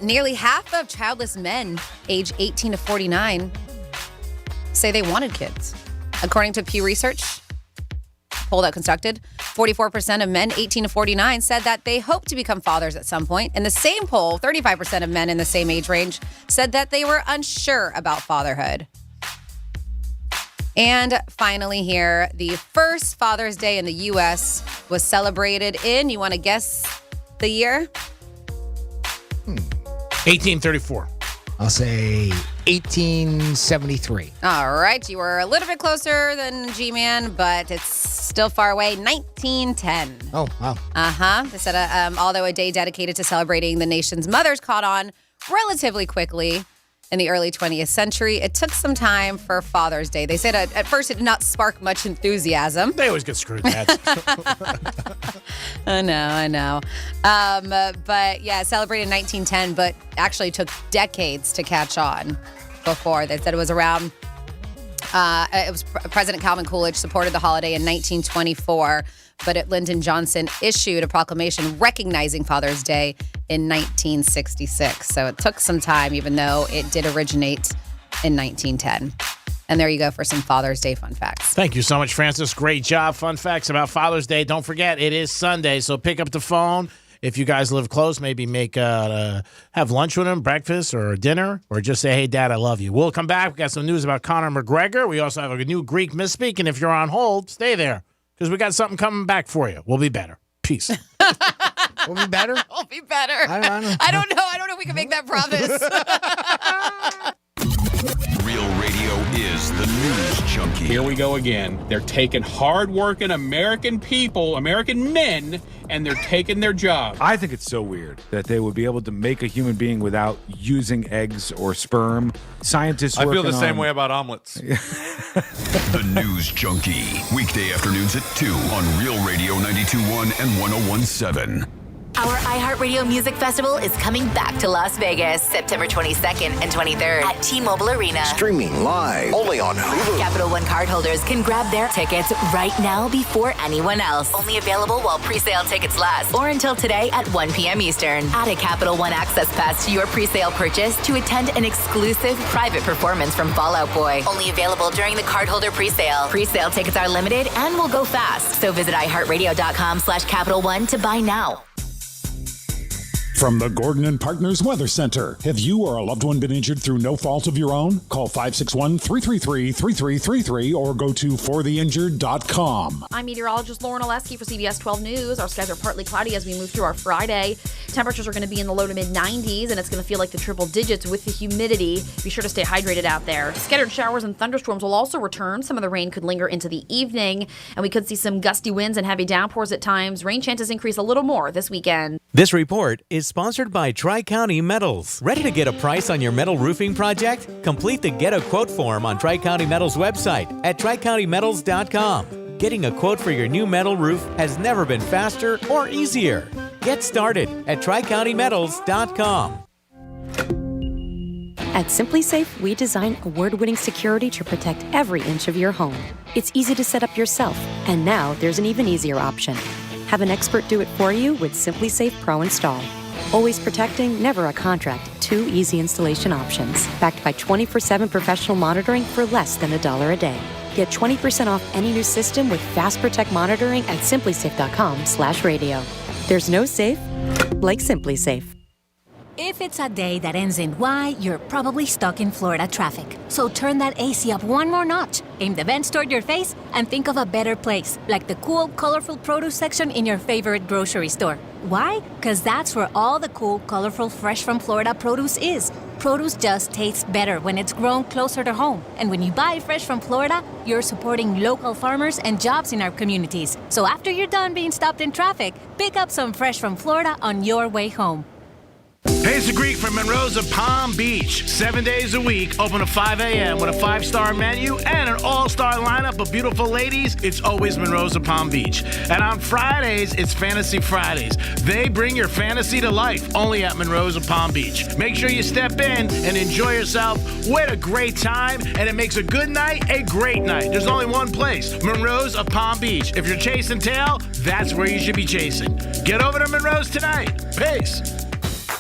Nearly half of childless men age 18 to 49 say they wanted kids. According to Pew Research, poll that constructed, 44% of men 18 to 49 said that they hope to become fathers at some point. In the same poll, 35% of men in the same age range said that they were unsure about fatherhood. And finally here, the first Father's Day in the U.S. was celebrated in, you want to guess the year? 1834. I'll say 1873. All right, you were a little bit closer than G-Man, but it's still far away. 1910. Oh, wow. Uh-huh. They said, although a day dedicated to celebrating the nation's mothers caught on relatively quickly in the early 20th century, it took some time for Father's Day. They said at first it did not spark much enthusiasm. They always get screwed, dads. I know. But yeah, celebrated in 1910, but actually took decades to catch on before. They said it was around, President Calvin Coolidge supported the holiday in 1924, but Lyndon Johnson issued a proclamation recognizing Father's Day in 1966. So it took some time, even though it did originate in 1910. And there you go for some Father's Day fun facts. Thank you so much, Francis. Great job. Fun facts about Father's Day. Don't forget, it is Sunday, so pick up the phone if you guys live close, maybe have lunch with him, breakfast or dinner, or just say, hey, Dad, I love you. We'll come back. We got some news about Conor McGregor. We also have a new Greek misspeak, and if you're on hold, stay there because we got something coming back for you. We'll be better. Peace. We'll be better? We'll be better. I don't know. I don't know. I don't know if we can make that promise. Real Radio is the news junkie. Here we go again. They're taking hard-working American people, American men, and they're taking their jobs. I think it's so weird that they would be able to make a human being without using eggs or sperm. Scientists I feel working the same on- way about omelets. The News Junkie. Weekday afternoons at 2 on Real Radio 92.1 and 101.7. Our iHeartRadio Music Festival is coming back to Las Vegas, September 22nd and 23rd at T-Mobile Arena. Streaming live only on Hulu. Capital One cardholders can grab their tickets right now before anyone else. Only available while pre-sale tickets last or until today at 1 p.m. Eastern. Add a Capital One Access Pass to your pre-sale purchase to attend an exclusive private performance from Fall Out Boy. Only available during the cardholder pre-sale. Pre-sale tickets are limited and will go fast. So visit iHeartRadio.com/Capital One to buy now. From the Gordon and Partners Weather Center. Have you or a loved one been injured through no fault of your own? Call 561-333-3333 or go to fortheinjured.com. I'm meteorologist Lauren Oleski for CBS 12 News. Our skies are partly cloudy as we move through our Friday. Temperatures are going to be in the low to mid 90s, and it's going to feel like the triple digits with the humidity. Be sure to stay hydrated out there. Scattered showers and thunderstorms will also return. Some of the rain could linger into the evening, and we could see some gusty winds and heavy downpours at times. Rain chances increase a little more this weekend. This report is sponsored by Tri-County Metals. Ready to get a price on your metal roofing project? Complete the Get a Quote form on Tri-County Metals website at tricountymetals.com. Getting a quote for your new metal roof has never been faster or easier. Get started at tricountymetals.com. At SimpliSafe, we design award-winning security to protect every inch of your home. It's easy to set up yourself, and now there's an even easier option. Have an expert do it for you with SimpliSafe Pro Install. Always protecting, never a contract. 2 easy installation options. Backed by 24/7 professional monitoring for less than $1 a day. Get 20% off any new system with Fast Protect monitoring at simplisafe.com/radio. There's no safe like SimpliSafe. If it's a day that ends in Y, you're probably stuck in Florida traffic. So turn that AC up one more notch, aim the vents toward your face, and think of a better place, like the cool, colorful produce section in your favorite grocery store. Why? Because that's where all the cool, colorful, fresh from Florida produce is. Produce just tastes better when it's grown closer to home. And when you buy fresh from Florida, you're supporting local farmers and jobs in our communities. So after you're done being stopped in traffic, pick up some fresh from Florida on your way home. Hey, it's the Greek from Monroe's of Palm Beach. 7 days a week, open at 5 a.m. with a 5-star menu and an all-star lineup of beautiful ladies. It's always Monroe's of Palm Beach. And on Fridays, it's Fantasy Fridays. They bring your fantasy to life only at Monroe's of Palm Beach. Make sure you step in and enjoy yourself with a great time, and it makes a good night a great night. There's only one place, Monroe's of Palm Beach. If you're chasing tail, that's where you should be chasing. Get over to Monroe's tonight. Peace.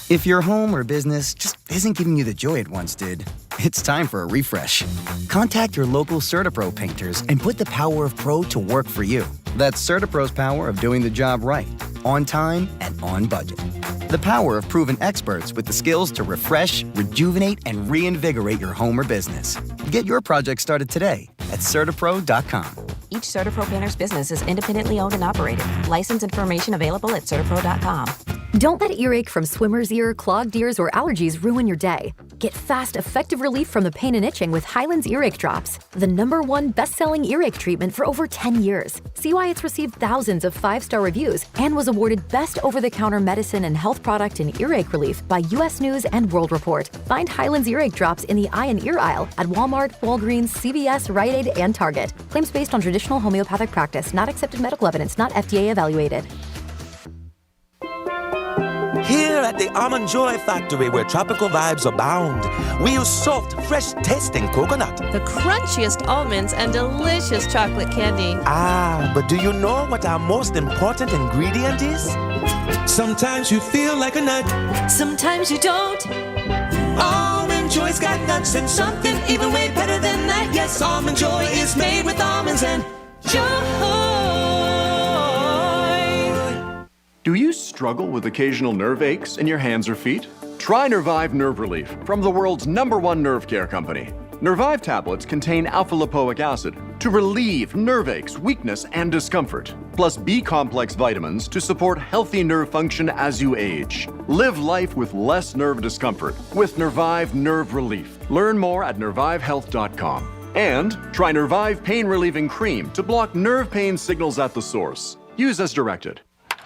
If your home or business just isn't giving you the joy it once did, it's time for a refresh. Contact your local CertaPro painters and put the power of pro to work for you. That's CertaPro's power of doing the job right, on time, and on budget. The power of proven experts with the skills to refresh, rejuvenate, and reinvigorate your home or business. Get your project started today at CertaPro.com. Each CertaPro painter's business is independently owned and operated. License information available at CertaPro.com. Don't let earache from swimmer's ear, clogged ears, or allergies ruin your day. Get fast, effective relief from the pain and itching with Hyland's Earache Drops, the #1 best-selling earache treatment for over 10 years. See why it's received thousands of 5-star reviews and was awarded Best Over-the-Counter Medicine and Health Product in Earache Relief by U.S. News and World Report. Find Hyland's Earache Drops in the eye and ear aisle at Walmart, Walgreens, CVS, Rite Aid, and Target. Claims based on traditional homeopathic practice, not accepted medical evidence, not FDA evaluated. Here at the Almond Joy Factory, where tropical vibes abound, we use soft, fresh-tasting coconut. The crunchiest almonds and delicious chocolate candy. Ah, but do you know what our most important ingredient is? Sometimes you feel like a nut. Sometimes you don't. Almond Joy's got nuts and something even way better than that. Yes, Almond Joy is made with almonds and joy. Do you struggle with occasional nerve aches in your hands or feet? Try Nervive Nerve Relief from the world's #1 nerve care company. Nervive tablets contain alpha-lipoic acid to relieve nerve aches, weakness, and discomfort, plus B-complex vitamins to support healthy nerve function as you age. Live life with less nerve discomfort with Nervive Nerve Relief. Learn more at nervivehealth.com. And try Nervive Pain Relieving Cream to block nerve pain signals at the source. Use as directed.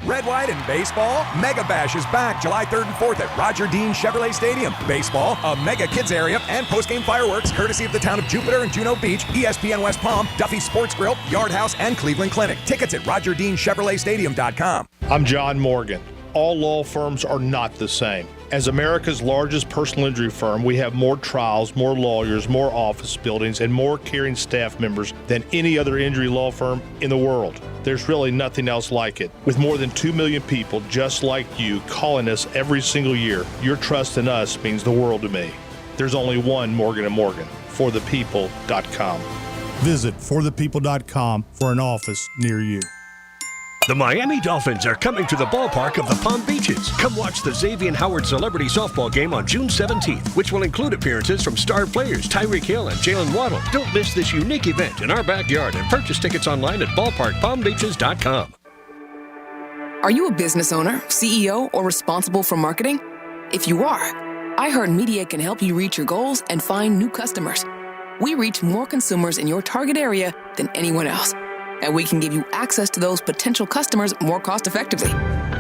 Red, white, and baseball? Mega Bash is back July 3rd and 4th at Roger Dean Chevrolet Stadium. Baseball, a mega kids area, and post-game fireworks courtesy of the town of Jupiter and Juno Beach, ESPN West Palm, Duffy Sports Grill, Yard House, and Cleveland Clinic. Tickets at RogerDeanChevroletStadium.com. I'm John Morgan. All law firms are not the same. As America's largest personal injury firm, we have more trials, more lawyers, more office buildings, and more caring staff members than any other injury law firm in the world. There's really nothing else like it. With more than 2 million people just like you calling us every single year, your trust in us means the world to me. There's only one Morgan & Morgan, forthepeople.com. Visit forthepeople.com for an office near you. The Miami Dolphins are coming to the ballpark of the Palm Beaches. Come watch the Xavier Howard Celebrity Softball Game on June 17th, which will include appearances from star players Tyreek Hill and Jalen Waddle. Don't miss this unique event in our backyard and purchase tickets online at ballparkpalmbeaches.com. Are you a business owner, CEO, or responsible for marketing? If you are, iHeartMedia can help you reach your goals and find new customers. We reach more consumers in your target area than anyone else. And we can give you access to those potential customers more cost-effectively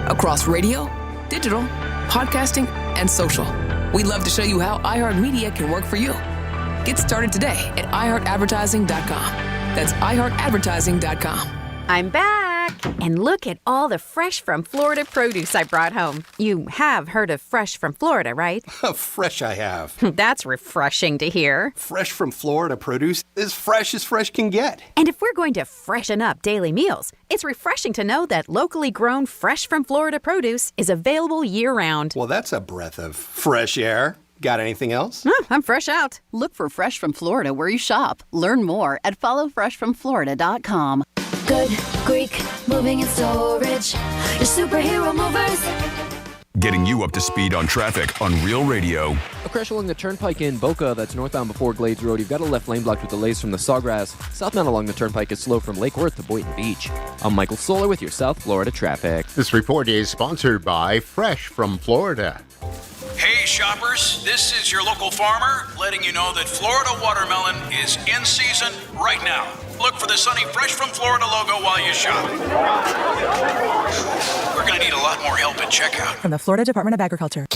across radio, digital, podcasting, and social. We'd love to show you how iHeartMedia can work for you. Get started today at iHeartAdvertising.com. That's iHeartAdvertising.com. I'm back, and look at all the fresh from Florida produce I brought home. You have heard of fresh from Florida, right? Fresh I have. That's refreshing to hear. Fresh from Florida produce is fresh as fresh can get. And if we're going to freshen up daily meals, it's refreshing to know that locally grown fresh from Florida produce is available year-round. Well, that's a breath of fresh air. Got anything else? I'm fresh out. Look for Fresh from Florida where you shop. Learn more at followfreshfromflorida.com. Good Greek moving and storage. Your superhero movers. Getting you up to speed on traffic on Real Radio. A crash along the turnpike in Boca, that's northbound before Glades Road. You've got a left lane blocked with delays from the Sawgrass. Southbound along the turnpike is slow from Lake Worth to Boynton Beach. I'm Michael Solar with your South Florida traffic. This report is sponsored by Fresh from Florida. Hey shoppers, this is your local farmer letting you know that Florida watermelon is in season right now. Look for the sunny Fresh from Florida logo while you shop. We're going to need a lot more help at checkout. From the Florida Department of Agriculture.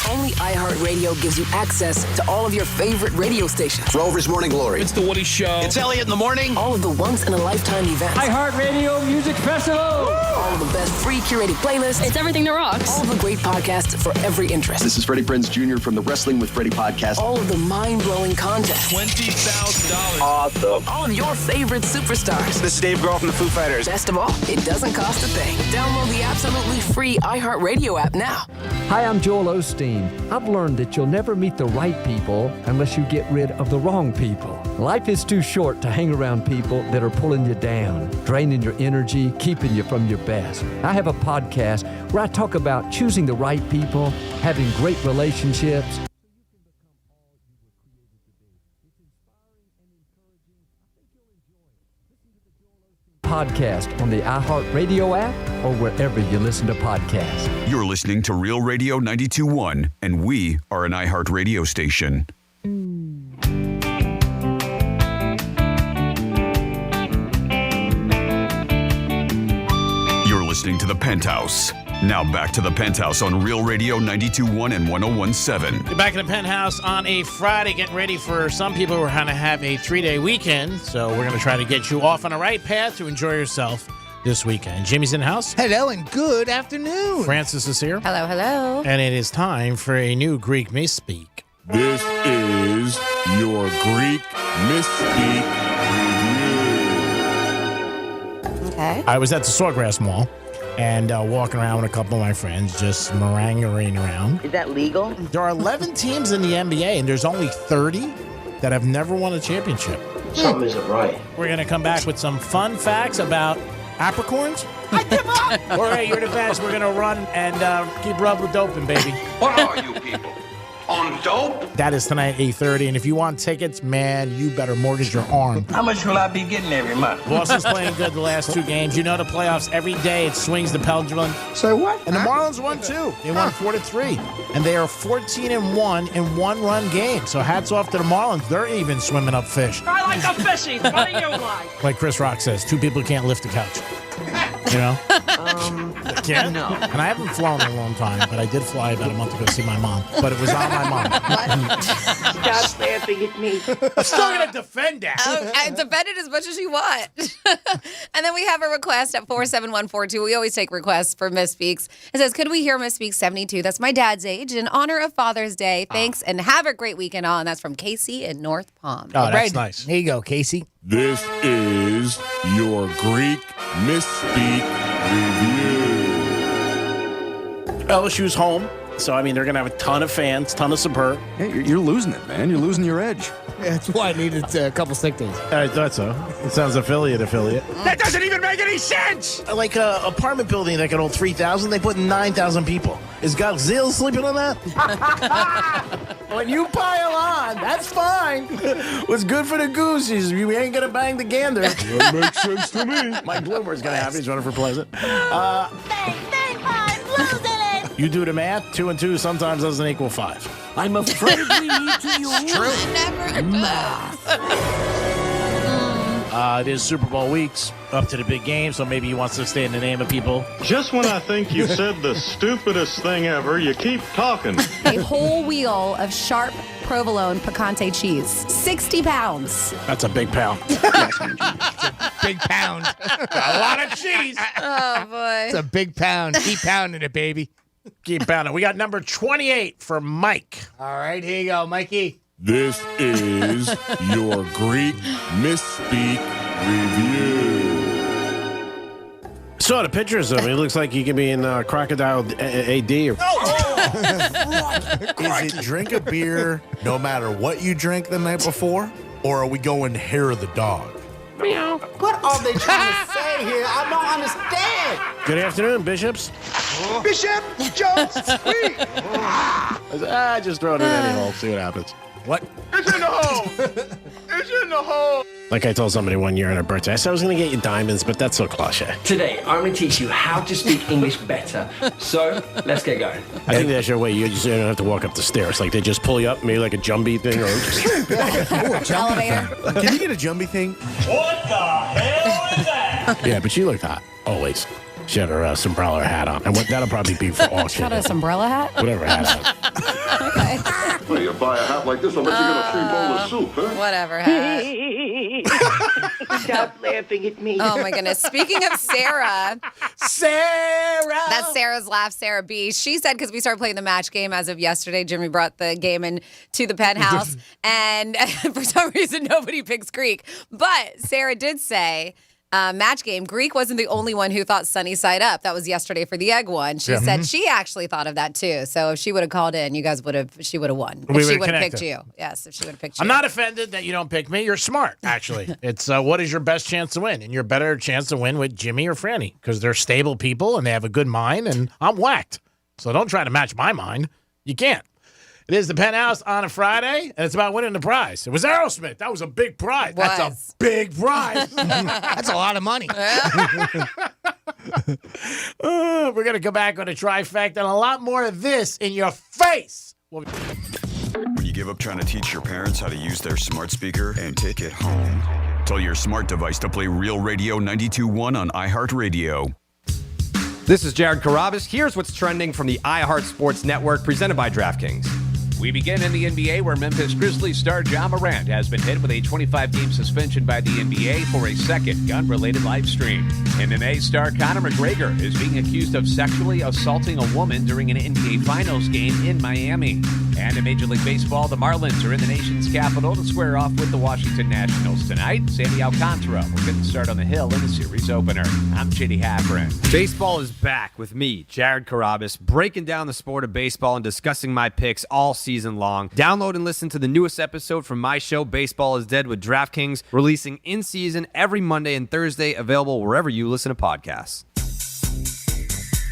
Only iHeartRadio gives you access to all of your favorite radio stations. Grover's Morning Glory. It's The Woody Show. It's Elliot in the Morning. All of the once-in-a-lifetime events. iHeartRadio Music Festival. All of the best free curated playlists. It's everything that rocks. All of the great podcasts for every interest. This is Freddie Prinze Jr. from the Wrestling with Freddie podcast. All of the mind-blowing contests. $20,000. Awesome. All of your favorite superstars. This is Dave Grohl from the Foo Fighters. Best of all, it doesn't cost a thing. Download the absolutely free iHeartRadio app now. Hi, I'm Joel Osteen. I've learned that you'll never meet the right people unless you get rid of the wrong people. Life is too short to hang around people that are pulling you down, draining your energy, keeping you from your best. I have a podcast where I talk about choosing the right people, having great relationships. Podcast on the iHeartRadio app or wherever you listen to podcasts. You're listening to Real Radio 92.1, and we are an iHeartRadio station. You're listening to The Penthouse. Now back to The Penthouse on Real Radio 92.1 and 101.7. You're back in The Penthouse on a Friday, getting ready for some people who are going to have a 3-day weekend. So we're going to try to get you off on the right path to enjoy yourself this weekend. Jimmy's in the house. Hello and good afternoon. Francis is here. Hello, hello. And it is time for a new Greek Misspeak. This is your Greek Misspeak review. Okay. I was at the Sawgrass Mall and walking around with a couple of my friends, just meringuing around. Is that legal? There are 11 teams in the NBA, and there's only 30 that have never won a championship. Something isn't right. We're going to come back with some fun facts about apricorns Jorge, you're the best. We're going to run and keep rubbing doping, baby. What are you people? On dope? That is tonight, 8:30. And if you want tickets, man, you better mortgage your arm. How much will I be getting every month? Boston's playing good the last 2 games. You know the playoffs, every day it swings the pendulum. So what? And the Marlins won, too. They won 4-3. And they are 14-1 in one-run games. So hats off to the Marlins. They're even swimming up fish. I like the fishies. What do you like? Like Chris Rock says, 2 people can't lift the couch. You know? Can't? No. And I haven't flown in a long time, but I did fly about a month ago to see my mom. But it was on my mom. Stop laughing at me. I'm still going to defend that. Defend it as much as you want. And then we have a request at 47142. We always take requests for Misspeaks. It says, could we hear Misspeak 72? That's my dad's age in honor of Father's Day. Thanks, and have a great weekend all. And that's from Casey in North Palm. Oh, that's nice. Here you go, Casey. This is your Greek Misspeak Review. LSU's home, so, I mean, they're going to have a ton of fans, ton of support. Yeah, you're losing it, man. You're losing your edge. Yeah, that's why I needed a couple sick days. I thought so. It sounds affiliate. That doesn't even make any sense! Like a apartment building that can hold 3,000, they put 9,000 people. Is Godzilla sleeping on that? When you pile on, that's fine. What's good for the goose is we ain't going to bang the gander. That makes sense to me. Mike Bloomberg's going to have it. He's running for president. You do the math. 2 and 2 sometimes doesn't equal 5. I'm afraid we need to use It is Super Bowl weeks, up to the big game, so maybe he wants to stay in the name of people. Just when I think you said the stupidest thing ever, you keep talking. A whole wheel of sharp provolone picante cheese, 60 pounds. That's a big pound. Big pound. A lot of cheese. Oh, boy. It's a big pound. Keep pounding it, baby. Keep pounding. We got number 28 for Mike. All right, here you go, Mikey. This is your Greek Misspeak Review. Saw the pictures of him. He looks like he could be in Crocodile AD. Is it drink a beer no matter what you drank the night before? Or are we going hair of the dog? Meow. What are they trying to say here? I don't understand. Good afternoon, Bishops. Bishop Jones Sweet. Just throw it in any hole. See what happens. What? It's in the hole. It's in the hole. Like I told somebody one year on her birthday, I said I was going to get you diamonds, but that's so cliche. Today, I'm going to teach you how to speak English better. So, let's get going. I think that's your way. You just don't have to walk up the stairs. Like they just pull you up, maybe like a jumbie thing. Or Elevator. Can you get a jumbie thing? What the hell is that? Yeah, but she looked hot, always. She had her sombrero hat on. And that'll probably be for auction. Got a umbrella hat? Whatever hat. Okay. Well, you buy a hat like this, I'll bet you get a free bowl of soup, huh? Whatever hat. Stop laughing at me. Oh, my goodness. Speaking of Sarah. That's Sarah's laugh, Sarah B. She said, because we started playing the match game as of yesterday, Jimmy brought the game into the Penthouse, and for some reason, nobody picks Greek. But Sarah did say, match game, Greek wasn't the only one who thought sunny side up. That was yesterday for the egg one. She said she actually thought of that too. So if she would have called in, she would have won. If she would have picked you. Yes, if she would have picked you. I'm not offended that you don't pick me. You're smart, actually. It's what is your best chance to win? And your better chance to win with Jimmy or Franny because they're stable people and they have a good mind and I'm whacked. So don't try to match my mind. You can't. It is the Penthouse on a Friday, and it's about winning the prize. It was Aerosmith. That was a big prize. That's a big prize. That's a lot of money. We're going to come back on a trifecta and a lot more of this in your face. When you give up trying to teach your parents how to use their smart speaker and take it home, tell your smart device to play Real Radio 92.1 on iHeartRadio. This is Jared Carrabis. Here's what's trending from the iHeart Sports Network, presented by DraftKings. We begin in the NBA, where Memphis Grizzlies star Ja Morant has been hit with a 25-game suspension by the NBA for a second gun-related live stream. MMA star Conor McGregor is being accused of sexually assaulting a woman during an NBA Finals game in Miami. And in Major League Baseball, the Marlins are in the nation's capital to square off with the Washington Nationals tonight. Sandy Alcantara will get the start on the hill in the series opener. I'm JD Haffron. Baseball is back with me, Jared Carrabis, breaking down the sport of baseball and discussing my picks all season long. Download and listen to the newest episode from my show, Baseball is Dead with DraftKings, releasing in season every Monday and Thursday, available wherever you listen to podcasts.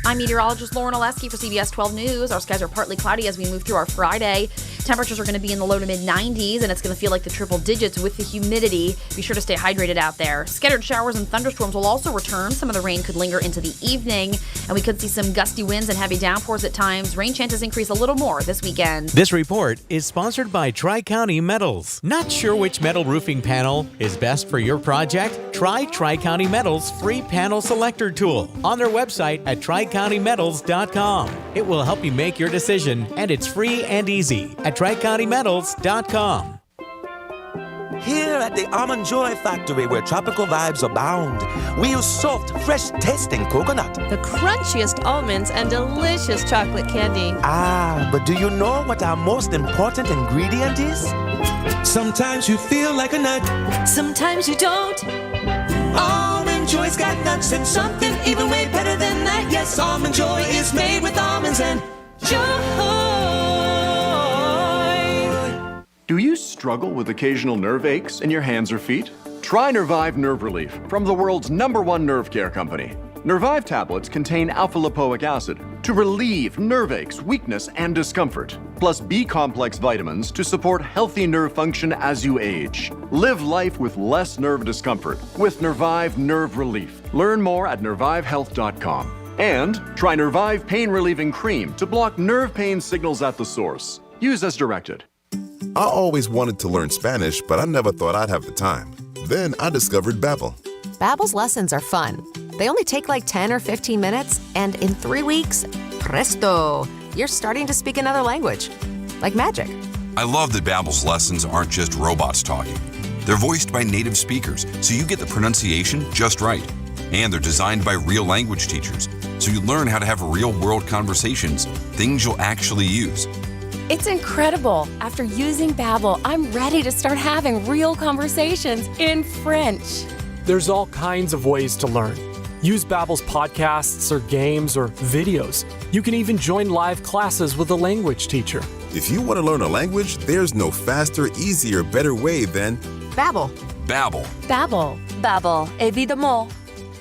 I'm meteorologist Lauren Oleski for CBS 12 News. Our skies are partly cloudy as we move through our Friday. Temperatures are going to be in the low to mid 90s, and it's going to feel like the triple digits with the humidity. Be sure to stay hydrated out there. Scattered showers and thunderstorms will also return. Some of the rain could linger into the evening, and we could see some gusty winds and heavy downpours at times. Rain chances increase a little more this weekend. This report is sponsored by Tri-County Metals. Not sure which metal roofing panel is best for your project? Try Tri-County Metals' free panel selector tool on their website at tricountymetals.com. It will help you make your decision, and it's free and easy at tricountymetals.com. Here at the Almond Joy Factory, where tropical vibes abound, we use soft, fresh-tasting coconut. The crunchiest almonds and delicious chocolate candy. Ah, but do you know what our most important ingredient is? Sometimes you feel like a nut. Sometimes you don't. Almond Joy's got nuts and something even way better than that. Yes, Almond Joy is made with almonds and joy. Do you struggle with occasional nerve aches in your hands or feet? Try Nervive Nerve Relief from the world's #1 nerve care company. Nervive tablets contain alpha-lipoic acid to relieve nerve aches, weakness, and discomfort, plus B-complex vitamins to support healthy nerve function as you age. Live life with less nerve discomfort with Nervive Nerve Relief. Learn more at nervivehealth.com. And try Nervive Pain Relieving Cream to block nerve pain signals at the source. Use as directed. I always wanted to learn Spanish, but I never thought I'd have the time. Then I discovered Babbel. Babbel's lessons are fun. They only take like 10 or 15 minutes, and in 3 weeks, presto, you're starting to speak another language. Like magic. I love that Babbel's lessons aren't just robots talking. They're voiced by native speakers, so you get the pronunciation just right. And they're designed by real language teachers, so you learn how to have real-world conversations, things you'll actually use. It's incredible. After using Babbel, I'm ready to start having real conversations in French. There's all kinds of ways to learn. Use Babbel's podcasts or games or videos. You can even join live classes with a language teacher. If you want to learn a language, there's no faster, easier, better way than Babbel. Babbel. Babbel. Babbel. Évidemment.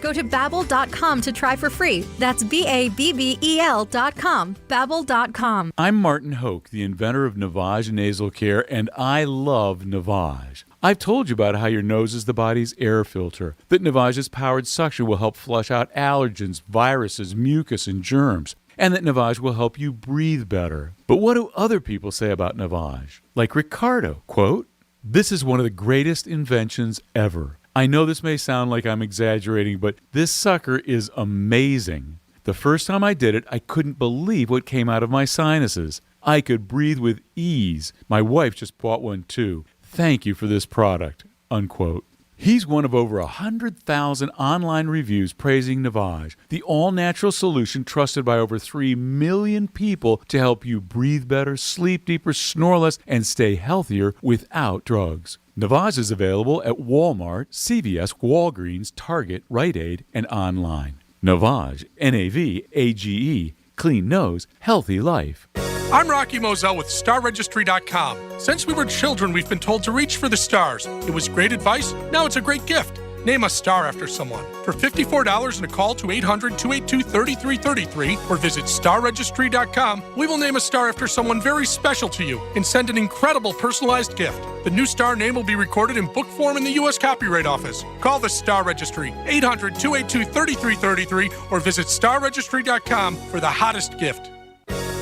Go to Babbel.com to try for free. That's Babbel.com. Babbel.com. I'm Martin Hoke, the inventor of Navage Nasal Care, and I love Navage. I've told you about how your nose is the body's air filter, that Navage's powered suction will help flush out allergens, viruses, mucus, and germs, and that Navage will help you breathe better. But what do other people say about Navage? Like Ricardo, quote, "This is one of the greatest inventions ever. I know this may sound like I'm exaggerating, but this sucker is amazing. The first time I did it, I couldn't believe what came out of my sinuses. I could breathe with ease. My wife just bought one too. Thank you for this product," unquote. He's one of over 100,000 online reviews praising Navage, the all-natural solution trusted by over 3 million people to help you breathe better, sleep deeper, snore less, and stay healthier without drugs. Navage is available at Walmart, CVS, Walgreens, Target, Rite Aid, and online. Navage, Navage, clean nose, healthy life. I'm Rocky Moselle with StarRegistry.com. Since we were children, we've been told to reach for the stars. It was great advice. Now it's a great gift. Name a star after someone. For $54 and a call to 800-282-3333 or visit StarRegistry.com, we will name a star after someone very special to you and send an incredible personalized gift. The new star name will be recorded in book form in the U.S. Copyright Office. Call the Star Registry, 800-282-3333 or visit StarRegistry.com for the hottest gift.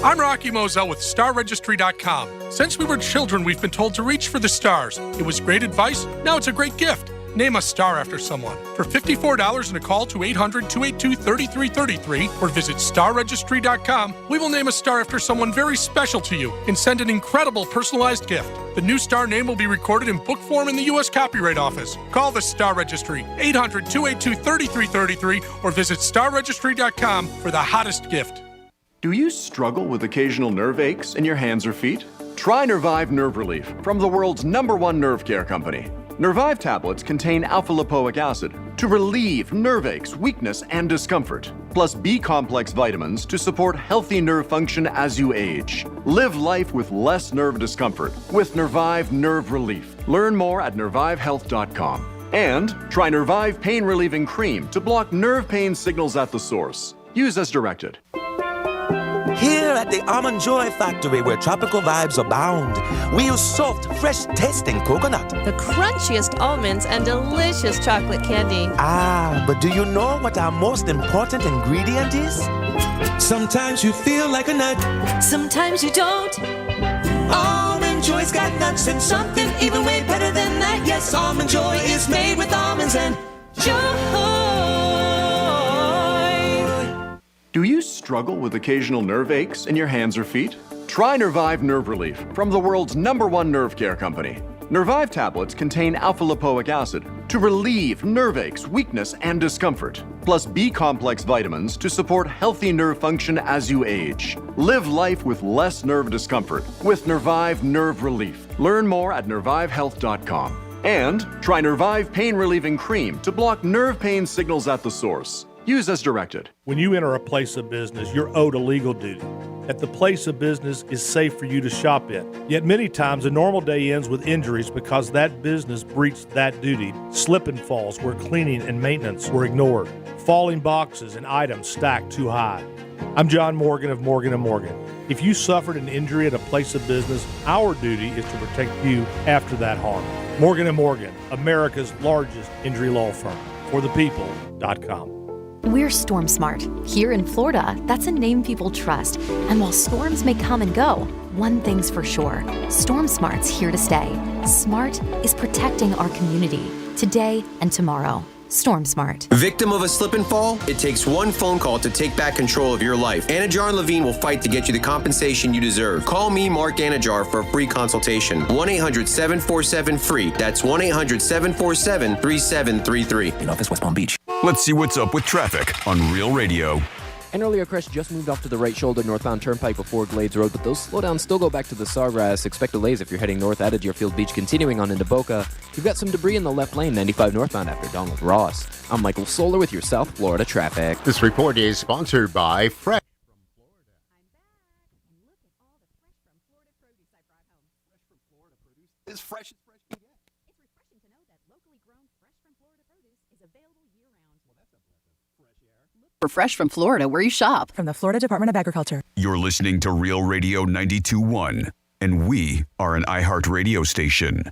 I'm Rocky Moselle with StarRegistry.com. Since we were children, we've been told to reach for the stars. It was great advice. Now it's a great gift. Name a star after someone. For $54 and a call to 800-282-3333 or visit StarRegistry.com, we will name a star after someone very special to you and send an incredible personalized gift. The new star name will be recorded in book form in the U.S. Copyright Office. Call the Star Registry, 800-282-3333 or visit StarRegistry.com for the hottest gift. Do you struggle with occasional nerve aches in your hands or feet? Try Nervive Nerve Relief from the world's #1 nerve care company. Nervive tablets contain alpha-lipoic acid to relieve nerve aches, weakness, and discomfort, plus B-complex vitamins to support healthy nerve function as you age. Live life with less nerve discomfort with Nervive Nerve Relief. Learn more at nervivehealth.com. And try Nervive Pain Relieving Cream to block nerve pain signals at the source. Use as directed. Here at the Almond Joy Factory, where tropical vibes abound, we use soft, fresh-tasting coconut. The crunchiest almonds and delicious chocolate candy. Ah, but do you know what our most important ingredient is? Sometimes you feel like a nut. Sometimes you don't. Almond Joy's got nuts and something even way better than that. Yes, Almond Joy is made with almonds and joy. Do you struggle with occasional nerve aches in your hands or feet? Try Nervive Nerve Relief from the world's #1 nerve care company. Nervive tablets contain alpha-lipoic acid to relieve nerve aches, weakness, and discomfort, plus B-complex vitamins to support healthy nerve function as you age. Live life with less nerve discomfort with Nervive Nerve Relief. Learn more at nervivehealth.com. And try Nervive Pain Relieving Cream to block nerve pain signals at the source. Use as directed. When you enter a place of business, you're owed a legal duty. That the place of business is safe for you to shop in. Yet many times a normal day ends with injuries because that business breached that duty. Slip and falls where cleaning and maintenance were ignored. Falling boxes and items stacked too high. I'm John Morgan of Morgan & Morgan. If you suffered an injury at a place of business, our duty is to protect you after that harm. Morgan & Morgan, America's largest injury law firm. ForThePeople.com. We're Storm Smart. Here in Florida, that's a name people trust. And while storms may come and go, one thing's for sure. Storm Smart's here to stay. Smart is protecting our community today and tomorrow. Storm Smart. Victim of a slip and fall? It takes one phone call to take back control of your life. Anajar and Levine will fight to get you the compensation you deserve. Call me, Mark Anajar, for a free consultation. 1-800-747-FREE. That's 1-800-747-3733. In office, West Palm Beach. Let's see what's up with traffic on Real Radio. An earlier crash just moved off to the right shoulder northbound turnpike before Glades Road, but those slowdowns still go back to the Sawgrass. Expect delays if you're heading north out of Deerfield Beach, continuing on into Boca. You've got some debris in the left lane, 95 northbound after Donald Ross. I'm Michael Solar with your South Florida traffic. This report is sponsored by Fresh. It's fresh. For Fresh from Florida, where you shop. From the Florida Department of Agriculture. You're listening to Real Radio 92.1, and we are an iHeart radio station.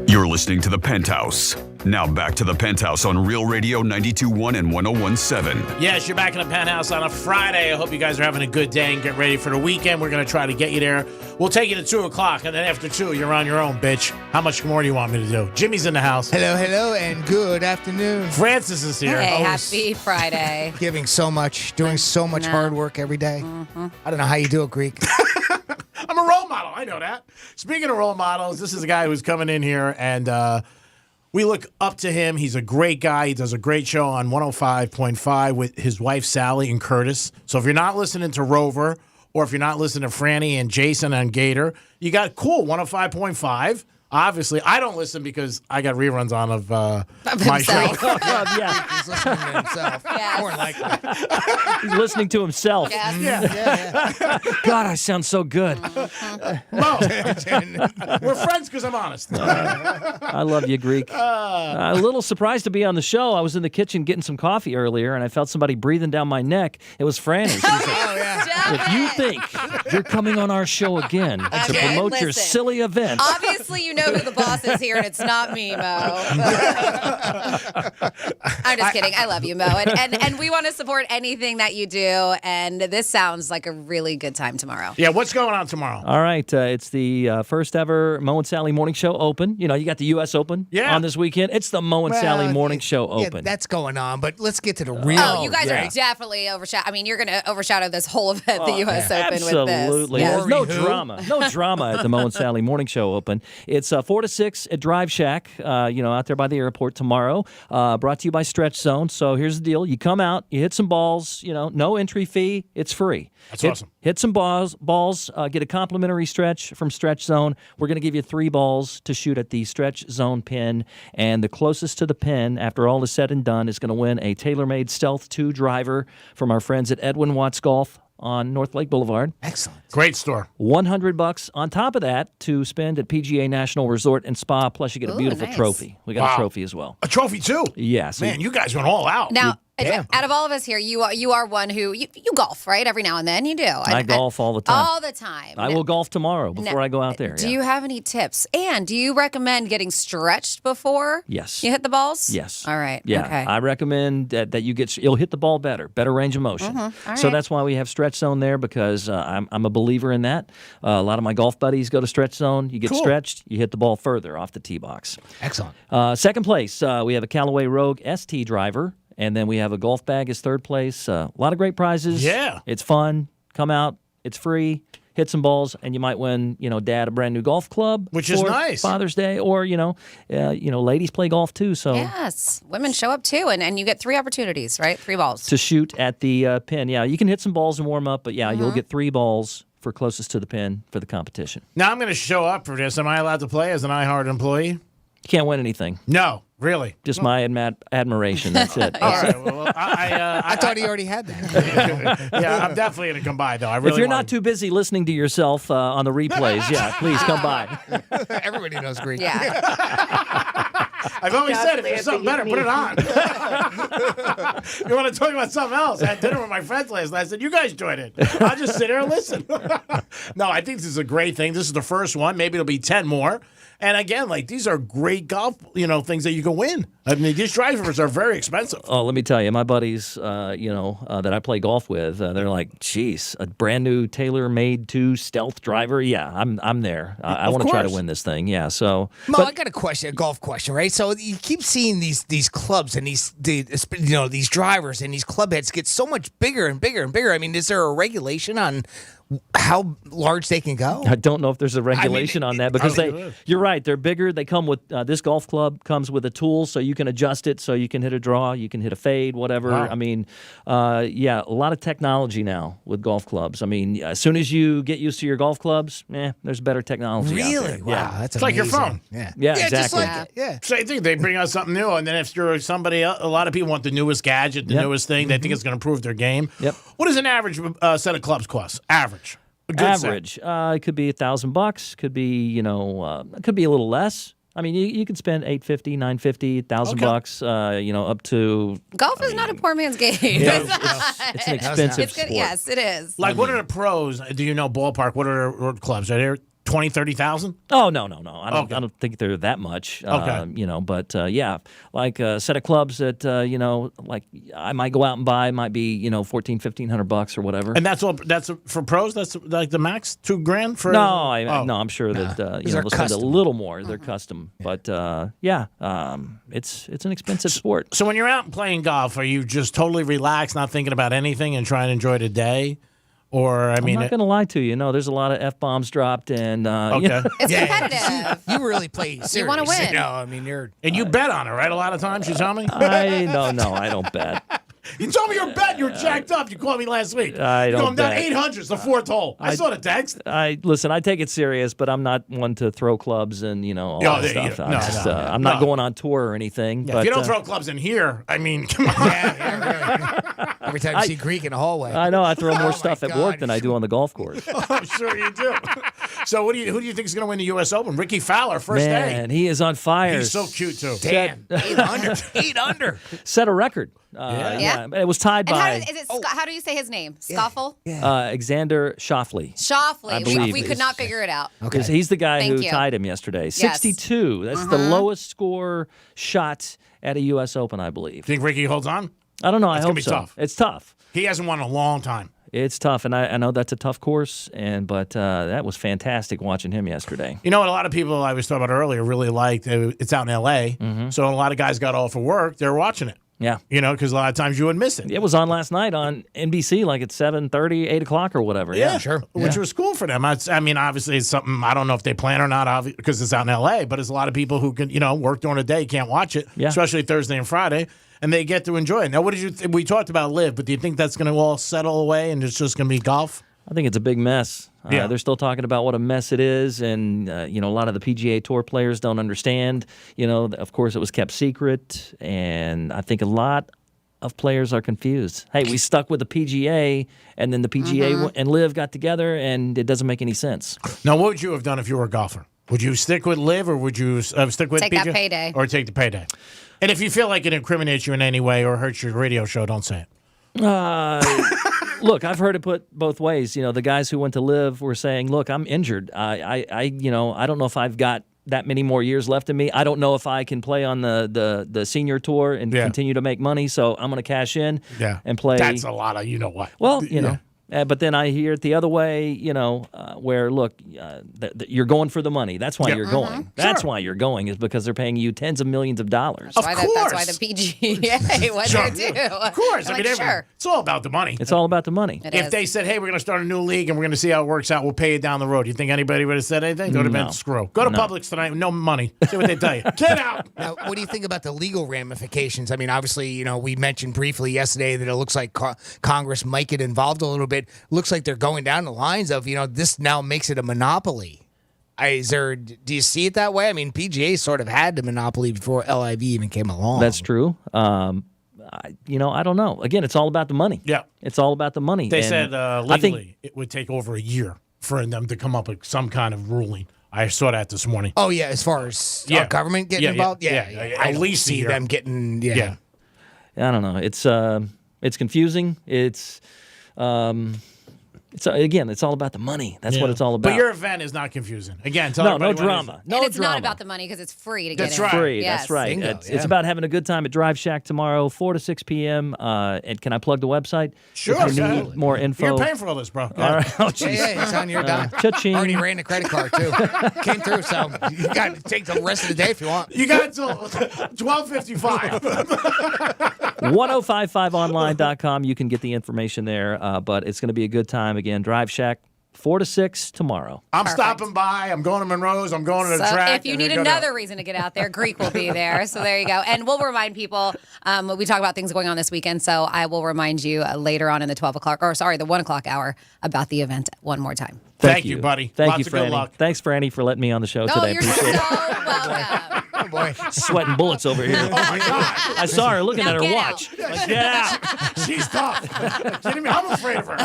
You're listening to The Penthouse. Now back to The Penthouse on Real Radio 92.1 and 101.7. Yes, you're back in The Penthouse on a Friday. I hope you guys are having a good day and get ready for the weekend. We're going to try to get you there. We'll take you to 2 o'clock, and then after 2, you're on your own, bitch. How much more do you want me to do? Jimmy's in the house. Hello, and good afternoon. Francis is here. Hey, happy Friday. Giving so much, doing so much hard work every day. Mm-hmm. I don't know how you do it, Greek. I'm a role model. I know that. Speaking of role models, this is a guy who's coming in here, and we look up to him. He's a great guy. He does a great show on 105.5 with his wife, Sally, and Curtis. So if you're not listening to Rover, or if you're not listening to Franny and Jason on Gator, you got cool 105.5. Obviously, I don't listen because I got reruns on of my show. He's listening to himself. Yes. More likely. He's listening to himself. Yes. Yeah. God, I sound so good. Mo, we're friends because I'm honest. I love you, Greek. A little surprised to be on the show. I was in the kitchen getting some coffee earlier, and I felt somebody breathing down my neck. It was Franny. She said, if you think you're coming on our show again to promote your silly event. Obviously, you know who the boss is here, and it's not me, Mo. I'm just kidding. I love you, Mo. And we want to support anything that you do, and this sounds like a really good time tomorrow. Yeah, what's going on tomorrow? All right, it's the first ever Mo and Sally Morning Show Open. You know, you got the U.S. Open on this weekend. It's the Mo and Sally Morning Show Open. That's going on, but let's get to the real. Oh, you guys are definitely overshadow. I mean, you're going to overshadow this whole event, the U.S. Open, with this. Absolutely. There's no drama. No drama at the Mo and Sally Morning Show Open. It's 4 to 6 at Drive Shack, out there by the airport tomorrow. Brought to you by Stretch Zone. So here's the deal. You come out, you hit some balls, no entry fee. It's free. That's awesome. Hit some balls, get a complimentary stretch from Stretch Zone. We're going to give you 3 balls to shoot at the Stretch Zone pin, and the closest to the pin, after all is said and done, is going to win a tailor-made Stealth 2 driver from our friends at Edwin Watts Golf. on North Lake Boulevard. Excellent. Great store. $100 on top of that to spend at PGA National Resort and Spa. Plus, you get a beautiful trophy. We got a trophy as well. A trophy too? Yeah. So Man, you guys went all out. Now, out of all of us here, you are one who you golf, right? Every now and then you do. I golf all the time. All the time. I will golf tomorrow before I go out there. Do you have any tips? And do you recommend getting stretched before Yes. you hit the balls? Yes. All right. Yeah. Okay. I recommend that you'll hit the ball better range of motion. All So right. that's why we have stretch zone there, because I'm a believer in that. A lot of my golf buddies go to stretch zone. You get Cool. stretched, you hit the ball further off the tee box. Excellent. Second place, we have a Callaway Rogue ST driver, and then we have a golf bag as third place. A lot of great prizes. Yeah. It's fun. Come out. It's free. Hit some balls, and you might win, Dad a brand new golf club, Which is for nice. Father's Day, or ladies play golf too. So Yes. Women show up too, and you get 3 opportunities, right? 3 balls. to shoot at the pin, you can hit some balls and warm up, but you'll get 3 balls for closest to the pin for the competition. Now I'm going to show up for this. Am I allowed to play as an iHeart employee? You can't win anything. No, really. Just my admiration. That's it. All right. Well, I thought he already had that. yeah, I'm definitely going to come by, though. I really if you're wanna- not too busy listening to yourself on the replays, please come by. Everybody knows Greek. Yeah. I've always said if there's something better, put it on. You want to talk about something else? I had dinner with my friends last night. I said, you guys join it. I'll just sit here and listen. No, I think this is a great thing. This is the first one. Maybe it'll be 10 more. And again, these are great golf, things that you can win. I mean, these drivers are very expensive. Oh, let me tell you, my buddies, that I play golf with, they're like, geez, a brand new tailor-made 2 stealth driver. Yeah, I'm there. I want to try to win this thing. Yeah, so. Mo, I got a golf question, right? So you keep seeing these clubs and these drivers and these club heads get so much bigger and bigger and bigger. I mean, is there a regulation on how large they can go? I don't know if there's a regulation on that, because you're right, they're bigger. They come with this golf club comes with a tool, so you can adjust it, so you can hit a draw, you can hit a fade, whatever. Wow. I mean, a lot of technology now with golf clubs. I mean, as soon as you get used to your golf clubs, there's better technology out Really? there. Wow, Yeah. that's It's like your amazing. phone. Yeah, just exactly. like it. Yeah. Same thing. They bring out something new, and then if you're somebody else, a lot of people want the newest gadget, the newest thing. They think it's going to improve their game. Yep. What does an average set of clubs cost? Average. A good set. Average. It could be $1,000. Could be, it could be a little less. I mean, you could spend $850, $950, $1,000, up to. Golf is not a poor man's game. It's an expensive It's good. sport. Yes, it is. Like, what are the pros? Do you know ballpark? What are the clubs? Are there 20, 30,000? Oh, no. I don't think they're that much. Okay. But like a set of clubs that, like I might go out and buy might be, $1,400, $1,500 or whatever. And that's all. That's for pros. That's like the max $2,000 for. No, Oh. I'm sure that Those are they'll spend a custom. little more. They're custom, but it's an expensive sport. So when you're out playing golf, are you just totally relaxed, not thinking about anything, and trying to enjoy the day? Or I mean, I'm not going to lie to you. No, there's a lot of F-bombs dropped, and okay. It's competitive. You really play serious. You wanna win. I mean, you're. And you bet on it, right? A lot of times, you tell me. No, I don't bet. You told me you're betting. You're jacked up. You called me last week. I don't Going down bet. 800. It's the 4th hole. I saw the text. Listen. I take it serious, but I'm not one to throw clubs and all Oh, that yeah, stuff. no, I'm not going on tour or anything. Yeah, but if you don't throw clubs in here, I mean, come on. Really. Every time you see Greek in the hallway. I know I throw more stuff at God. work than I do on the golf course. I'm sure you do. So who do you think is going to win the U.S. Open? Ricky Fowler, first Man, day. he is on fire. He's so cute too. Damn. 8 under. 8 under. Set a record. Yeah. It was tied And by how do you say his name? Scoffle? Alexander Schauffele. Shoffley. I believe We could not figure it out. Okay. He's the guy Thank who you. tied him yesterday. 62. That's the lowest score shot at a U.S. Open, I believe. Think Ricky holds on? I don't know. I It's hope gonna be so. tough. It's tough. He hasn't won in a long time. It's tough, and I know that's a tough course, but that was fantastic watching him yesterday. You know what? A lot of people I was talking about earlier really liked. It's out in L.A., so a lot of guys got off of work. They're watching it. Yeah. Because a lot of times you would miss it. It was on last night on NBC, like at 7:30, 8 o'clock or whatever. Yeah, sure. Which was cool for them. I mean, obviously, it's something I don't know if they plan or not because it's out in L.A., but there's a lot of people who can, work during the day, can't watch it, especially Thursday and Friday, and they get to enjoy it. Now, what did you we talked about Live, but do you think that's going to all settle away and it's just going to be golf? I think it's a big mess. They're still talking about what a mess it is, and a lot of the PGA Tour players don't understand. Of course, it was kept secret, and I think a lot of players are confused. Hey, we stuck with the PGA, and then the PGA and LIV got together, and it doesn't make any sense. Now, what would you have done if you were a golfer? Would you stick with LIV, or would you stick with Take PGA? that payday. Or take the payday? And if you feel like it incriminates you in any way or hurts your radio show, don't say it. Look, I've heard it put both ways. The guys who went to LIV were saying, "Look, I'm injured. I don't know if I've got that many more years left in me. I don't know if I can play on the senior tour and continue to make money. So I'm going to cash in and play." That's a lot of what. Well, know. But then I hear it the other way, where, look, you're going for the money. That's why you're going. That's why you're going, is because they're paying you tens of millions of dollars. That's why the PGA, what they do. Of course. Like, sure. It's all about the money. It's all about the money. If they said, hey, we're going to start a new league and we're going to see how it works out, we'll pay you down the road, you think anybody would have said anything? They would have been screw. Go to Publix tonight with no money. See what they tell you. Get out. Now, what do you think about the legal ramifications? I mean, obviously, we mentioned briefly yesterday that it looks like Congress might get involved a little bit. Looks like they're going down the lines of, this now makes it a monopoly. Do you see it that way? I mean, PGA sort of had the monopoly before LIV even came along. That's true. I don't know. Again, it's all about the money. Yeah. It's all about the money. They said legally it would take over a year for them to come up with some kind of ruling. I saw that this morning. Oh, yeah, as far as our government getting involved? Yeah. I at least see them getting, I don't know. It's confusing. It's all about the money. That's what it's all about. But your event is not confusing. Again, tell no drama. And it's not about the money because it's free to get in. That's free. Yes. That's right. Bingo, It's about having a good time at Drive Shack tomorrow, 4 to 6 p.m. And can I plug the website? Sure. If you need more info. You're paying for all this, bro. All right. Oh, yeah, it's on your dime. Cha-ching. Already ran the credit card, too. Came through, so you got to take the rest of the day if you want. You got until 12:55. 1055online.com. You can get the information there, but it's going to be a good time. Again, Drive Shack, 4 to 6 tomorrow. I'm stopping by. I'm going to Monroe's. I'm going to the track. If you need another reason to get out there, Greek will be there. So there you go. And we'll remind people, we talk about things going on this weekend, so I will remind you later on in the the 1 o'clock hour about the event one more time. Thank you, buddy. Thank Lots you, of good Franny. luck. Thanks, Franny, for letting me on the show today. You're Appreciate so it. welcome. Oh, boy. Sweating bullets over here. Oh, my God. I saw her looking Now at her get watch. Like, get out. She's tough. Kidding me? I'm afraid of her.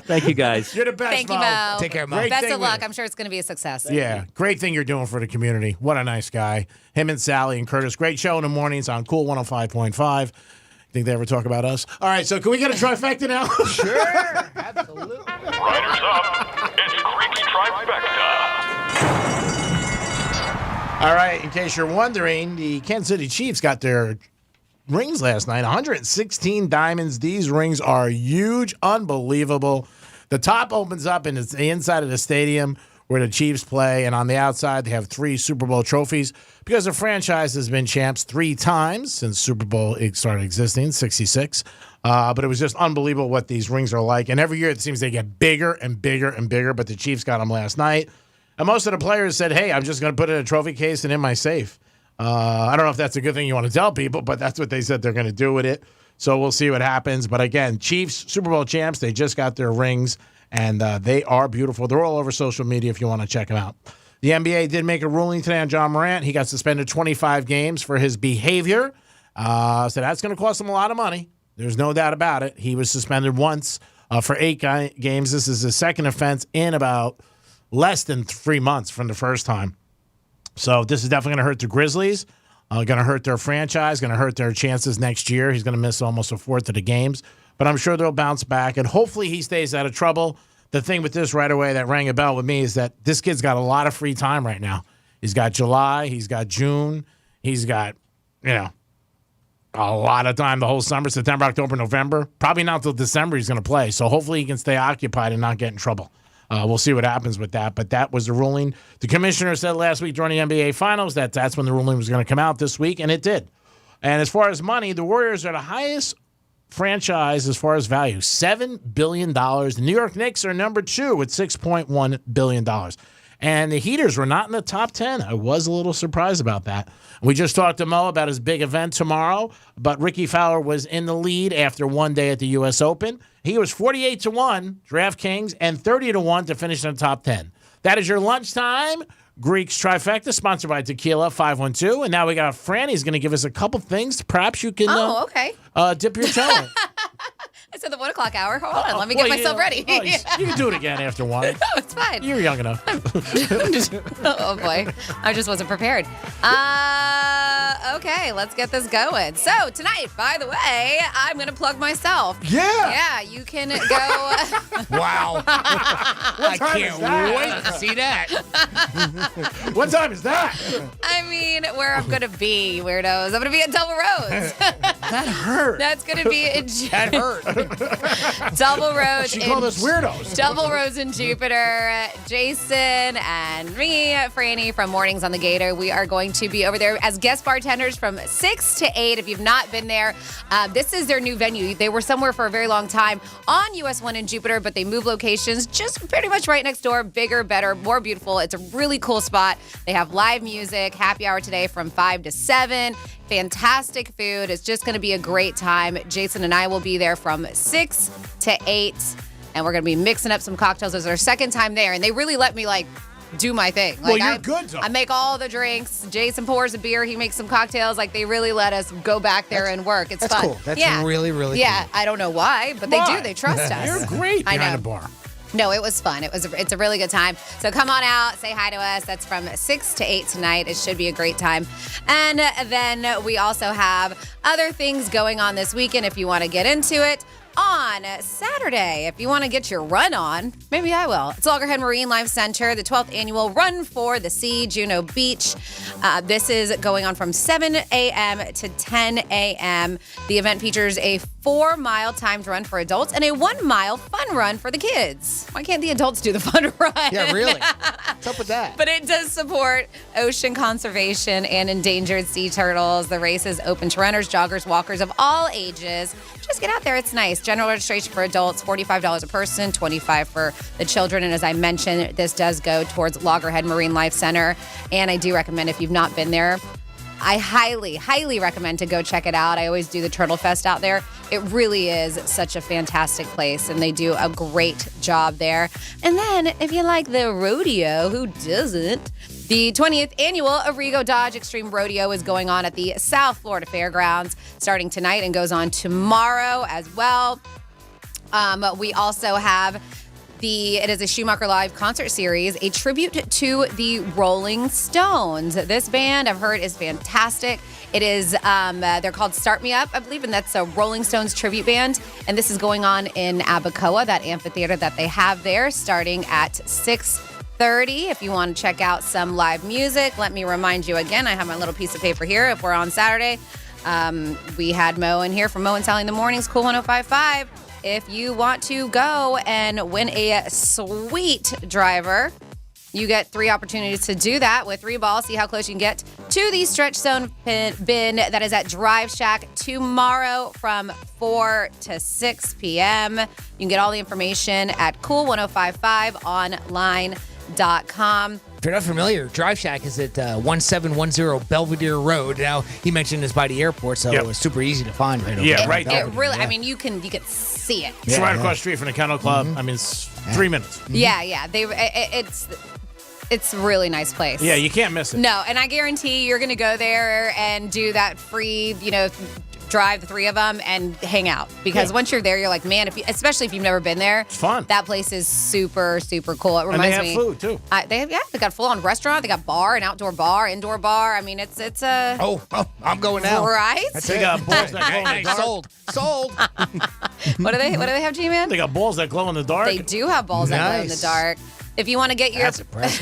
Thank you, guys. You're the best, Thank you, Mo. Take care, Mo. Great Best thing of luck. with- I'm sure it's going to be a success. Yeah, great thing you're doing for the community. What a nice guy. Him and Sally and Curtis. Great show in the mornings on Cool 105.5. Think they ever talk about us? All right, so can we get a trifecta now? Sure. Absolutely. Riders up. It's Creaky Trifecta. All right, in case you're wondering, the Kansas City Chiefs got their rings last night. 116 diamonds. These rings are huge, unbelievable. The top opens up and it's the inside of the stadium where the Chiefs play, and on the outside they have 3 Super Bowl trophies because the franchise has been champs 3 times since Super Bowl started existing, 66. But it was just unbelievable what these rings are like, and every year it seems they get bigger and bigger and bigger, but the Chiefs got them last night. And most of the players said, hey, I'm just going to put it in a trophy case and in my safe. I don't know if that's a good thing you want to tell people, but that's what they said they're going to do with it. So we'll see what happens. But again, Chiefs, Super Bowl champs, they just got their rings, and they are beautiful. They're all over social media if you want to check them out. The NBA did make a ruling today on John Morant. He got suspended 25 games for his behavior. So that's going to cost him a lot of money. There's no doubt about it. He was suspended once for 8 games. This is his second offense in about less than 3 months from the first time. So this is definitely going to hurt the Grizzlies, going to hurt their franchise, going to hurt their chances next year. He's going to miss almost a fourth of the games. But I'm sure they'll bounce back, and hopefully he stays out of trouble. The thing with this right away that rang a bell with me is that this kid's got a lot of free time right now. He's got July. He's got June. He's got, a lot of time the whole summer, September, October, November. Probably not until December he's going to play. So hopefully he can stay occupied and not get in trouble. We'll see what happens with that. But that was the ruling. The commissioner said last week during the NBA Finals that that's when the ruling was going to come out this week, and it did. And as far as money, the Warriors are the highest franchise as far as value, $7 billion. The New York Knicks are number 2 with $6.1 billion. And the Heaters were not in the top 10. I was a little surprised about that. We just talked to Mo about his big event tomorrow, but Ricky Fowler was in the lead after one day at the U.S. Open. He was 48-1, DraftKings, and 30-1 to finish in the top 10. That is your lunchtime Greek's Trifecta, sponsored by Tequila 512. And now we got Franny's going to give us a couple things. Perhaps you can okay. Dip your toe in. It's at the 1 o'clock hour. Hold on. Let me get myself ready. You can do it again after 1. No, it's fine. You're young enough. Oh, boy. I just wasn't prepared. Okay, let's get this going. So, tonight, by the way, I'm going to plug myself. Yeah. Yeah, you can go. Wow. I time can't is that? wait to see that. What time is that? I mean, where I'm going to be, weirdos. I'm going to be at Double Rose. That hurt. That's going to be in That hurt. Double Rose. She called us weirdos. Double Rose in Jupiter. Jason and me, Franny from Mornings on the Gator. We are going to be over there as guest bartenders from 6 to 8. If you've not been there, this is their new venue. They were somewhere for a very long time on US 1 in Jupiter, but they moved locations just pretty much right next door. Bigger, better, more beautiful. It's a really cool spot. They have live music, happy hour today from 5 to 7. Fantastic food. It's just going to be a great time. Jason and I will be there from 6 to 8, and we're going to be mixing up some cocktails. It's our second time there, and they really let me, do my thing. Well, you're good, though. I make all the drinks. Jason pours a beer. He makes some cocktails. They really let us go back there and work. It's That's fun. cool. That's really, really Yeah, cool. I don't know why, but they do. They trust us. You're great I behind know. the bar. No, it was fun. It's a really good time. So come on out, say hi to us. That's from 6 to 8 tonight. It should be a great time. And then we also have other things going on this weekend if you want to get into it. On Saturday, if you want to get your run on, maybe I will. It's Loggerhead Marine Life Center, the 12th annual Run for the Sea, Juneau Beach. This is going on from 7 a.m. to 10 a.m. The event features a 4-mile timed run for adults and a 1-mile fun run for the kids. Why can't the adults do the fun run? Yeah, really. What's up with that? But it does support ocean conservation and endangered sea turtles. The race is open to runners, joggers, walkers of all ages. Just get out there. It's nice. General registration for adults, $45 a person, $25 for the children. And as I mentioned, this does go towards Loggerhead Marine Life Center. And I do recommend, if you've not been there, I highly, highly recommend to go check it out. I always do the Turtle Fest out there. It really is such a fantastic place, and they do a great job there. And then, if you like the rodeo, who doesn't? The 20th annual Arrigo Dodge Extreme Rodeo is going on at the South Florida Fairgrounds starting tonight and goes on tomorrow as well. We also have it is a Schumacher Live concert series, a tribute to the Rolling Stones. This band, I've heard, is fantastic. It is, they're called Start Me Up, I believe, and that's a Rolling Stones tribute band. And this is going on in Abacoa, that amphitheater that they have there, starting at 6:30. If you want to check out some live music, let me remind you again, I have my little piece of paper here. If we're on Saturday, we had Mo in here from Mo and Sally in the Mornings, Cool 105.5. If you want to go and win a sweet driver, you get 3 opportunities to do that with 3 balls. See how close you can get to the stretch zone bin that is at Drive Shack tomorrow from 4 to 6 p.m. You can get all the information at cool1055online.com. If you're not familiar, Drive Shack is at 1710 Belvedere Road. Now, he mentioned it's by the airport, so it was super easy to find right over there. Right there. It really, I mean, you can see it. It's right across the street from the Kennel Club. I mean, it's 3 minutes. Yeah. It's a really nice place. Yeah, you can't miss it. No, and I guarantee you're going to go there and do that free, drive, the 3 of them, and hang out. Because once you're there, you're like, man, especially if you've never been there. It's fun. That place is super, super cool. It reminds me. And they have food, too. They got a full-on restaurant. They got bar, an outdoor bar, indoor bar. I mean, it's a... Oh, I'm going now. Right? They got balls that glow in the dark. Sold. What do they have, G-Man? They got balls that glow in the dark. They do have balls that glow in the dark. If you want to get your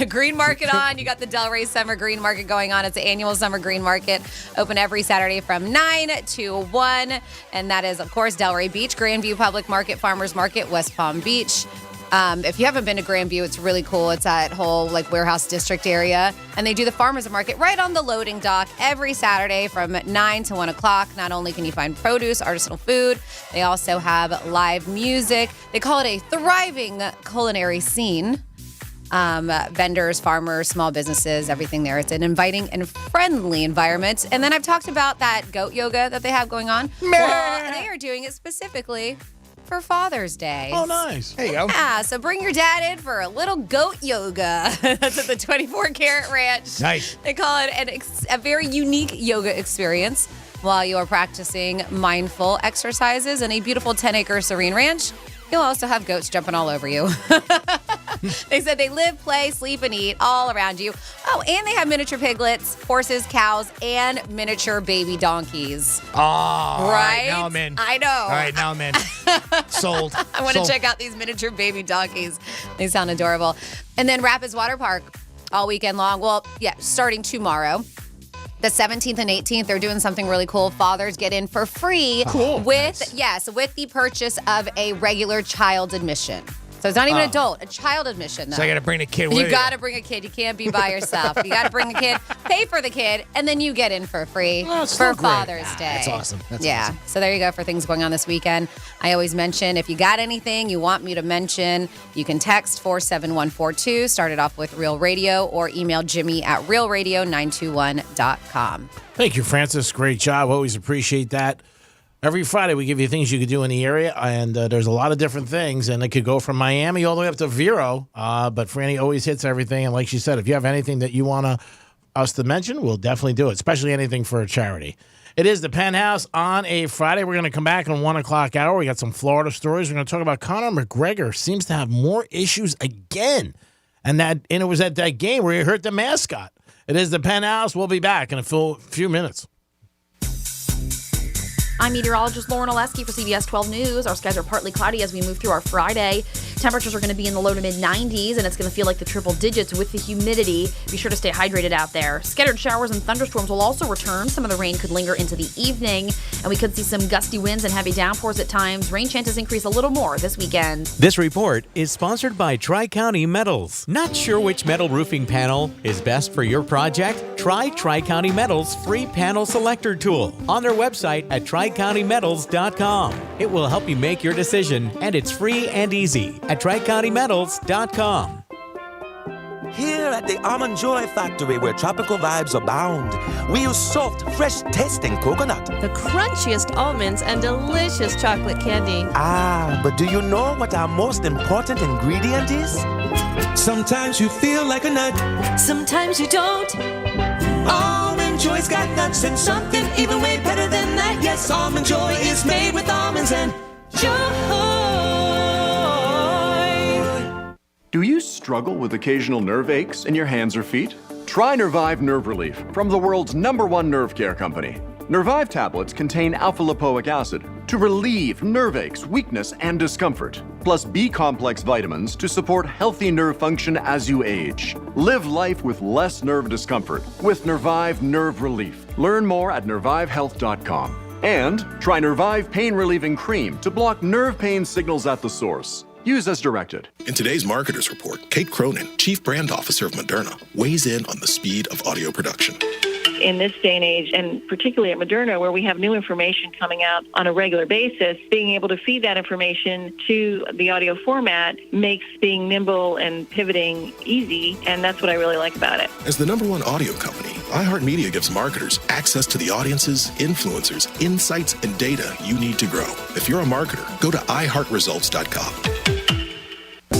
green market on, you got the Delray Summer Green Market going on. It's an annual summer green market, open every Saturday from 9 to 1. And that is, of course, Delray Beach, Grandview Public Market, Farmers Market, West Palm Beach. If you haven't been to Grandview, it's really cool. It's that whole warehouse district area. And they do the farmers market right on the loading dock every Saturday from 9 to 1 o'clock. Not only can you find produce, artisanal food, they also have live music. They call it a thriving culinary scene. Vendors, farmers, small businesses, everything there. It's an inviting and friendly environment. And then I've talked about that goat yoga that they have going on. Well, they are doing it specifically for Father's Day. Oh, nice. There you go. Yeah, so bring your dad in for a little goat yoga. That's at the 24 Karat Ranch. Nice. They call it a very unique yoga experience while you are practicing mindful exercises in a beautiful 10-acre serene ranch. You'll also have goats jumping all over you. They said they live, play, sleep, and eat all around you. Oh, and they have miniature piglets, horses, cows, and miniature baby donkeys. Oh, all right? Now I'm in. I know. All right, now I'm in. Sold. I want to check out these miniature baby donkeys. They sound adorable. And then Rapids Water Park all weekend long. Well, yeah, starting tomorrow. The 17th and 18th, they're doing something really cool. Fathers get in for free with the purchase of a regular child admission. So it's not even adult, a child admission, though. So I got to bring a kid with you. You got to bring a kid. You can't be by yourself. You got to bring the kid, pay for the kid, and then you get in for free for Father's Day. That's awesome. That's awesome. So there you go for things going on this weekend. I always mention if you got anything you want me to mention, you can text 47142, start it off with Real Radio, or email Jimmy at realradio921.com. Thank you, Francis. Great job. Always appreciate that. Every Friday, we give you things you could do in the area, and there's a lot of different things, and it could go from Miami all the way up to Vero, but Franny always hits everything, and like she said, if you have anything that you want us to mention, we'll definitely do it, especially anything for a charity. It is the Penthouse on a Friday. We're going to come back on 1 o'clock hour. We got some Florida stories. We're going to talk about Conor McGregor seems to have more issues again, and it was at that game where he hurt the mascot. It is the Penthouse. We'll be back in a few minutes. I'm meteorologist Lauren Oleski for CBS 12 News. Our skies are partly cloudy as we move through our Friday. Temperatures are going to be in the low to mid 90s, and it's going to feel like the triple digits with the humidity. Be sure to stay hydrated out there. Scattered showers and thunderstorms will also return. Some of the rain could linger into the evening, and we could see some gusty winds and heavy downpours at times. Rain chances increase a little more this weekend. This report is sponsored by Tri-County Metals. Not sure which metal roofing panel is best for your project? Try Tri-County Metals' free panel selector tool on their website at TriCountyMetals.com. It will help you make your decision, and it's free and easy at TriCountyMetals.com. Here at the Almond Joy Factory, where tropical vibes abound, we use soft, fresh tasting coconut. The crunchiest almonds and delicious chocolate candy. Ah, but do you know what our most important ingredient is? Sometimes you feel like a nut. Sometimes you don't. Almond Joy's got nuts and something even way better than that. Yes, Almond Joy is made with almonds and joy. Do you struggle with occasional nerve aches in your hands or feet? Try Nervive Nerve Relief from the world's #1 nerve care company. Nervive tablets contain alpha-lipoic acid to relieve nerve aches, weakness, and discomfort, plus B-complex vitamins to support healthy nerve function as you age. Live life with less nerve discomfort with Nervive Nerve Relief. Learn more at nervivehealth.com. And try Nervive Pain Relieving Cream to block nerve pain signals at the source. Use as directed. In today's Marketers Report, Kate Cronin, Chief Brand Officer of Moderna, weighs in on the speed of audio production. In this day and age, and particularly at Moderna, where we have new information coming out on a regular basis, being able to feed that information to the audio format makes being nimble and pivoting easy, and that's what I really like about it. As the #1 audio company, iHeartMedia gives marketers access to the audiences, influencers, insights, and data you need to grow. If you're a marketer, go to iHeartResults.com.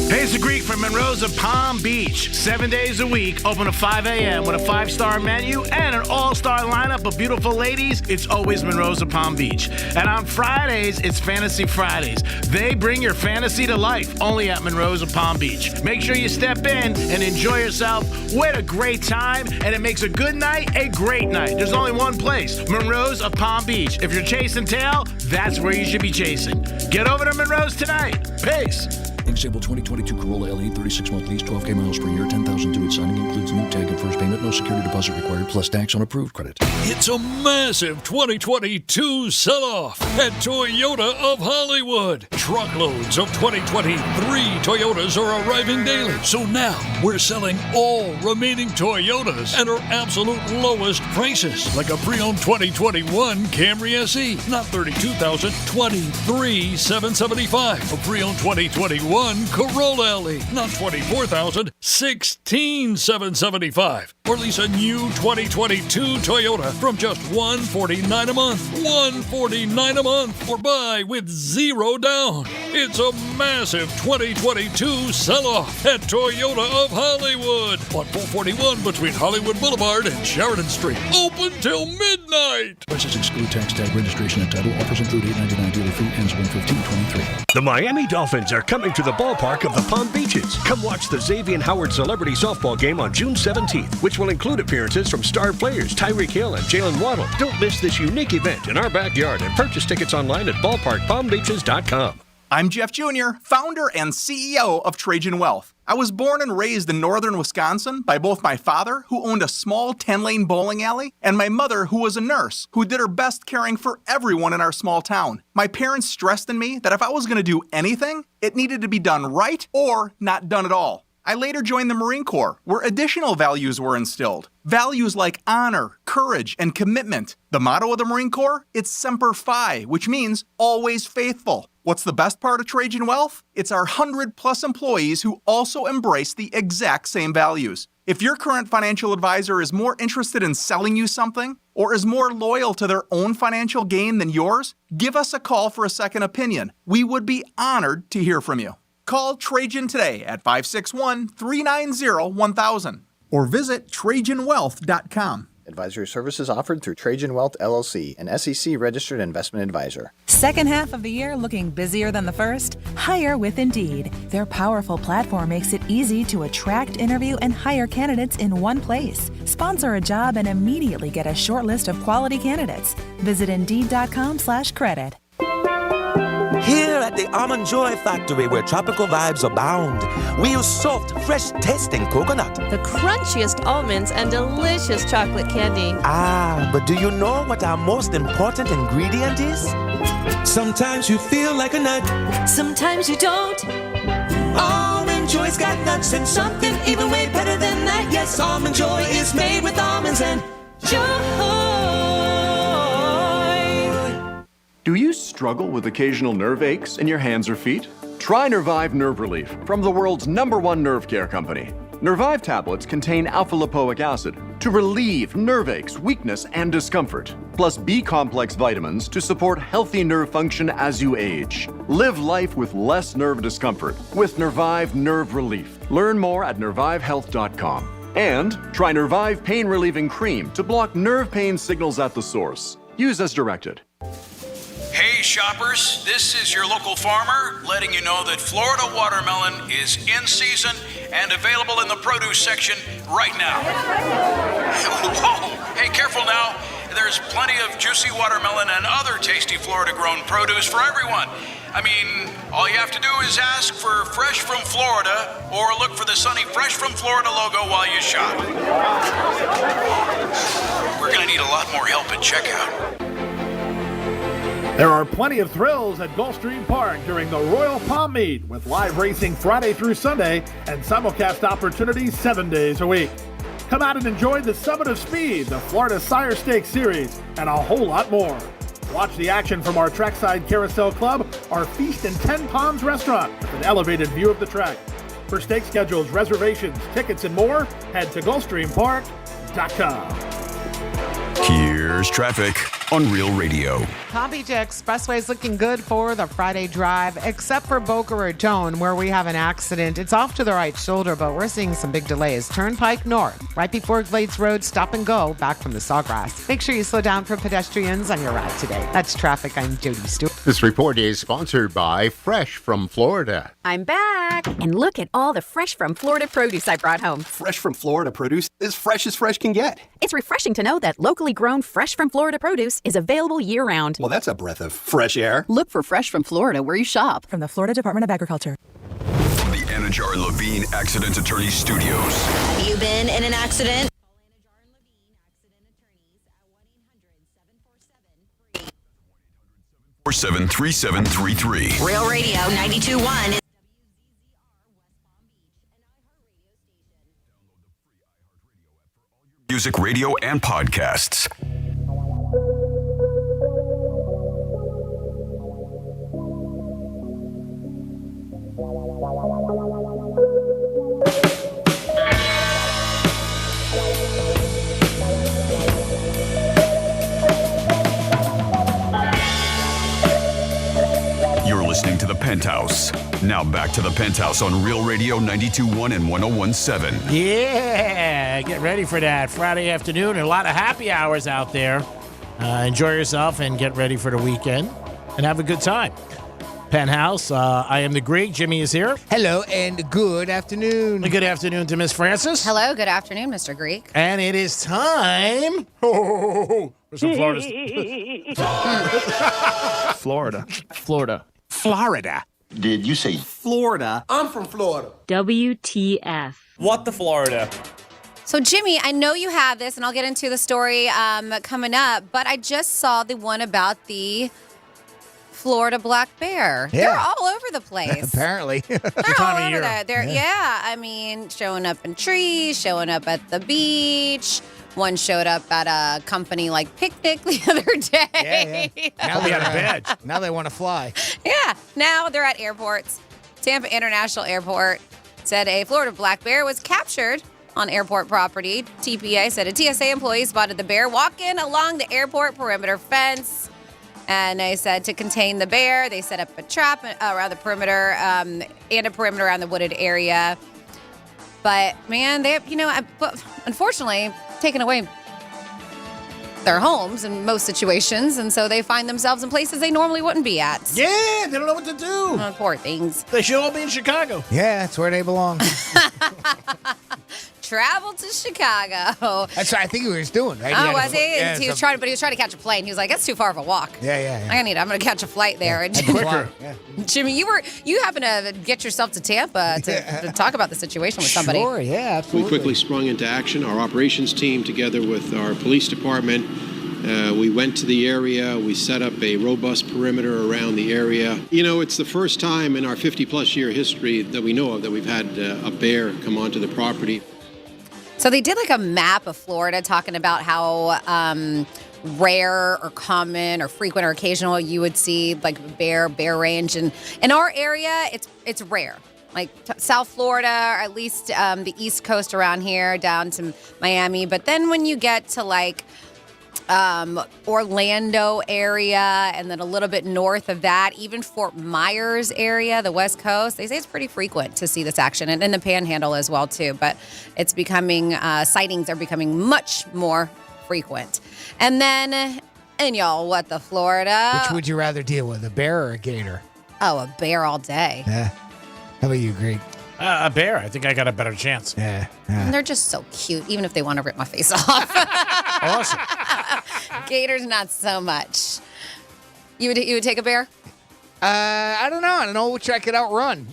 Hey, it's the Greek from Monroe's of Palm Beach. 7 days a week, open at 5 a.m. with a 5-star menu and an all-star lineup of beautiful ladies. It's always Monroe's of Palm Beach. And on Fridays, it's Fantasy Fridays. They bring your fantasy to life only at Monroe's of Palm Beach. Make sure you step in and enjoy yourself with a great time, and it makes a good night a great night. There's only one place, Monroe's of Palm Beach. If you're chasing tail, that's where you should be chasing. Get over to Monroe's tonight. Peace. Example 2022 Corolla LE, 36-month lease, 12K miles per year, 10,000 due at signing, includes new tag and first payment, no security deposit required, plus tax on approved credit. It's a massive 2022 sell-off at Toyota of Hollywood. Truckloads of 2023 Toyotas are arriving daily. So now we're selling all remaining Toyotas at our absolute lowest prices. Like a pre-owned 2021 Camry SE, not $32,000, $23,775. A pre-owned 2021 2021 Corolla LE. Not $24,000, $16,775. Or lease a new 2022 Toyota from just $149 a month. $149 a month. Or buy with zero down. It's a massive 2022 sell-off at Toyota of Hollywood on 441 between Hollywood Boulevard and Sheridan Street. Open till midnight. Prices exclude tax, tag, registration, and title. Offers include $8.99 dealer fee. Ends 1/15/23. The Miami Dolphins are coming to the ballpark of the Palm Beaches. Come watch the Xavier Howard Celebrity Softball Game on June 17th, which will include appearances from star players Tyreek Hill and Jalen Waddle. Don't miss this unique event in our backyard and purchase tickets online at ballparkpalmbeaches.com. I'm Jeff Jr., founder and CEO of Trajan Wealth. I was born and raised in northern Wisconsin by both my father, who owned a small 10-lane bowling alley, and my mother, who was a nurse, who did her best caring for everyone in our small town. My parents stressed in me that if I was going to do anything, it needed to be done right or not done at all. I later joined the Marine Corps, where additional values were instilled. Values like honor, courage, and commitment. The motto of the Marine Corps? It's Semper Fi, which means always faithful. What's the best part of Trajan Wealth? It's our 100-plus employees who also embrace the exact same values. If your current financial advisor is more interested in selling you something or is more loyal to their own financial gain than yours, give us a call for a second opinion. We would be honored to hear from you. Call Trajan today at 561-390-1000 or visit TrajanWealth.com. Advisory services offered through Trajan Wealth, LLC, an SEC-registered investment advisor. Second half of the year looking busier than the first? Hire with Indeed. Their powerful platform makes it easy to attract, interview, and hire candidates in one place. Sponsor a job and immediately get a short list of quality candidates. Visit Indeed.com/credit. Here at the Almond Joy Factory, where tropical vibes abound, we use soft, fresh tasting coconut. The crunchiest almonds and delicious chocolate candy. Ah, but do you know what our most important ingredient is? Sometimes you feel like a nut. Sometimes you don't. Almond Joy's got nuts and something even way better than that. Yes, Almond Joy is made with almonds and joy. Do you struggle with occasional nerve aches in your hands or feet? Try Nervive Nerve Relief from the world's #1 nerve care company. Nervive tablets contain alpha-lipoic acid to relieve nerve aches, weakness, and discomfort, plus B-complex vitamins to support healthy nerve function as you age. Live life with less nerve discomfort with Nervive Nerve Relief. Learn more at nervivehealth.com. And try Nervive Pain Relieving Cream to block nerve pain signals at the source. Use as directed. Hey shoppers, this is your local farmer letting you know that Florida watermelon is in season and available in the produce section right now. Whoa, hey, careful now. There's plenty of juicy watermelon and other tasty Florida-grown produce for everyone. I mean, all you have to do is ask for Fresh from Florida or look for the sunny Fresh from Florida logo while you shop. We're going to need a lot more help at checkout. There are plenty of thrills at Gulfstream Park during the Royal Palm Meet with live racing Friday through Sunday and simulcast opportunities 7 days a week. Come out and enjoy the Summit of Speed, the Florida Sire Stakes Series, and a whole lot more. Watch the action from our Trackside Carousel Club, our Feast in 10 Palms restaurant with an elevated view of the track. For stake schedules, reservations, tickets, and more, head to GulfstreamPark.com. Here's traffic on Real Radio. Palm Beach Expressway is looking good for the Friday drive, except for Boca Raton, where we have an accident. It's off to the right shoulder, but we're seeing some big delays. Turnpike North, right before Glades Road, stop and go, back from the Sawgrass. Make sure you slow down for pedestrians on your ride today. That's traffic. I'm Jody Stewart. This report is sponsored by Fresh from Florida. I'm back. And look at all the Fresh from Florida produce I brought home. Fresh from Florida produce is fresh as fresh can get. It's refreshing to know that locally grown Fresh from Florida produce is available year-round. Well, that's a breath of fresh air. Look for Fresh from Florida where you shop. From the Florida Department of Agriculture. From the Anajar and Levine Accident Attorney Studios. Have you been in an accident? 473733. Real Radio 92.1 is Music, radio, and podcasts. Penthouse. Now back to the Penthouse on Real Radio 92.1 and 101.7. Yeah, get ready for that Friday afternoon. And a lot of happy hours out there. Enjoy yourself and get ready for the weekend and have a good time. Penthouse, I am the Greek. Jimmy is here. Hello and good afternoon. Good afternoon to Miss Francis. Hello, good afternoon, Mr. Greek. And it is time for some Florida. Florida. Did you say Florida? I'm from Florida. WTF. What the Florida? So, Jimmy, I know you have this, and I'll get into the story coming up, but I just saw the one about the Florida black bear. Yeah. They're all over the place. Apparently. They're all over there. Yeah, I mean, showing up in trees, showing up at the beach. One showed up at a company like Picnic the other day. Yeah. Now they got a badge. Now they want to fly. Yeah, now they're at airports. Tampa International Airport said a Florida black bear was captured on airport property. TPA said a TSA employee spotted the bear walking along the airport perimeter fence. And they said to contain the bear, they set up a trap around the perimeter and a perimeter around the wooded area. But, man, they have, unfortunately, taken away their homes in most situations. And so they find themselves in places they normally wouldn't be at. Yeah, they don't know what to do. Oh, poor things. They should all be in Chicago. Yeah, that's where they belong. Travel to Chicago. That's what I think he was doing, right? Oh, was he? Yeah, he was trying to catch a plane. He was like, "That's too far of a walk." Yeah. I'm gonna catch a flight there. Yeah, and quicker. Jimmy, you happen to get yourself to Tampa to talk about the situation with somebody. Sure, yeah, absolutely. We quickly sprung into action. Our operations team, together with our police department, we went to the area. We set up a robust perimeter around the area. It's the first time in our 50-plus year history that we know of that we've had a bear come onto the property. So they did like a map of Florida talking about how rare or common or frequent or occasional you would see like bear range. And in our area, it's rare. Like South Florida, or at least the East Coast around here down to Miami. But then when you get to like Orlando area and then a little bit north of that, even Fort Myers area, the West Coast, they say it's pretty frequent to see this action, and in the Panhandle as well too. But it's becoming sightings are becoming much more frequent. And then, y'all, what the Florida? Which would you rather deal with, a bear or a gator? Oh, a bear all day. Yeah. How about you, Greg? A bear. I think I got a better chance. Yeah. And they're just so cute, even if they want to rip my face off. Awesome. Gators, not so much. You would take a bear? I don't know. I don't know which I could outrun.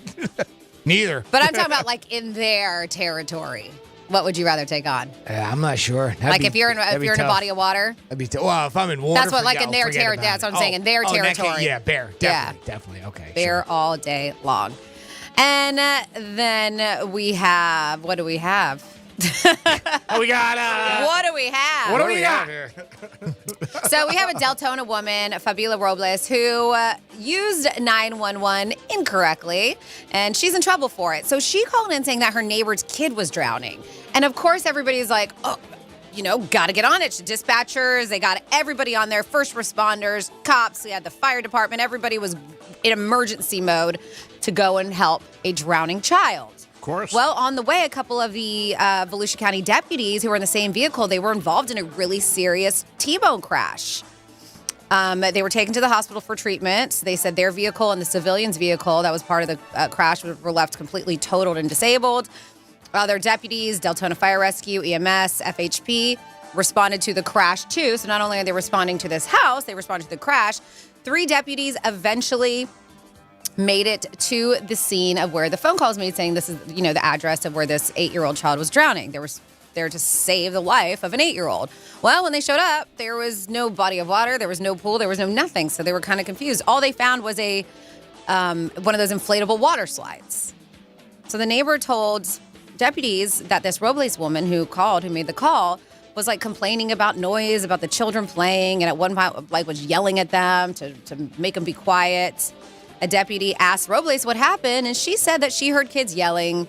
Neither. But I'm talking about like in their territory. What would you rather take on? I'm not sure. If you're in a body of water. That'd be well, if I'm in water. That's what in their territory. That's what I'm saying. In their territory. Yeah, bear. Definitely. Okay. Bear all day long. And then we have, what do we have? We got, what do we have? What do we got here? So we have a Deltona woman, Fabiola Robles, who used 911 incorrectly, and she's in trouble for it. So she called in saying that her neighbor's kid was drowning. And of course, everybody's like, oh, got to get on it. Dispatchers, they got everybody on there, first responders, cops, we had the fire department. Everybody was in emergency mode to go and help a drowning child. Of course. Well, on the way, a couple of the Volusia County deputies who were in the same vehicle, they were involved in a really serious T-bone crash. They were taken to the hospital for treatment. They said their vehicle and the civilian's vehicle that was part of the crash were left completely totaled and disabled. Other deputies, Deltona Fire Rescue, EMS, FHP, responded to the crash too. So not only are they responding to this house, they responded to the crash. 3 deputies eventually made it to the scene of where the phone call was made saying this is, the address of where this 8-year-old child was drowning. They were there to save the life of an 8-year-old. Well, when they showed up, there was no body of water, there was no pool, there was no nothing. So they were kind of confused. All they found was one of those inflatable water slides. So the neighbor told deputies that this Robles woman who made the call, was like complaining about noise, about the children playing, and at one point was yelling at them to make them be quiet. A deputy asked Robles what happened, and she said that she heard kids yelling,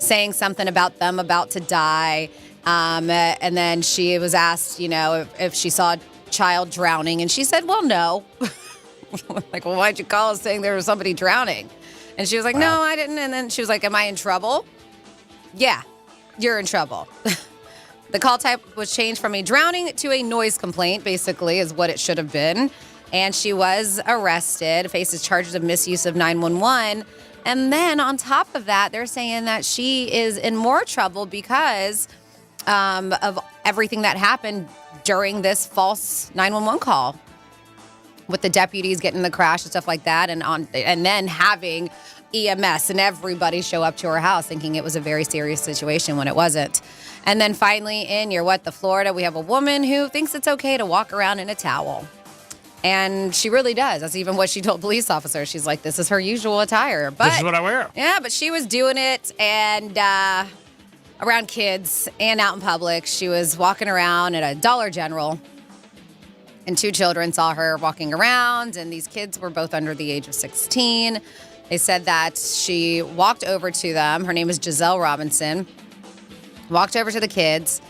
saying something about them about to die. And then she was asked, if she saw a child drowning, and she said, well, no. Like, well, why'd you call us saying there was somebody drowning? And she was like, no, I didn't. And then she was like, am I in trouble? Yeah, you're in trouble. The call type was changed from a drowning to a noise complaint, basically, is what it should have been. And she was arrested, faces charges of misuse of 911. And then on top of that, they're saying that she is in more trouble because of everything that happened during this false 911 call, with the deputies getting in the crash and stuff like that, and then having EMS and everybody show up to her house thinking it was a very serious situation when it wasn't. And then finally, in the Florida, we have a woman who thinks it's okay to walk around in a towel. And she really does. That's even what she told police officers. She's like, this is her usual attire. But this is what I wear. Yeah, but she was doing it and around kids and out in public. She was walking around at a Dollar General. And 2 children saw her walking around. And these kids were both under the age of 16. They said that she walked over to them. Her name is Giselle Robinson. Walked over to the kids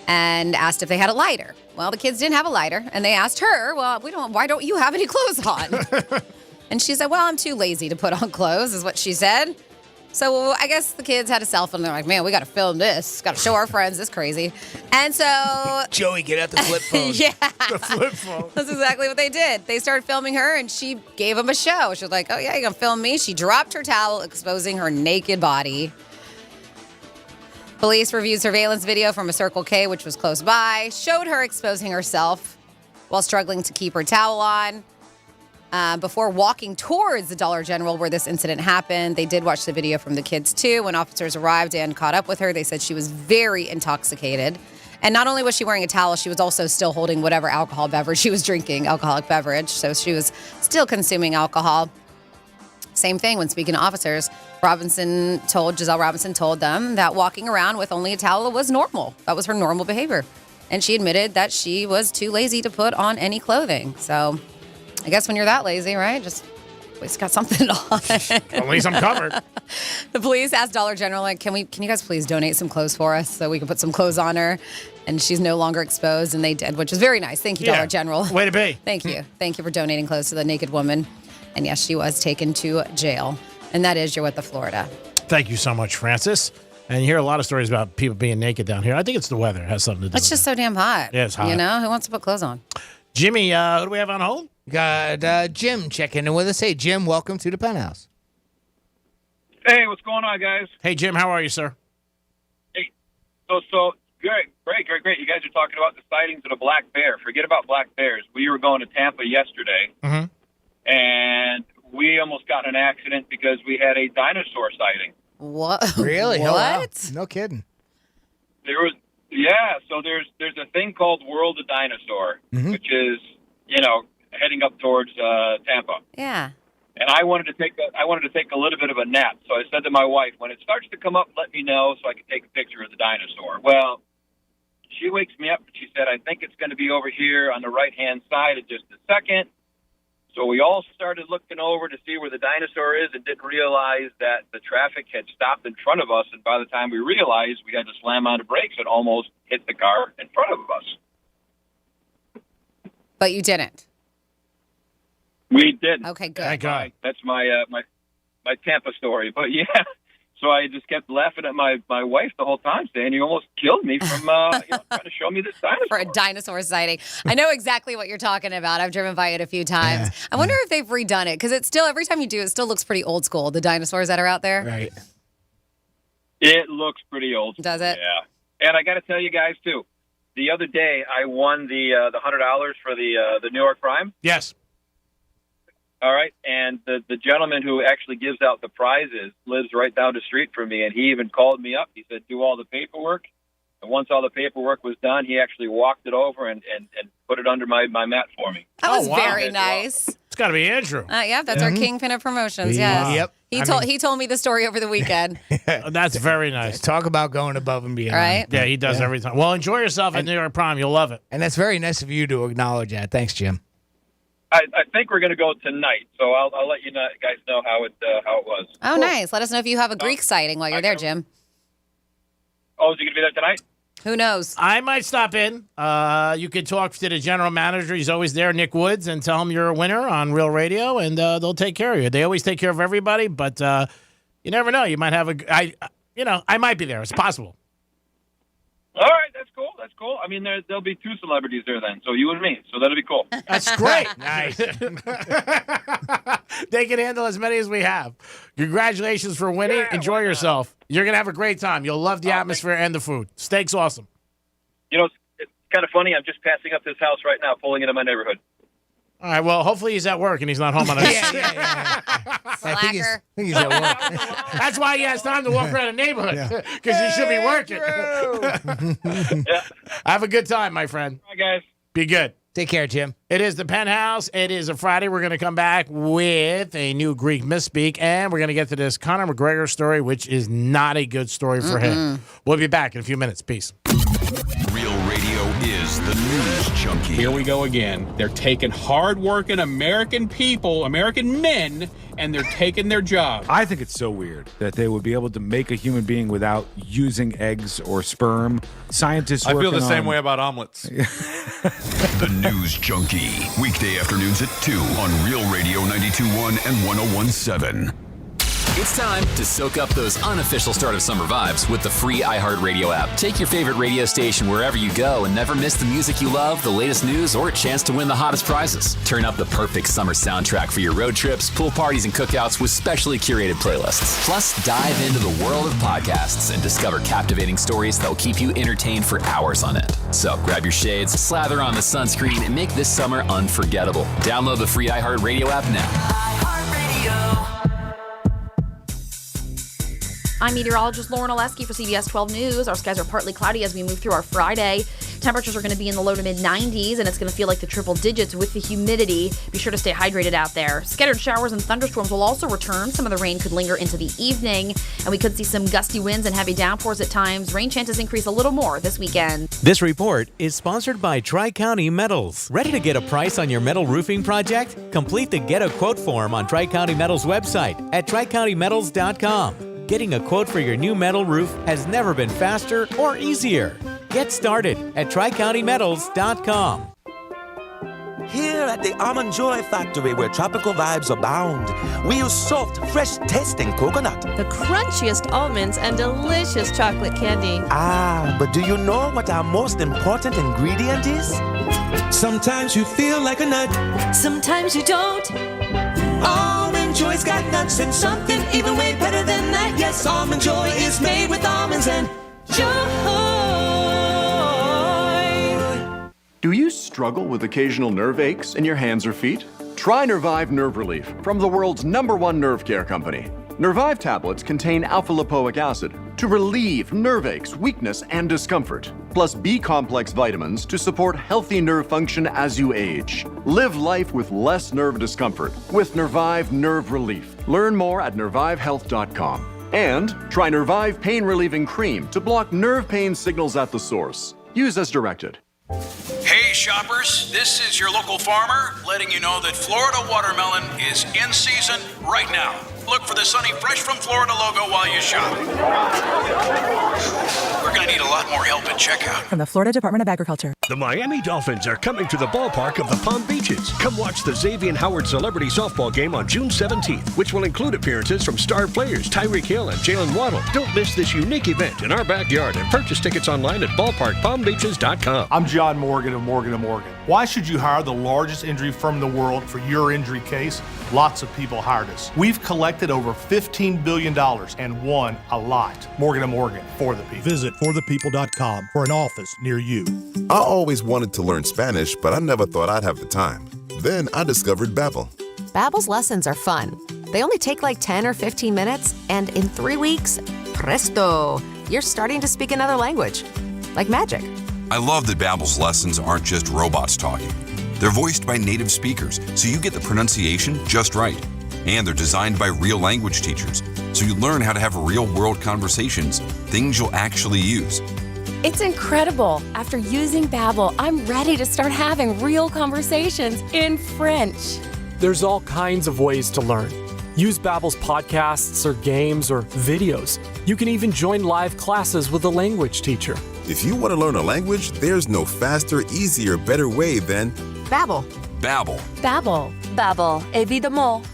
and asked if they had a lighter. Well, the kids didn't have a lighter, and they asked her, well, why don't you have any clothes on? And she said, well, I'm too lazy to put on clothes, is what she said. So I guess the kids had a cell phone. They're like, man, we got to film this. Got to show our friends this crazy. And so Joey, get out the flip phone. Yeah. The flip phone. That's exactly what they did. They started filming her, and she gave them a show. She was like, oh, yeah, you're going to film me? She dropped her towel, exposing her naked body. Police reviewed surveillance video from a Circle K, which was close by, showed her exposing herself while struggling to keep her towel on. Before walking towards the Dollar General where this incident happened. They did watch the video from the kids, too. When officers arrived and caught up with her, they said she was very intoxicated. And not only was she wearing a towel, she was also still holding whatever alcohol beverage she was drinking, alcoholic beverage. So she was still consuming alcohol. Same thing when speaking to officers. Giselle Robinson told them that walking around with only a towel was normal. That was her normal behavior. And she admitted that she was too lazy to put on any clothing. So I guess when you're that lazy, right? Just at least got something on. At least I'm covered. The police asked Dollar General, like, can you guys please donate some clothes for us so we can put some clothes on her? And she's no longer exposed, and they did, which is very nice. Thank you, Dollar General. Way to be. Thank you. Thank you for donating clothes to the naked woman. And yes, she was taken to jail. And that is You're With the Florida. Thank you so much, Francis. And you hear a lot of stories about people being naked down here. I think it's the weather. It has something to do It's with just it. so damn hot. Yeah, it's hot. You know, who wants to put clothes on? Jimmy, who do we have on hold? Got Jim checking in with us. Hey, Jim, welcome to the Penthouse. Hey, what's going on, guys? Hey, Jim, how are you, sir? Hey, so great. You guys are talking about the sightings of the black bear. Forget about black bears. We were going to Tampa yesterday, and we almost got in an accident because we had a dinosaur sighting. What? Really? What? Oh, wow. No kidding. There was, so there's a thing called World of Dinosaur, which is, heading up towards Tampa. Yeah. And I wanted to take a little bit of a nap. So I said to my wife, when it starts to come up, let me know so I can take a picture of the dinosaur. Well, she wakes me up and she said, I think it's going to be over here on the right-hand side in just a second. So we all started looking over to see where the dinosaur is and didn't realize that the traffic had stopped in front of us. And by the time we realized, we had to slam on the brakes and almost hit the car in front of us. But you didn't. We didn't. Okay, good. Thank God. That's my Tampa story. But yeah, so I just kept laughing at my wife the whole time, saying, "You almost killed me from trying to show me this dinosaur." For a dinosaur sighting. I know exactly what you're talking about. I've driven by it a few times. I wonder if they've redone it because it's still, every time you do, it still looks pretty old school. The dinosaurs that are out there. Right. It looks pretty old. Does it? Yeah. And I got to tell you guys too. The other day, I won the $100 for the New York Prime. Yes. All right, and the gentleman who actually gives out the prizes lives right down the street from me, and he even called me up. He said, do all the paperwork. And once all the paperwork was done, he actually walked it over and put it under my mat for me. That was very nice. It's got to be Andrew. Yeah, that's our kingpin of promotions, yes. Yep. He told me the story over the weekend. That's very nice. Talk about going above and beyond. Right? Yeah, he does every time. Well, enjoy yourself at New York Prime. You'll love it. And that's very nice of you to acknowledge that. Thanks, Jim. I think we're going to go tonight, so I'll let you guys know how it was. Oh, cool. Nice. Let us know if you have a Greek sighting while you're there, Jim. Oh, is he going to be there tonight? Who knows? I might stop in. You could talk to the general manager. He's always there, Nick Woods, and tell him you're a winner on Real Radio, and they'll take care of you. They always take care of everybody, but you never know. You might have I might be there. It's possible. All right, that's cool. That's cool. I mean, there'll be 2 celebrities there then, so you and me. So that'll be cool. That's great. Nice. They can handle as many as we have. Congratulations for winning. Yeah, enjoy yourself. You're going to have a great time. You'll love the atmosphere and the food. Steak's awesome. You know, it's kind of funny. I'm just passing up this house right now, pulling into my neighborhood. All right, well, hopefully he's at work and he's not home on a Yeah. I think he's at work. That's why he has time to walk around the neighborhood, because he should be working. Have a good time, my friend. Bye, guys. Be good. Take care, Jim. It is the Penthouse. It is a Friday. We're going to come back with a new Greek misspeak, and we're going to get to this Conor McGregor story, which is not a good story for him. We'll be back in a few minutes. Peace. Real Radio is the news junkie. Here we go again. They're taking hard-working American people, American men, and they're taking their jobs. I think it's so weird that they would be able to make a human being without using eggs or sperm. Scientists I feel the working same on- way about omelets. The News Junkie. Weekday afternoons at 2 on Real Radio 92.1 and 101.7. It's time to soak up those unofficial start of summer vibes with the free iHeartRadio app. Take your favorite radio station wherever you go and never miss the music you love, the latest news, or a chance to win the hottest prizes. Turn up the perfect summer soundtrack for your road trips, pool parties, and cookouts with specially curated playlists. Plus, dive into the world of podcasts and discover captivating stories that will keep you entertained for hours on end. So grab your shades, slather on the sunscreen, and make this summer unforgettable. Download the free iHeartRadio app now. I'm meteorologist Lauren Oleski for CBS 12 News. Our skies are partly cloudy as we move through our Friday. Temperatures are going to be in the low to mid 90s, and it's going to feel like the triple digits with the humidity. Be sure to stay hydrated out there. Scattered showers and thunderstorms will also return. Some of the rain could linger into the evening, and we could see some gusty winds and heavy downpours at times. Rain chances increase a little more this weekend. This report is sponsored by Tri-County Metals. Ready to get a price on your metal roofing project? Complete the Get a Quote form on Tri-County Metals website at tricountymetals.com. Getting a quote for your new metal roof has never been faster or easier. Get started at tricountymetals.com. Here at the Almond Joy Factory, where tropical vibes abound, we use soft, fresh tasting coconut. The crunchiest almonds and delicious chocolate candy. Ah, but do you know what our most important ingredient is? Sometimes you feel like a nut. Sometimes you don't. Almond Joy's got nuts and something even way better than that. Yes, Almond Joy is made with almonds and joy. Do you struggle with occasional nerve aches in your hands or feet? Try Nervive Nerve Relief from the world's #1 nerve care company. Nervive tablets contain alpha-lipoic acid to relieve nerve aches, weakness, and discomfort, plus B-complex vitamins to support healthy nerve function as you age. Live life with less nerve discomfort with Nervive Nerve Relief. Learn more at nervivehealth.com. And try Nervive Pain Relieving Cream to block nerve pain signals at the source. Use as directed. Hey shoppers, this is your local farmer letting you know that Florida watermelon is in season right now. Look for the sunny Fresh from Florida logo while you shop. We're going to need a lot more help at checkout. From the Florida Department of Agriculture. The Miami Dolphins are coming to the ballpark of the Palm Beaches. Come watch the Xavier Howard Celebrity Softball Game on June 17th, which will include appearances from star players Tyreek Hill and Jalen Waddle. Don't miss this unique event in our backyard and purchase tickets online at ballparkpalmbeaches.com. I'm John Morgan of Morgan & Morgan. Why should you hire the largest injury firm in the world for your injury case? Lots of people hired us. We've collected over $15 billion and won a lot. Morgan & Morgan, for the people. Visit forthepeople.com for an office near you. I always wanted to learn Spanish, but I never thought I'd have the time. Then I discovered Babbel. Babbel's lessons are fun. They only take like 10 or 15 minutes, and in 3 weeks, presto, you're starting to speak another language. Like magic. I love that Babbel's lessons aren't just robots talking. They're voiced by native speakers, so you get the pronunciation just right. And they're designed by real language teachers, so you learn how to have real-world conversations, things you'll actually use. It's incredible. After using Babbel, I'm ready to start having real conversations in French. There's all kinds of ways to learn. Use Babbel's podcasts or games or videos. You can even join live classes with a language teacher. If you want to learn a language, there's no faster, easier, better way than Babbel. Babbel. Babbel. Babbel. Évidemment.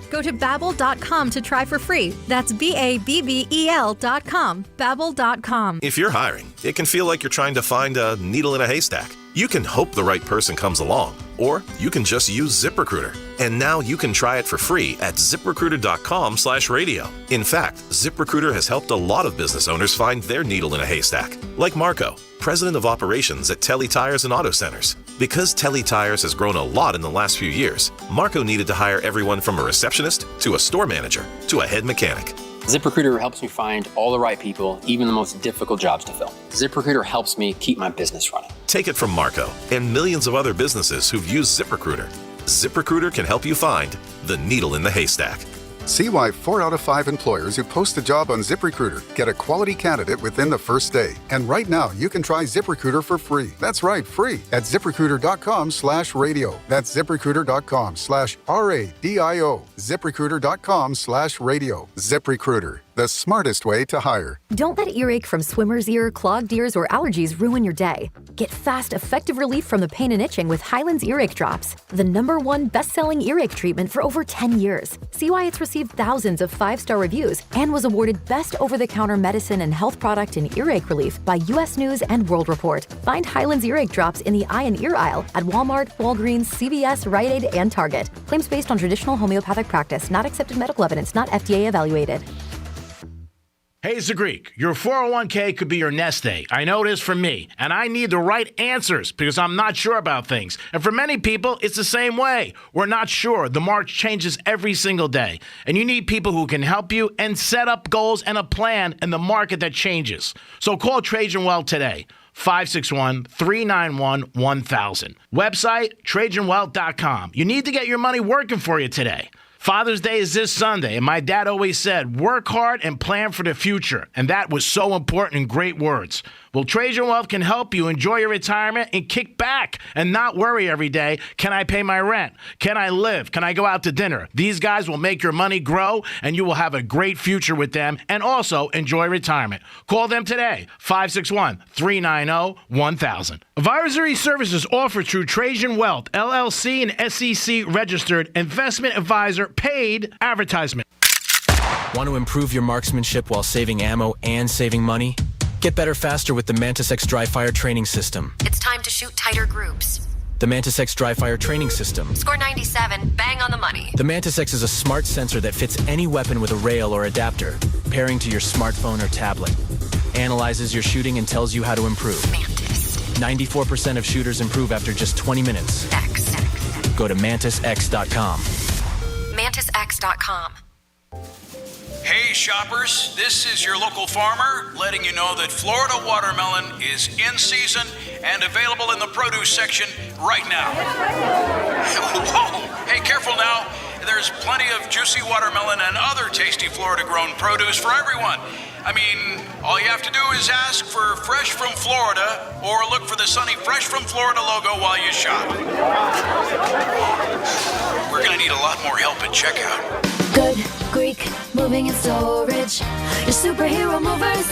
Go to Babbel.com to try for free. That's BABBEL.com. Babbel.com. If you're hiring, it can feel like you're trying to find a needle in a haystack. You can hope the right person comes along, or you can just use ZipRecruiter. And now you can try it for free at ZipRecruiter.com/radio. In fact, ZipRecruiter has helped a lot of business owners find their needle in a haystack, like Marco, president of operations at Telly Tires and Auto Centers. Because Telly Tires has grown a lot in the last few years, Marco needed to hire everyone from a receptionist to a store manager to a head mechanic. ZipRecruiter helps me find all the right people, even the most difficult jobs to fill. ZipRecruiter helps me keep my business running. Take it from Marco and millions of other businesses who've used ZipRecruiter. ZipRecruiter can help you find the needle in the haystack. See why 4 out of 5 employers who post a job on ZipRecruiter get a quality candidate within the first day. And right now, you can try ZipRecruiter for free. That's right, free at ZipRecruiter.com/radio. That's ZipRecruiter.com/RADIO. ZipRecruiter.com/radio. ZipRecruiter, the smartest way to hire. Don't let earache from swimmer's ear, clogged ears, or allergies ruin your day. Get fast, effective relief from the pain and itching with Hyland's Earache Drops, the #1 best-selling earache treatment for over 10 years. See why it's received thousands of 5-star reviews and was awarded Best Over-the-Counter Medicine and Health Product in Earache Relief by U.S. News and World Report. Find Hyland's Earache Drops in the eye and ear aisle at Walmart, Walgreens, CVS, Rite Aid, and Target. Claims based on traditional homeopathic practice, not accepted medical evidence, not FDA evaluated. Hey, it's the Greek. Your 401k could be your nest egg. I know it is for me, and I need the right answers because I'm not sure about things. And for many people, it's the same way. We're not sure. The market changes every single day, and you need people who can help you and set up goals and a plan in the market that changes. So call Trajan Wealth today. 561-391-1000. Website, TrajanWealth.com. You need to get your money working for you today. Father's Day is this Sunday, and my dad always said, work hard and plan for the future. And that was so important in great words. Well, Trajan Wealth can help you enjoy your retirement and kick back and not worry every day. Can I pay my rent? Can I live? Can I go out to dinner? These guys will make your money grow, and you will have a great future with them and also enjoy retirement. Call them today, 561-390-1000. Advisory services offered through Trajan Wealth, LLC, and SEC registered investment advisor, paid advertisement. Want to improve your marksmanship while saving ammo and saving money? Get better faster with the Mantis X Dry Fire Training System. It's time to shoot tighter groups. The Mantis X Dry Fire Training System. Score 97, bang on the money. The Mantis X is a smart sensor that fits any weapon with a rail or adapter, pairing to your smartphone or tablet. Analyzes your shooting and tells you how to improve. Mantis. 94% of shooters improve after just 20 minutes. X. Go to MantisX.com. MantisX.com. Hey shoppers, this is your local farmer letting you know that Florida watermelon is in season and available in the produce section right now. Whoa, hey, careful now. There's plenty of juicy watermelon and other tasty Florida-grown produce for everyone. I mean, all you have to do is ask for Fresh from Florida or look for the sunny Fresh from Florida logo while you shop. We're going to need a lot more help at checkout. Good Greek, moving and storage. Your superhero movers.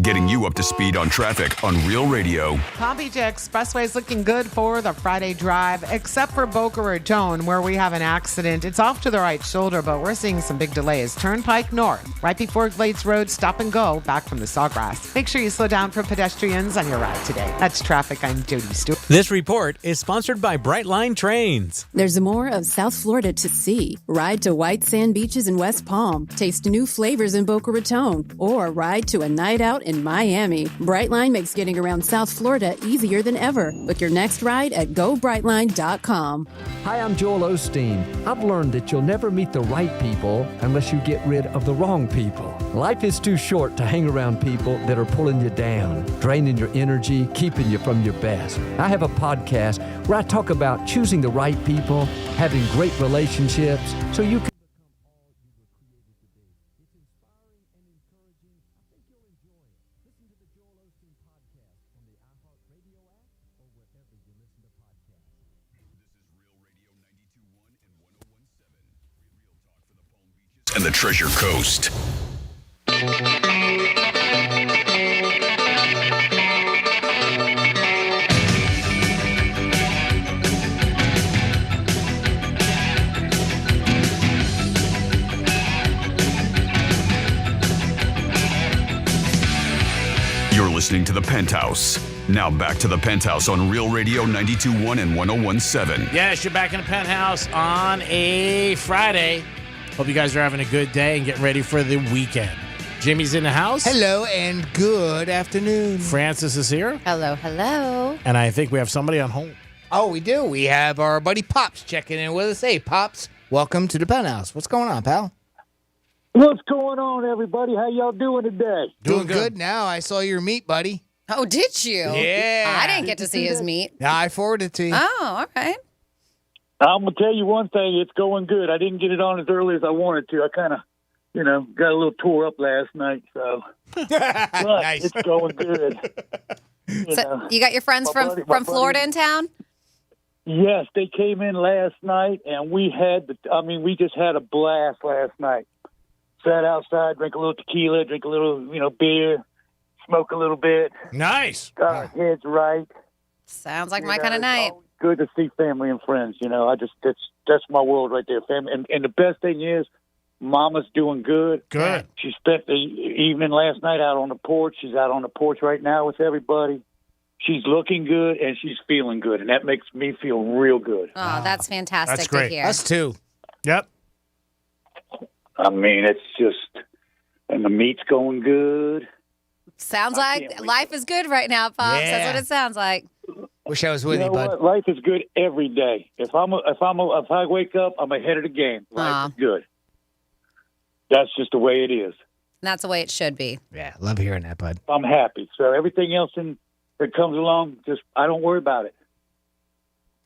Getting you up to speed on traffic on Real Radio. Palm Beach Expressway is looking good for the Friday drive, except for Boca Raton, where we have an accident. It's off to the right shoulder, but we're seeing some big delays. Turnpike North, right before Glades Road, stop and go, back from the Sawgrass. Make sure you slow down for pedestrians on your ride today. That's traffic. I'm Jody Stewart. This report is sponsored by Brightline Trains. There's more of South Florida to see. Ride to white sand beaches in West Palm. Taste new flavors in Boca Raton. Or ride to a night out in Miami. Brightline makes getting around South Florida easier than ever. Book your next ride at GoBrightline.com. Hi, I'm Joel Osteen. I've learned that you'll never meet the right people unless you get rid of the wrong people. Life is too short to hang around people that are pulling you down, draining your energy, keeping you from your best. I have a podcast where I talk about choosing the right people, having great relationships, so you can and the Treasure Coast. You're listening to The Penthouse. Now back to The Penthouse on Real Radio 92.1 and 101.7. Yes, you're back in the Penthouse on a Friday. Hope you guys are having a good day and getting ready for the weekend. Jimmy's in the house. Hello and good afternoon. Francis is here. Hello, hello. And I think we have somebody on hold. Oh, we do. We have our buddy Pops checking in with us. Hey, Pops, welcome to the Penthouse. What's going on, pal? What's going on, everybody? How y'all doing today? Doing good now. I saw your meat, buddy. Oh, did you? Yeah. I didn't get to see his meat. Yeah, I forwarded it to you. Oh, all right. I'm going to tell you one thing. It's going good. I didn't get it on as early as I wanted to. I kind of, got a little tore up last night, so. But Nice. It's going good. So you got your friends from Florida in town? Yes, they came in last night, and we just had a blast last night. Sat outside, drank a little tequila, drink a little, beer, smoke a little bit. Nice. Got our heads right. Sounds like my kind of night. Good to see family and friends. That's my world right there. Family, and the best thing is, Mama's doing good. Good. She spent the evening last night out on the porch. She's out on the porch right now with everybody. She's looking good and she's feeling good, and that makes me feel real good. Oh, that's fantastic That's great. to hear. Us too. Yep. It's just, and the meat's going good. Sounds like life is good right now, Pops. Yeah. That's what it sounds like. Wish I was with You you, know bud. what? Life is good every day. If I wake up, I'm ahead of the game. Life is good. That's just the way it is. And that's the way it should be. Yeah, love hearing that, bud. I'm happy. So everything else that comes along, just I don't worry about it.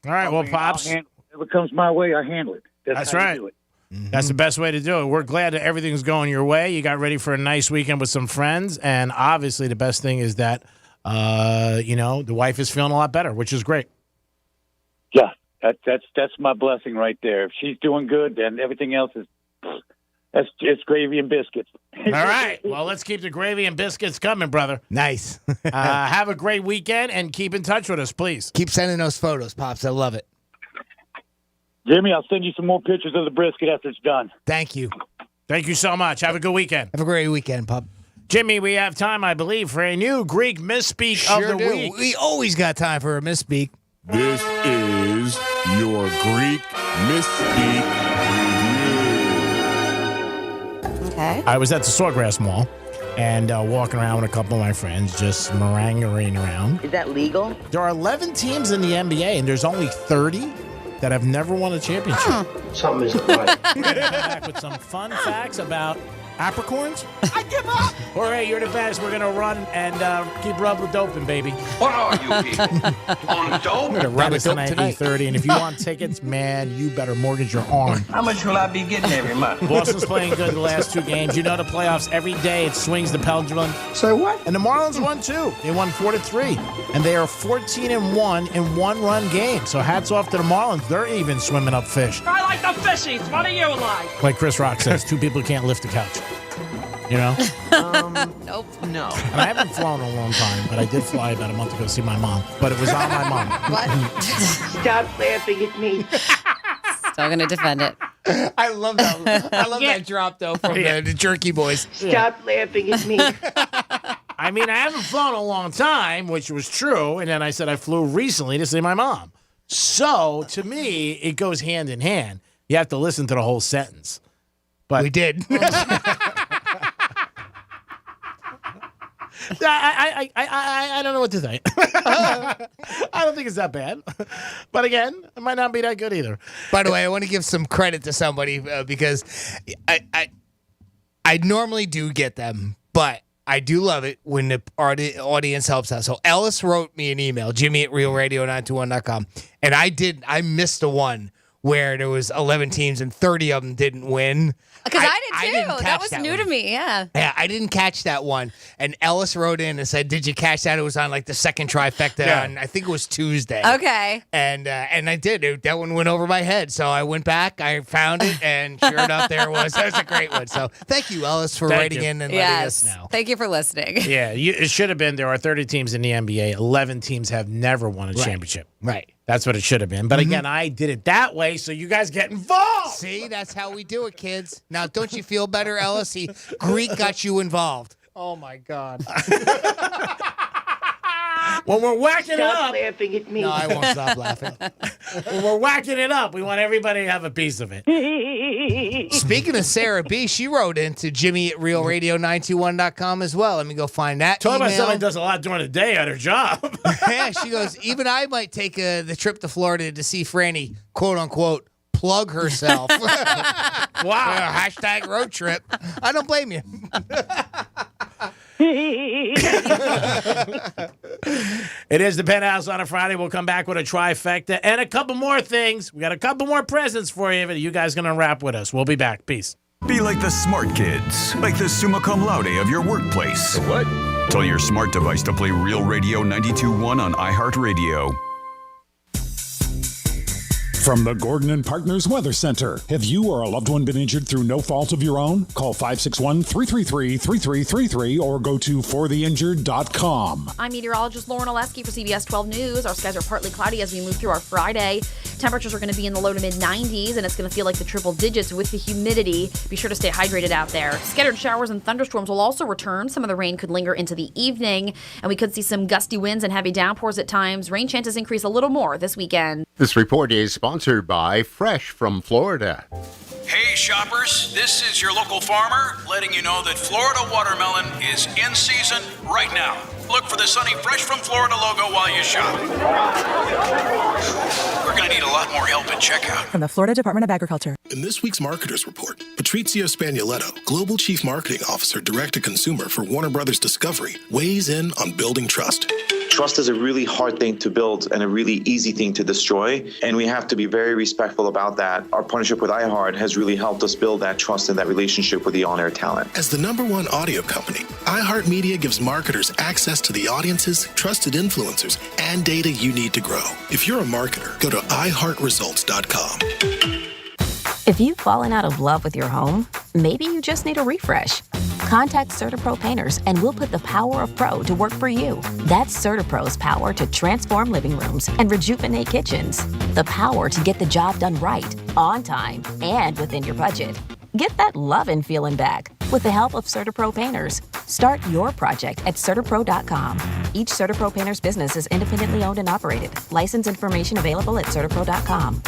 All right, Pops. Whatever comes my way, I handle it. That's how you right. do it. That's the best way to do it. We're glad that everything's going your way. You got ready for a nice weekend with some friends, and obviously the best thing is that, the wife is feeling a lot better, which is great. Yeah, that's my blessing right there. If she's doing good, then everything else is it's gravy and biscuits. All right. Well, let's keep the gravy and biscuits coming, brother. Nice. Have a great weekend and keep in touch with us, please. Keep sending those photos, Pops. I love it. Jimmy, I'll send you some more pictures of the brisket after it's done. Thank you. Thank you so much. Have a good weekend. Have a great weekend, Pop. Jimmy, we have time, I believe, for a new Greek misspeak Sure of the do. week. We always got time for a misspeak. This is your Greek Misspeak Review. Okay. I was at the Sawgrass Mall and walking around with a couple of my friends, just meringuing around. Is that legal? There are 11 teams in the NBA, and there's only 30 that have never won a championship. Something isn't right. We're going to come back with some fun facts about apricorns. I give up! All right, you're the best. We're going to run and keep rubbing doping, baby. What are you people? On dope? We're going to run it tonight at 8:30, and if you want tickets, man, you better mortgage your arm. How much will I be getting every month? Boston's playing good the last two games. You know the playoffs, every day it swings the pendulum. Say what? And the Marlins won, too. They won 4-3, and they are 14-1 in one-run games. So hats off to the Marlins. They're even swimming up fish. I like the fishies. What do you like? Like Chris Rock says, two people can't lift a couch. You know? Nope. No. And I haven't flown in a long time, but I did fly about a month ago to see my mom. But it was on my mom. What? Stop laughing at me. Still going to defend it. I love that. I love that drop, though, from the Jerky Boys. Stop laughing at me. I mean, I haven't flown in a long time, which was true. And then I said I flew recently to see my mom. So, to me, it goes hand in hand. You have to listen to the whole sentence. But we did. I don't know what to think. I don't think it's that bad. But again, it might not be that good either. By the way, I want to give some credit to somebody because I normally do get them, but I do love it when the audience helps out. So Ellis wrote me an email, Jimmy@realradio921.com, and I missed the one where there was 11 teams and 30 of them didn't win. Because I did too. That was that new one. to me. Yeah. Yeah, I didn't catch that one. And Ellis wrote in and said, "Did you catch that? It was on like the second trifecta on I think it was Tuesday." Okay. And I did. That one went over my head. So I went back, I found it, and sure enough, there it was. That was a great one. So thank you, Ellis, for writing in and letting us know. Thank you for listening. Yeah, it should have been. There are 30 teams in the NBA. 11 teams have never won a championship. Right. That's what it should have been. But again, I did it that way, so you guys get involved. See, that's how we do it, kids. Now, don't you feel better, Ellis? Greek got you involved. Oh, my God. When we're whacking it Stop up. laughing at me. No, I won't stop laughing. When we're whacking it up, we want everybody to have a piece of it. Speaking of Sarah B., she wrote into Jimmy at RealRadio921.com as well. Let me go find that Talk about email. somebody does a lot during the day at her job. Yeah, she goes, even I might take the trip to Florida to see Franny, quote unquote, plug herself. Wow. Hashtag road trip. I don't blame you. It is the Penthouse on a Friday. We'll come back with a trifecta and a couple more things. We got a couple more presents for you, but you guys going to wrap with us. We'll be back. Peace. Be like the smart kids, like the summa cum laude of your workplace. What? Tell your smart device to play Real Radio 92.1 on iHeartRadio. From the Gordon and Partners Weather Center. Have you or a loved one been injured through no fault of your own? Call 561-333-3333 or go to fortheinjured.com. I'm meteorologist Lauren Oleski for CBS 12 News. Our skies are partly cloudy as we move through our Friday. Temperatures are going to be in the low to mid-90s, and it's going to feel like the triple digits with the humidity. Be sure to stay hydrated out there. Scattered showers and thunderstorms will also return. Some of the rain could linger into the evening, and we could see some gusty winds and heavy downpours at times. Rain chances increase a little more this weekend. This report is sponsored by Fresh from Florida. Hey shoppers, this is your local farmer letting you know that Florida watermelon is in season right now. Look for the sunny Fresh from Florida logo while you shop. We're going to need a lot more help at checkout. From the Florida Department of Agriculture. In this week's Marketers Report, Patrizio Spagnoletto, Global Chief Marketing Officer Direct-to-Consumer for Warner Brothers Discovery, weighs in on building trust. Trust is a really hard thing to build and a really easy thing to destroy, and we have to be very respectful about that. Our partnership with iHeart has really helped us build that trust and that relationship with the on-air talent. As the #1 audio company, iHeartMedia gives marketers access to the audiences, trusted influencers, and data you need to grow. If you're a marketer, go to iHeartResults.com. If you've fallen out of love with your home, maybe you just need a refresh. Contact CertaPro Painters and we'll put the power of pro to work for you. That's CertaPro's power to transform living rooms and rejuvenate kitchens. The power to get the job done right, on time, and within your budget. Get that lovin' feeling back with the help of CertaPro Painters. Start your project at CertaPro.com. Each CertaPro Painters business is independently owned and operated. License information available at CertaPro.com.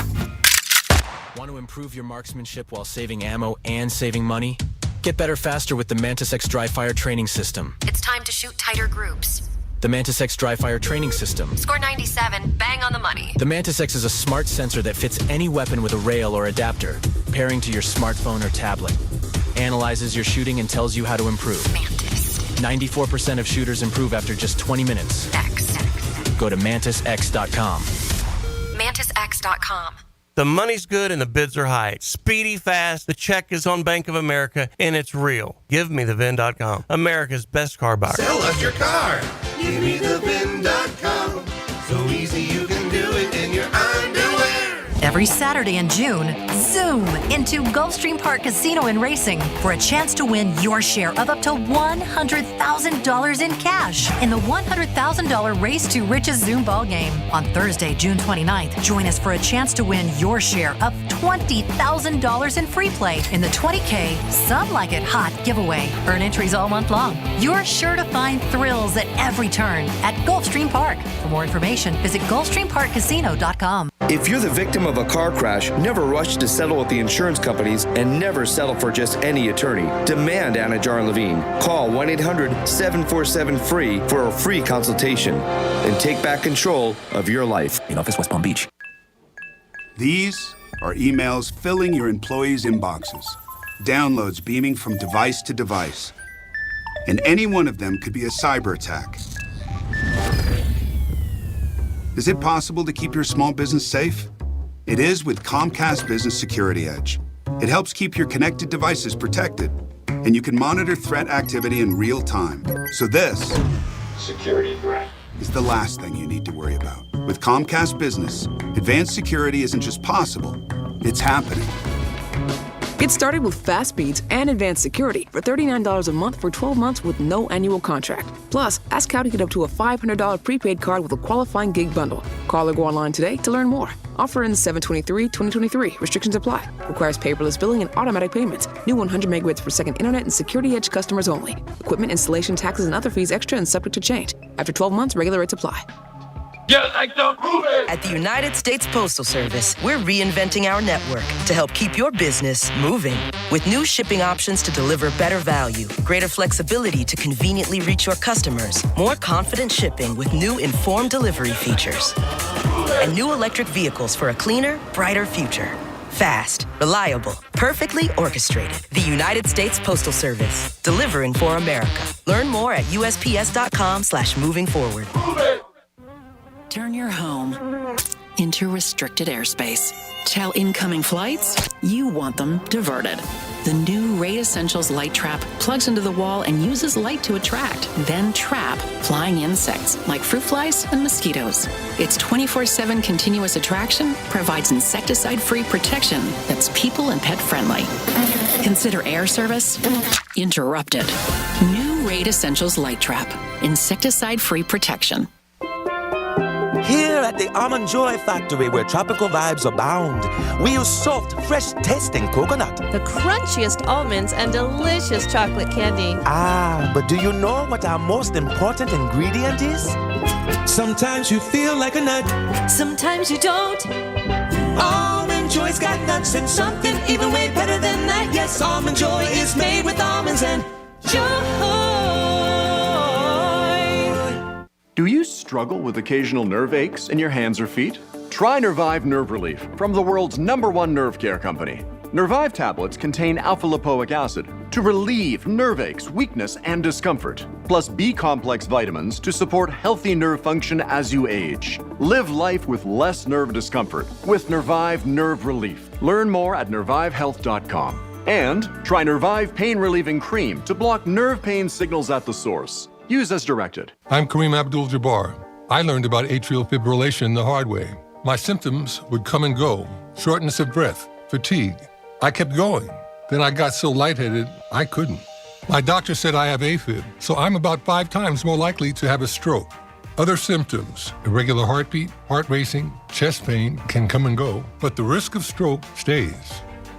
Want to improve your marksmanship while saving ammo and saving money? Get better faster with the Mantis X Dry Fire Training System. It's time to shoot tighter groups. The Mantis X Dry Fire Training System. Score 97, bang on the money. The Mantis X is a smart sensor that fits any weapon with a rail or adapter, pairing to your smartphone or tablet. Analyzes your shooting and tells you how to improve. Mantis. 94% of shooters improve after just 20 minutes. X. Go to MantisX.com. MantisX.com. The money's good and the bids are high. Speedy, fast, the check is on Bank of America, and it's real. Give me the VIN.com. America's best car buyer. Sell us your car. Give me the VIN.com. So easy you can do it in your underwear. Every Saturday in June, zoom into Gulfstream Park Casino and Racing for a chance to win your share of up to $100,000 in cash in the $100,000 Race to Riches Zoom ball game. On Thursday, June 29th, join us for a chance to win your share of $20,000 in free play in the 20K Some Like It Hot giveaway. Earn entries all month long. You're sure to find thrills at every turn at Gulfstream Park. For more information, visit GulfstreamParkCasino.com. If you're the victim of a car crash, never rush to settle with the insurance companies and never settle for just any attorney. Demand Anna Jar Levine. Call 1-800-747-FREE for a free consultation and take back control of your life. In office, West Palm Beach. These are emails filling your employees' inboxes. Downloads beaming from device to device. And any one of them could be a cyber attack. Is it possible to keep your small business safe? It is with Comcast Business Security Edge. It helps keep your connected devices protected, and you can monitor threat activity in real time. So this security threat is the last thing you need to worry about. With Comcast Business, advanced security isn't just possible, it's happening. Get started with fast speeds and advanced security for $39 a month for 12 months with no annual contract. Plus, ask how to get up to a $500 prepaid card with a qualifying gig bundle. Call or go online today to learn more. Offer ends 7/23/2023. Restrictions apply. Requires paperless billing and automatic payments. New 100 megabits per second internet and Security Edge customers only. Equipment, installation, taxes, and other fees extra and subject to change. After 12 months, regular rates apply. At the United States Postal Service, we're reinventing our network to help keep your business moving. With new shipping options to deliver better value, greater flexibility to conveniently reach your customers, more confident shipping with new informed delivery features, and new electric vehicles for a cleaner, brighter future. Fast, reliable, perfectly orchestrated. The United States Postal Service, delivering for America. Learn more at USPS.com/moving forward. Turn your home into restricted airspace. Tell incoming flights you want them diverted. The new Raid Essentials Light Trap plugs into the wall and uses light to attract, then trap flying insects like fruit flies and mosquitoes. Its 24/7 continuous attraction provides insecticide-free protection that's people and pet friendly. Consider air service interrupted. New Raid Essentials Light Trap, insecticide-free protection. Here at the Almond Joy Factory, where tropical vibes abound, we use soft, fresh-tasting coconut. The crunchiest almonds and delicious chocolate candy. Ah, but do you know what our most important ingredient is? Sometimes you feel like a nut. Sometimes you don't. Almond Joy's got nuts and something even way better than that. Yes, Almond Joy is made with almonds and joy. Do you struggle with occasional nerve aches in your hands or feet? Try Nervive Nerve Relief from the world's #1 nerve care company. Nervive tablets contain alpha-lipoic acid to relieve nerve aches, weakness, and discomfort, plus B-complex vitamins to support healthy nerve function as you age. Live life with less nerve discomfort with Nervive Nerve Relief. Learn more at nervivehealth.com. And try Nervive Pain Relieving Cream to block nerve pain signals at the source. Use as directed. I'm Kareem Abdul-Jabbar. I learned about atrial fibrillation the hard way. My symptoms would come and go. Shortness of breath, fatigue. I kept going. Then I got so lightheaded, I couldn't. My doctor said I have AFib, so I'm about 5 times more likely to have a stroke. Other symptoms, irregular heartbeat, heart racing, chest pain can come and go, but the risk of stroke stays.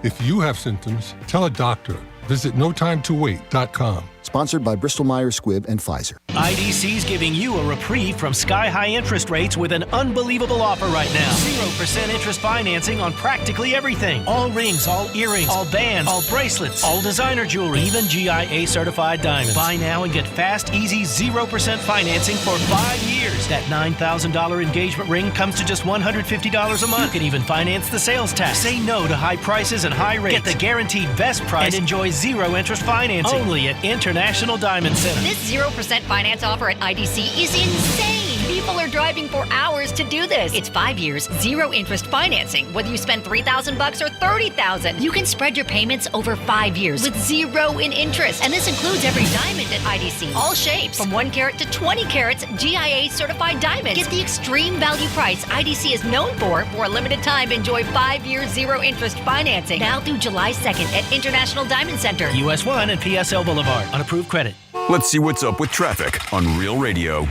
If you have symptoms, tell a doctor. Visit notimetowait.com. Sponsored by Bristol-Myers Squibb and Pfizer. IDC's giving you a reprieve from sky-high interest rates with an unbelievable offer right now. 0% interest financing on practically everything. All rings, all earrings, all bands, all bracelets, all designer jewelry, even GIA-certified diamonds. Buy now and get fast, easy 0% financing for 5 years. That $9,000 engagement ring comes to just $150 a month. You can even finance the sales tax. Say no to high prices and high rates. Get the guaranteed best price and enjoy 0 interest financing. Only at International Diamond Center. This 0% finance offer at IDC is insane. People are driving for hours to do this. It's 5 years, 0 interest financing. Whether you spend $3,000 or $30,000, you can spread your payments over 5 years with 0 in interest. And this includes every diamond at IDC. All shapes, from 1 carat to 20 carats, GIA certified diamonds. Get the extreme value price IDC is known for a limited time. Enjoy 5 years, 0 interest financing. Now through July 2nd at International Diamond Center. US 1 and PSL Boulevard. On approved credit. Let's see what's up with traffic on Real Radio.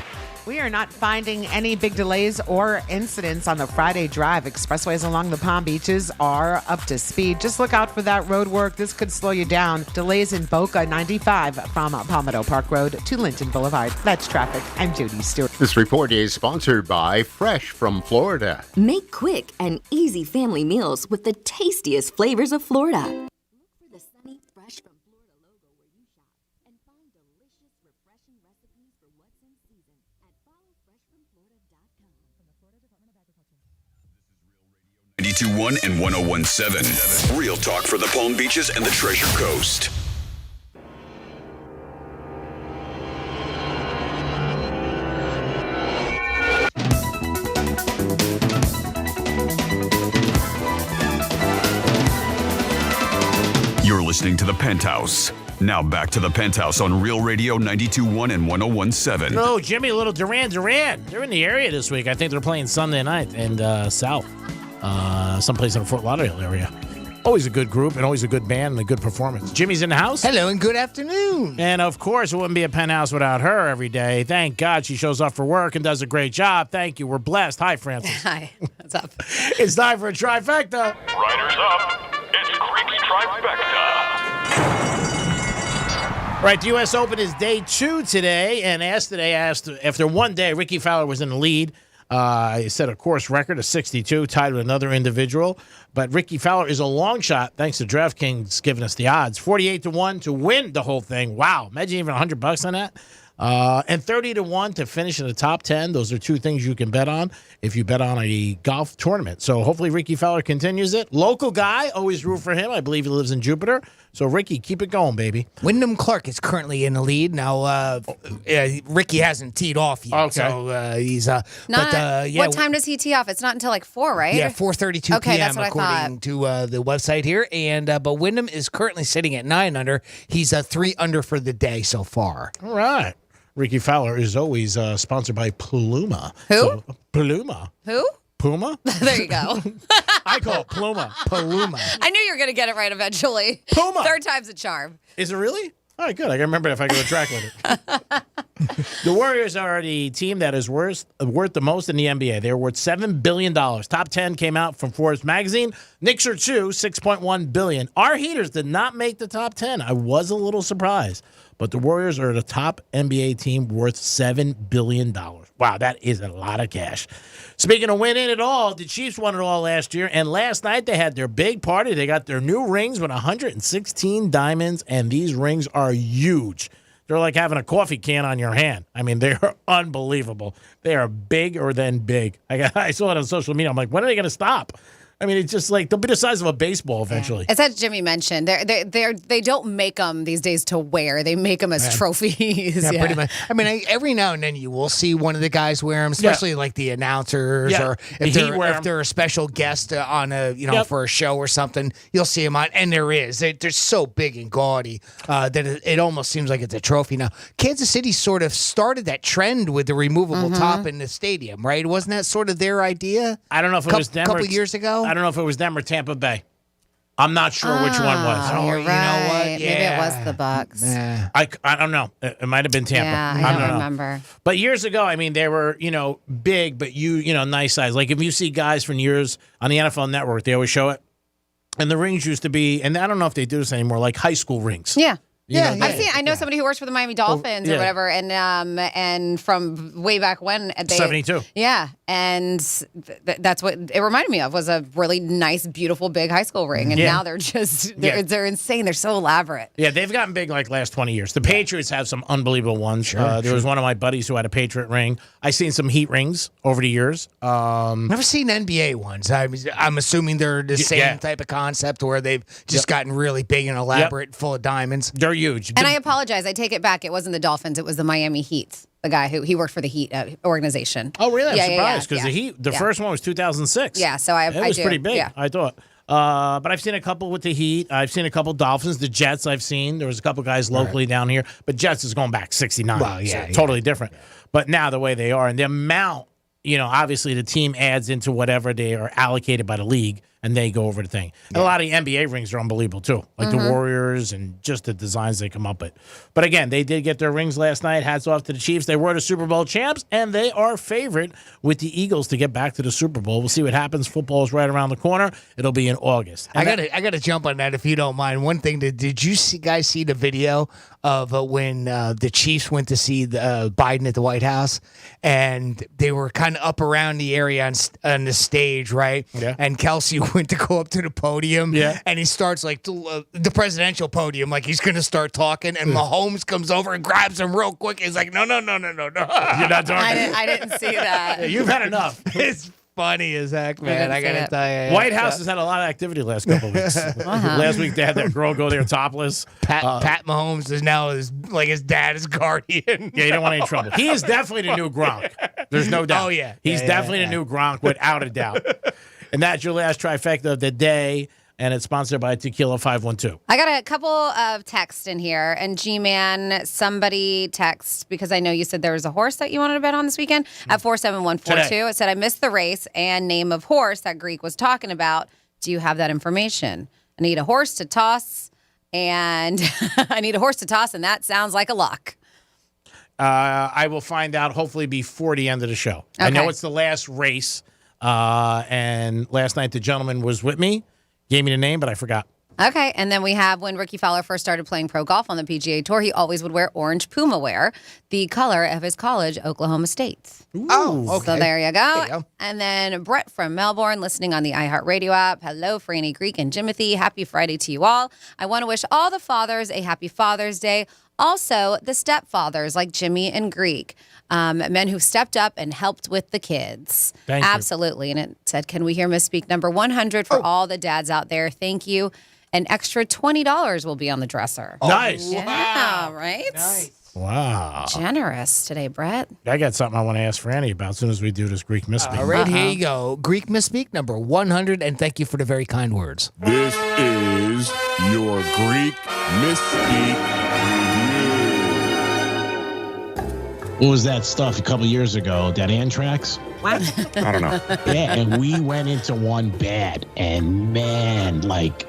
We are not finding any big delays or incidents on the Friday drive. Expressways along the Palm Beaches are up to speed. Just look out for that road work. This could slow you down. Delays in Boca 95 from Palmetto Park Road to Linton Boulevard. That's traffic. I'm Judy Stewart. This report is sponsored by Fresh from Florida. Make quick and easy family meals with the tastiest flavors of Florida. Look for the sunny, fresh from Florida logo where you shop and find delicious, refreshing recipes for what's in season at followfreshfromflorida.com. From the Florida Department of Agriculture. 92.1 and 101.7. Real talk for the Palm Beaches and the Treasure Coast. listening to The Penthouse. Now back to The Penthouse on Real Radio 92.1 and 101.7. No, Jimmy, little Duran. They're in the area this week. I think they're playing Sunday night in South, someplace in the Fort Lauderdale area. Always a good group and always a good band and a good performance. Jimmy's in the house. Hello and good afternoon. And, of course, it wouldn't be a Penthouse without her every day. Thank God she shows up for work and does a great job. Thank you. We're blessed. Hi, Francis. Hi. What's up? It's time for a trifecta. Riders up. It's Creaky Trifecta. Right, the U.S. Open is day 2 today, and yesterday after one day, Ricky Fowler was in the lead. He set a course record of 62, tied with another individual. But Ricky Fowler is a long shot, thanks to DraftKings giving us the odds. 48-1 to win the whole thing. Wow, imagine even $100 on that. And 30-1 to finish in the top 10. Those are two things you can bet on if you bet on a golf tournament. So hopefully Ricky Fowler continues it. Local guy, always root for him. I believe he lives in Jupiter. So, Ricky, keep it going, baby. Wyndham Clark is currently in the lead. Now, Ricky hasn't teed off yet. Okay. So, he's... What time does he tee off? It's not until like 4, right? Yeah, 4:32 okay, p.m. that's what according to the website here. And but Wyndham is currently sitting at 9 under. He's 3 under for the day so far. All right. Ricky Fowler is always sponsored by Pluma. Who? Pluma. Who? Puma? There you go. I call it Pluma. Paluma. I knew you were going to get it right eventually. Puma. Third time's a charm. Is it really? All right, good. I can remember it if I go track with it. The Warriors are the team that is worth the most in the NBA. They're worth $7 billion. Top 10 came out from Forbes magazine. Knicks are 2, $6.1 billion. Our Heaters did not make the top 10. I was a little surprised. But the Warriors are the top NBA team worth $7 billion. Wow, that is a lot of cash. Speaking of winning it all, the Chiefs won it all last year. And last night they had their big party. They got their new rings with 116 diamonds. And these rings are huge. They're like having a coffee can on your hand. I mean, they are unbelievable. They are bigger than big. I saw it on social media. I'm like, when are they going to stop? I mean, it's just like they'll be the size of a baseball eventually. It's as Jimmy mentioned. They don't make them these days to wear. They make them as trophies. Yeah, pretty much. I mean, every now and then you will see one of the guys wear them, especially like the announcers or if they're a special guest on for a show or something. You'll see them on, and they're so big and gaudy that it almost seems like it's a trophy now. Kansas City sort of started that trend with the removable top in the stadium, right? Wasn't that sort of their idea? I don't know if it was them a couple years ago. I don't know if it was them or Tampa Bay. I'm not sure which one was. Oh, you're right. You know what? Maybe it was the Bucks. I don't know. It might have been Tampa. Yeah, I don't remember. But years ago, I mean, they were, big, but nice size. Like if you see guys from years on the NFL Network, they always show it. And the rings used to be, and I don't know if they do this anymore, like high school rings. Yeah. I know somebody who works for the Miami Dolphins or whatever, and from way back when 72. Yeah, and that's what it reminded me of, was a really nice, beautiful, big high school ring, and now they're just they're insane. They're so elaborate. Yeah, they've gotten big like last 20 years. The Patriots have some unbelievable ones. There was one of my buddies who had a Patriot ring. I've seen some Heat rings over the years. Never seen NBA ones. I'm assuming they're the same type of concept where they've just gotten really big and elaborate, full of diamonds. They're huge. And I apologize. I take it back. It wasn't the Dolphins. It was the Miami Heat. The guy he worked for the Heat organization. Oh, really? I'm surprised because the Heat, the first one was 2006. Yeah, so it was pretty big. Yeah. I thought. But I've seen a couple with the Heat. I've seen a couple Dolphins. The Jets I've seen. There was a couple guys locally down here. But Jets is going back 69. Well, totally different. But now the way they are and the amount, obviously the team adds into whatever they are allocated by the league. And they go over the thing. And a lot of the NBA rings are unbelievable, too. Like the Warriors and just the designs they come up with. But again, they did get their rings last night. Hats off to the Chiefs. They were the Super Bowl champs, and they are favorite with the Eagles to get back to the Super Bowl. We'll see what happens. Football is right around the corner. It'll be in August. I gotta jump on that if you don't mind. One thing, did you guys see the video of when the Chiefs went to see Biden at the White House? And they were kind of up around the area on the stage, right? Yeah. And Kelsey went to go up to the podium, and he starts like the presidential podium, like he's gonna start talking, and Mahomes comes over and grabs him real quick. He's like, no. You're not talking. I didn't see that. Yeah, you've had enough. It's funny as heck, man. I gotta tell you. White House has had a lot of activity the last couple of weeks. Last week they had that girl go there topless. Pat Mahomes is now his dad is guardian. Yeah, you don't want any trouble. He is definitely the new Gronk. There's no doubt. Oh yeah, he's definitely the new Gronk without a doubt. And that's your last trifecta of the day. and it's sponsored by Tequila 512. I got a couple of texts in here, and G-Man, somebody texted, because I know you said there was a horse that you wanted to bet on this weekend, at 47142. Today. It said, I missed the race and name of horse that Greek was talking about. Do you have that information? I need a horse to toss, and and that sounds like a lock. I will find out hopefully before the end of the show. Okay. I know it's the last race, and last night the gentleman was with me, gave me the name, but I forgot. Okay, and then we have when Ricky Fowler first started playing pro golf on the PGA Tour, he always would wear orange Puma wear, the color of his college, Oklahoma State. Ooh. Oh, okay. So there you go. And then Brett from Melbourne, listening on the iHeartRadio app. Hello, Franny, Greek, and Jimothy. Happy Friday to you all. I want to wish all the fathers a happy Father's Day. Also, the stepfathers like Jimmy and Greek, men who stepped up and helped with the kids. Thank you. Absolutely. And it said, can we hear Misspeak number 100 for all the dads out there? Thank you. An extra $20 will be on the dresser. Nice. Yeah, Wow. right? Nice. Wow. Generous today, Brett. I got something I want to ask Franny about as soon as we do this Greek Misspeak. All right, here you go. Greek Misspeak number 100, and thank you for the very kind words. This is your Greek Misspeak review. What was that stuff a couple years ago? That Anthrax? What? I don't know. Yeah, and we went into one bad, and man, like,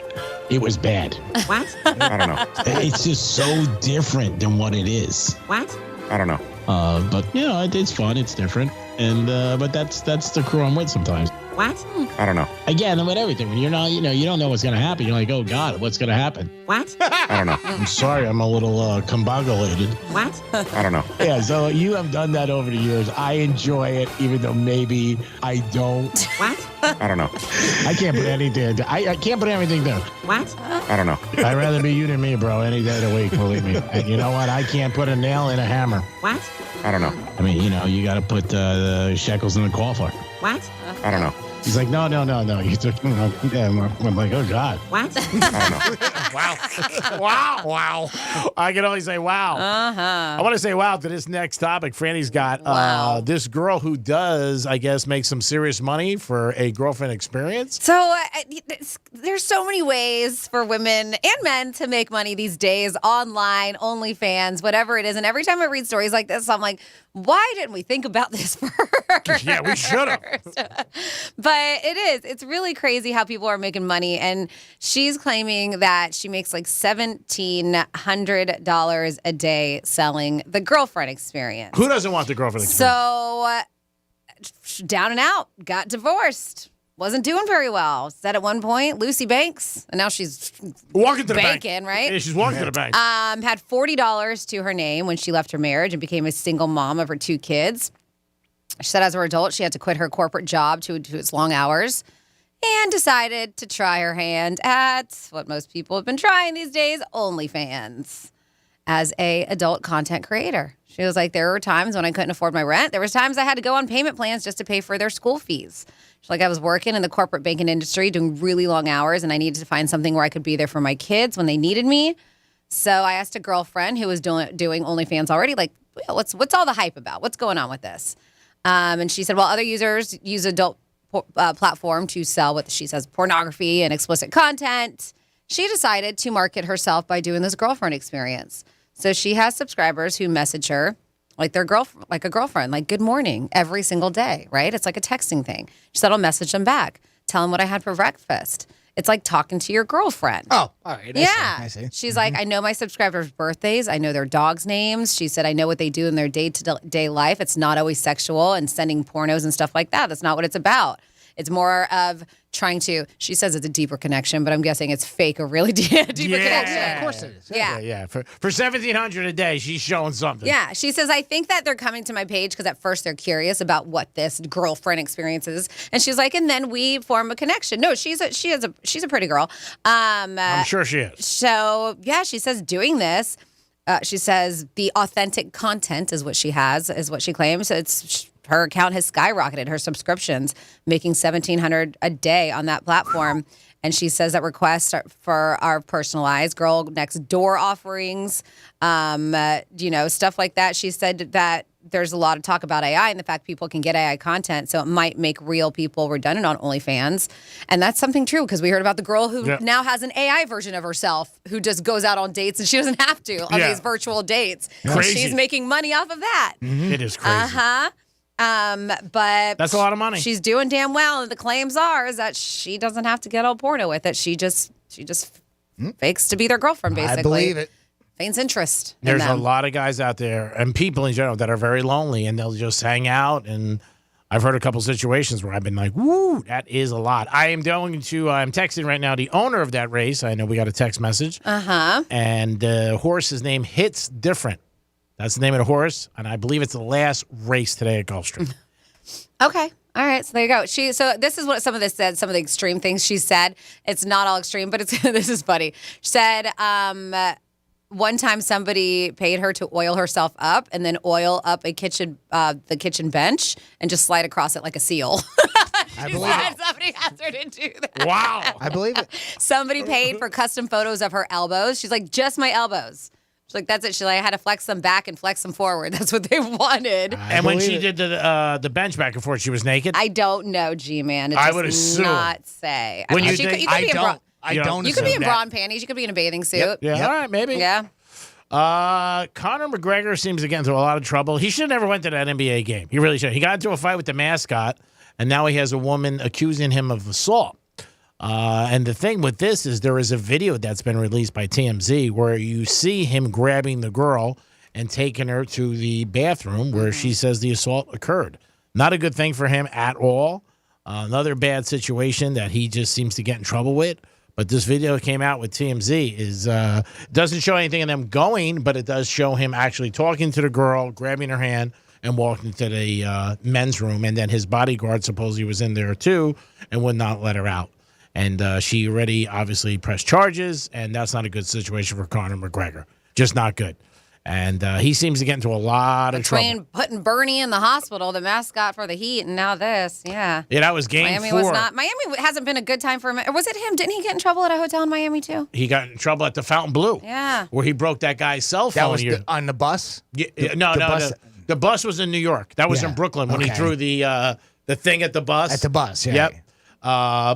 it was bad. What? I don't know. It's just so different than what it is. What? I don't know. But you know, it's fun. It's different, and but that's the crew I'm with sometimes. What? I don't know. Again, with everything, when you're not, you don't know what's gonna happen. You're like, oh God, what's gonna happen? What? I don't know. I'm sorry, I'm a little combobulated. What? I don't know. Yeah, so you have done that over the years. I enjoy it, even though maybe I don't. What? I don't know. I can't put anything. I can't put everything down. What? I don't know. I'd rather be you than me, bro. Any day of the week, believe me. And you know what? I can't put a nail in a hammer. What? I don't know. I mean, you got to put the shekels in the qualifier. What? I don't know. He's like, no. You took, yeah, I'm like, oh God. What? Wow. I can only say wow. I want to say wow to this next topic. Franny's got this girl who does, I guess, make some serious money for a girlfriend experience. So there's so many ways for women and men to make money these days, online, OnlyFans, whatever it is. And every time I read stories like this, I'm like, why didn't we think about this first? Yeah, we should have. But it's really crazy how people are making money. And she's claiming that she makes like $1,700 a day selling the girlfriend experience. Who doesn't want the girlfriend experience? So down and out, got divorced. Wasn't doing very well. Said at one point, Lucy Banks, and now she's walking to the bank, right? Yeah, she's walking to the bank. Had $40 to her name when she left her marriage and became a single mom of her 2 kids. She said as a adult, she had to quit her corporate job to its long hours and decided to try her hand at what most people have been trying these days, OnlyFans, as a adult content creator. She was like, there were times when I couldn't afford my rent. There was times I had to go on payment plans just to pay for their school fees. She's like, I was working in the corporate banking industry, doing really long hours, and I needed to find something where I could be there for my kids when they needed me. So I asked a girlfriend who was doing OnlyFans already, like, what's all the hype about? What's going on with this? And she said, well, other users use adult platform to sell what she says pornography and explicit content. She decided to market herself by doing this girlfriend experience. So she has subscribers who message her like a girlfriend, like good morning every single day, right? It's like a texting thing. She said, I'll message them back, tell them what I had for breakfast. It's like talking to your girlfriend. Oh, all right. I see. She's like, I know my subscribers' birthdays. I know their dogs' names. She said, I know what they do in their day-to-day life. It's not always sexual and sending pornos and stuff like that. That's not what it's about. It's more of trying to, she says it's a deeper connection, but I'm guessing it's fake or really deeper connection. Of course it is. Yeah. For $1,700 a day, she's showing something. Yeah. She says, I think that they're coming to my page because at first they're curious about what this girlfriend experience is. And she's like, and then we form a connection. No, she's a pretty girl. I'm sure she is. So, yeah, she says doing this, she says the authentic content is what she claims. Her account has skyrocketed, her subscriptions, making $1,700 a day on that platform. And she says that requests for our personalized girl next door offerings, stuff like that. She said that there's a lot of talk about AI and the fact people can get AI content, so it might make real people redundant on OnlyFans. And that's something true, because we heard about the girl who now has an AI version of herself who just goes out on dates and she doesn't have to on these virtual dates. Crazy. She's making money off of that. It is crazy. But that's a lot of money. She's doing damn well, and the claims is that she doesn't have to get all porno with it. She just fakes to be their girlfriend, basically. I believe it. Feigns interest. There's a lot of guys out there and people in general that are very lonely, and they'll just hang out. And I've heard a couple situations where I've been like, "Woo, that is a lot." I'm texting right now the owner of that race. I know we got a text message. And the horse's name Hits Different. That's the name of the horse, and I believe it's the last race today at Gulfstream. Okay. All right, so there you go. So this is what some of this said, some of the extreme things she said. It's not all extreme, but this is funny. She said one time somebody paid her to oil herself up and then oil up the kitchen bench and just slide across it like a seal. I believe it. Somebody asked her to do that. Wow. I believe it. Somebody paid for custom photos of her elbows. She's like, just my elbows. She's like, that's it. She's like, I had to flex them back and flex them forward. That's what they wanted. And when she did the bench back and forth, she was naked? I don't know, G-Man. I would assume. Not say. When you could be in bra and panties. You could be in a bathing suit. Yep. Yeah, all right, maybe. Yeah. Conor McGregor seems to get into a lot of trouble. He should have never went to that NBA game. He really should. He got into a fight with the mascot, and now he has a woman accusing him of assault. And the thing with this is there is a video that's been released by TMZ where you see him grabbing the girl and taking her to the bathroom where she says the assault occurred. Not a good thing for him at all. Another bad situation that he just seems to get in trouble with. But this video came out with TMZ doesn't show anything of them going, but it does show him actually talking to the girl, grabbing her hand, and walking to the men's room. And then his bodyguard supposedly was in there too and would not let her out. And she already obviously pressed charges, and that's not a good situation for Conor McGregor. Just not good. And he seems to get into a lot of trouble. Between putting Bernie in the hospital, the mascot for the Heat, and now this, yeah. Yeah, that was game 4. Miami hasn't been a good time for him. Or was it him? Didn't he get in trouble at a hotel in Miami, too? He got in trouble at the Fountain Blue. Yeah. Where he broke that guy's cell phone. That was on the bus? The bus was in New York. That was in Brooklyn when he threw the thing at the bus. At the bus, yeah. Yep.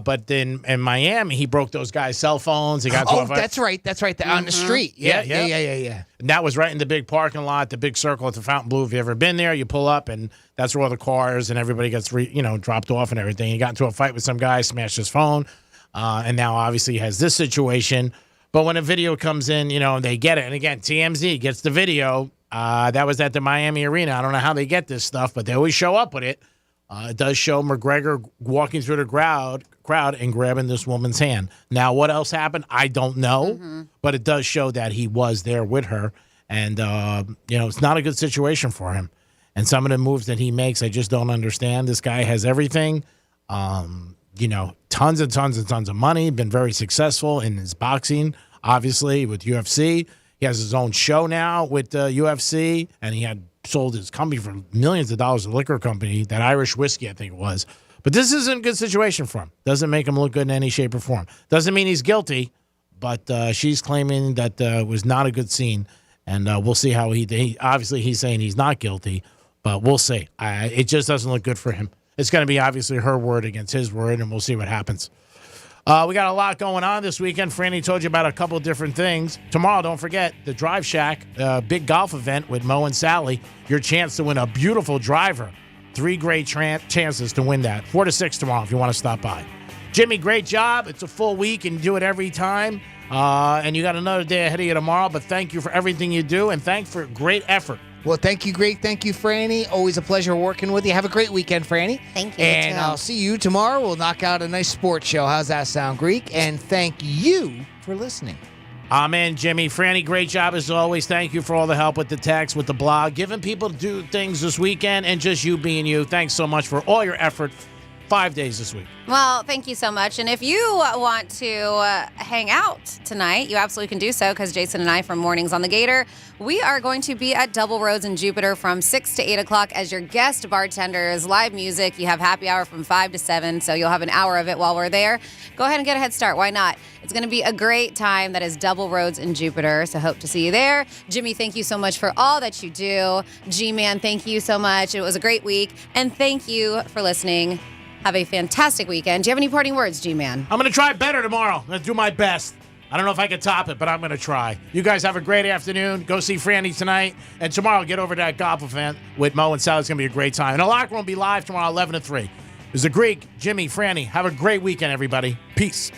But then in Miami, he broke those guys' cell phones. He got that's right. That's right. On the street. Yeah. And that was right in the big parking lot, the big circle at the Fountain Blue. If you've ever been there, you pull up, and that's where all the cars and everybody gets dropped off and everything. He got into a fight with some guy, smashed his phone, and now obviously he has this situation. But when a video comes in, they get it. And again, TMZ gets the video. That was at the Miami Arena. I don't know how they get this stuff, but they always show up with it. It does show McGregor walking through the crowd and grabbing this woman's hand. Now, what else happened? I don't know, but it does show that he was there with her. And, it's not a good situation for him. And some of the moves that he makes, I just don't understand. This guy has everything, tons and tons and tons of money, been very successful in his boxing, obviously, with UFC. He has his own show now with UFC, and he had sold his company for millions of dollars, a liquor company, that Irish whiskey, I think it was. But this isn't a good situation for him. Doesn't make him look good in any shape or form. Doesn't mean he's guilty, but she's claiming that was not a good scene. And we'll see how he obviously he's saying he's not guilty, but we'll see. It just doesn't look good for him. It's going to be obviously her word against his word, and we'll see what happens. We got a lot going on this weekend. Franny told you about a couple of different things. Tomorrow, don't forget, the Drive Shack, big golf event with Mo and Sally. Your chance to win a beautiful driver. 3 great chances to win that. 4 to 6 tomorrow if you want to stop by. Jimmy, great job. It's a full week and you do it every time. And you got another day ahead of you tomorrow. But thank you for everything you do, and thanks for great effort. Well, thank you, Thank you, Franny. Always a pleasure working with you. Have a great weekend, Franny. Thank you. And I'll see you tomorrow. We'll knock out a nice sports show. How's that sound, Greek? And thank you for listening. Amen, Jimmy. Franny, great job as always. Thank you for all the help with the text, with the blog, giving people to do things this weekend, and just you being you. Thanks so much for all your effort 5 days this week. Well, thank you so much. And if you want to hang out tonight, you absolutely can do so because Jason and I from Mornings on the Gator, we are going to be at Double Roads in Jupiter from 6 to 8 o'clock as your guest bartenders, live music. You have happy hour from 5 to 7, so you'll have an hour of it while we're there. Go ahead and get a head start. Why not? It's going to be a great time. That is Double Roads in Jupiter, so hope to see you there. Jimmy, thank you so much for all that you do. G-Man, thank you so much. It was a great week, and thank you for listening. Have a fantastic weekend. Do you have any parting words, G-Man? I'm going to try better tomorrow. I'm going to do my best. I don't know if I can top it, but I'm going to try. You guys have a great afternoon. Go see Franny tonight. And tomorrow, get over to that golf event with Mo and Sal. It's going to be a great time. And the locker room will be live tomorrow, 11 to 3. There's the Greek, Jimmy, Franny. Have a great weekend, everybody. Peace.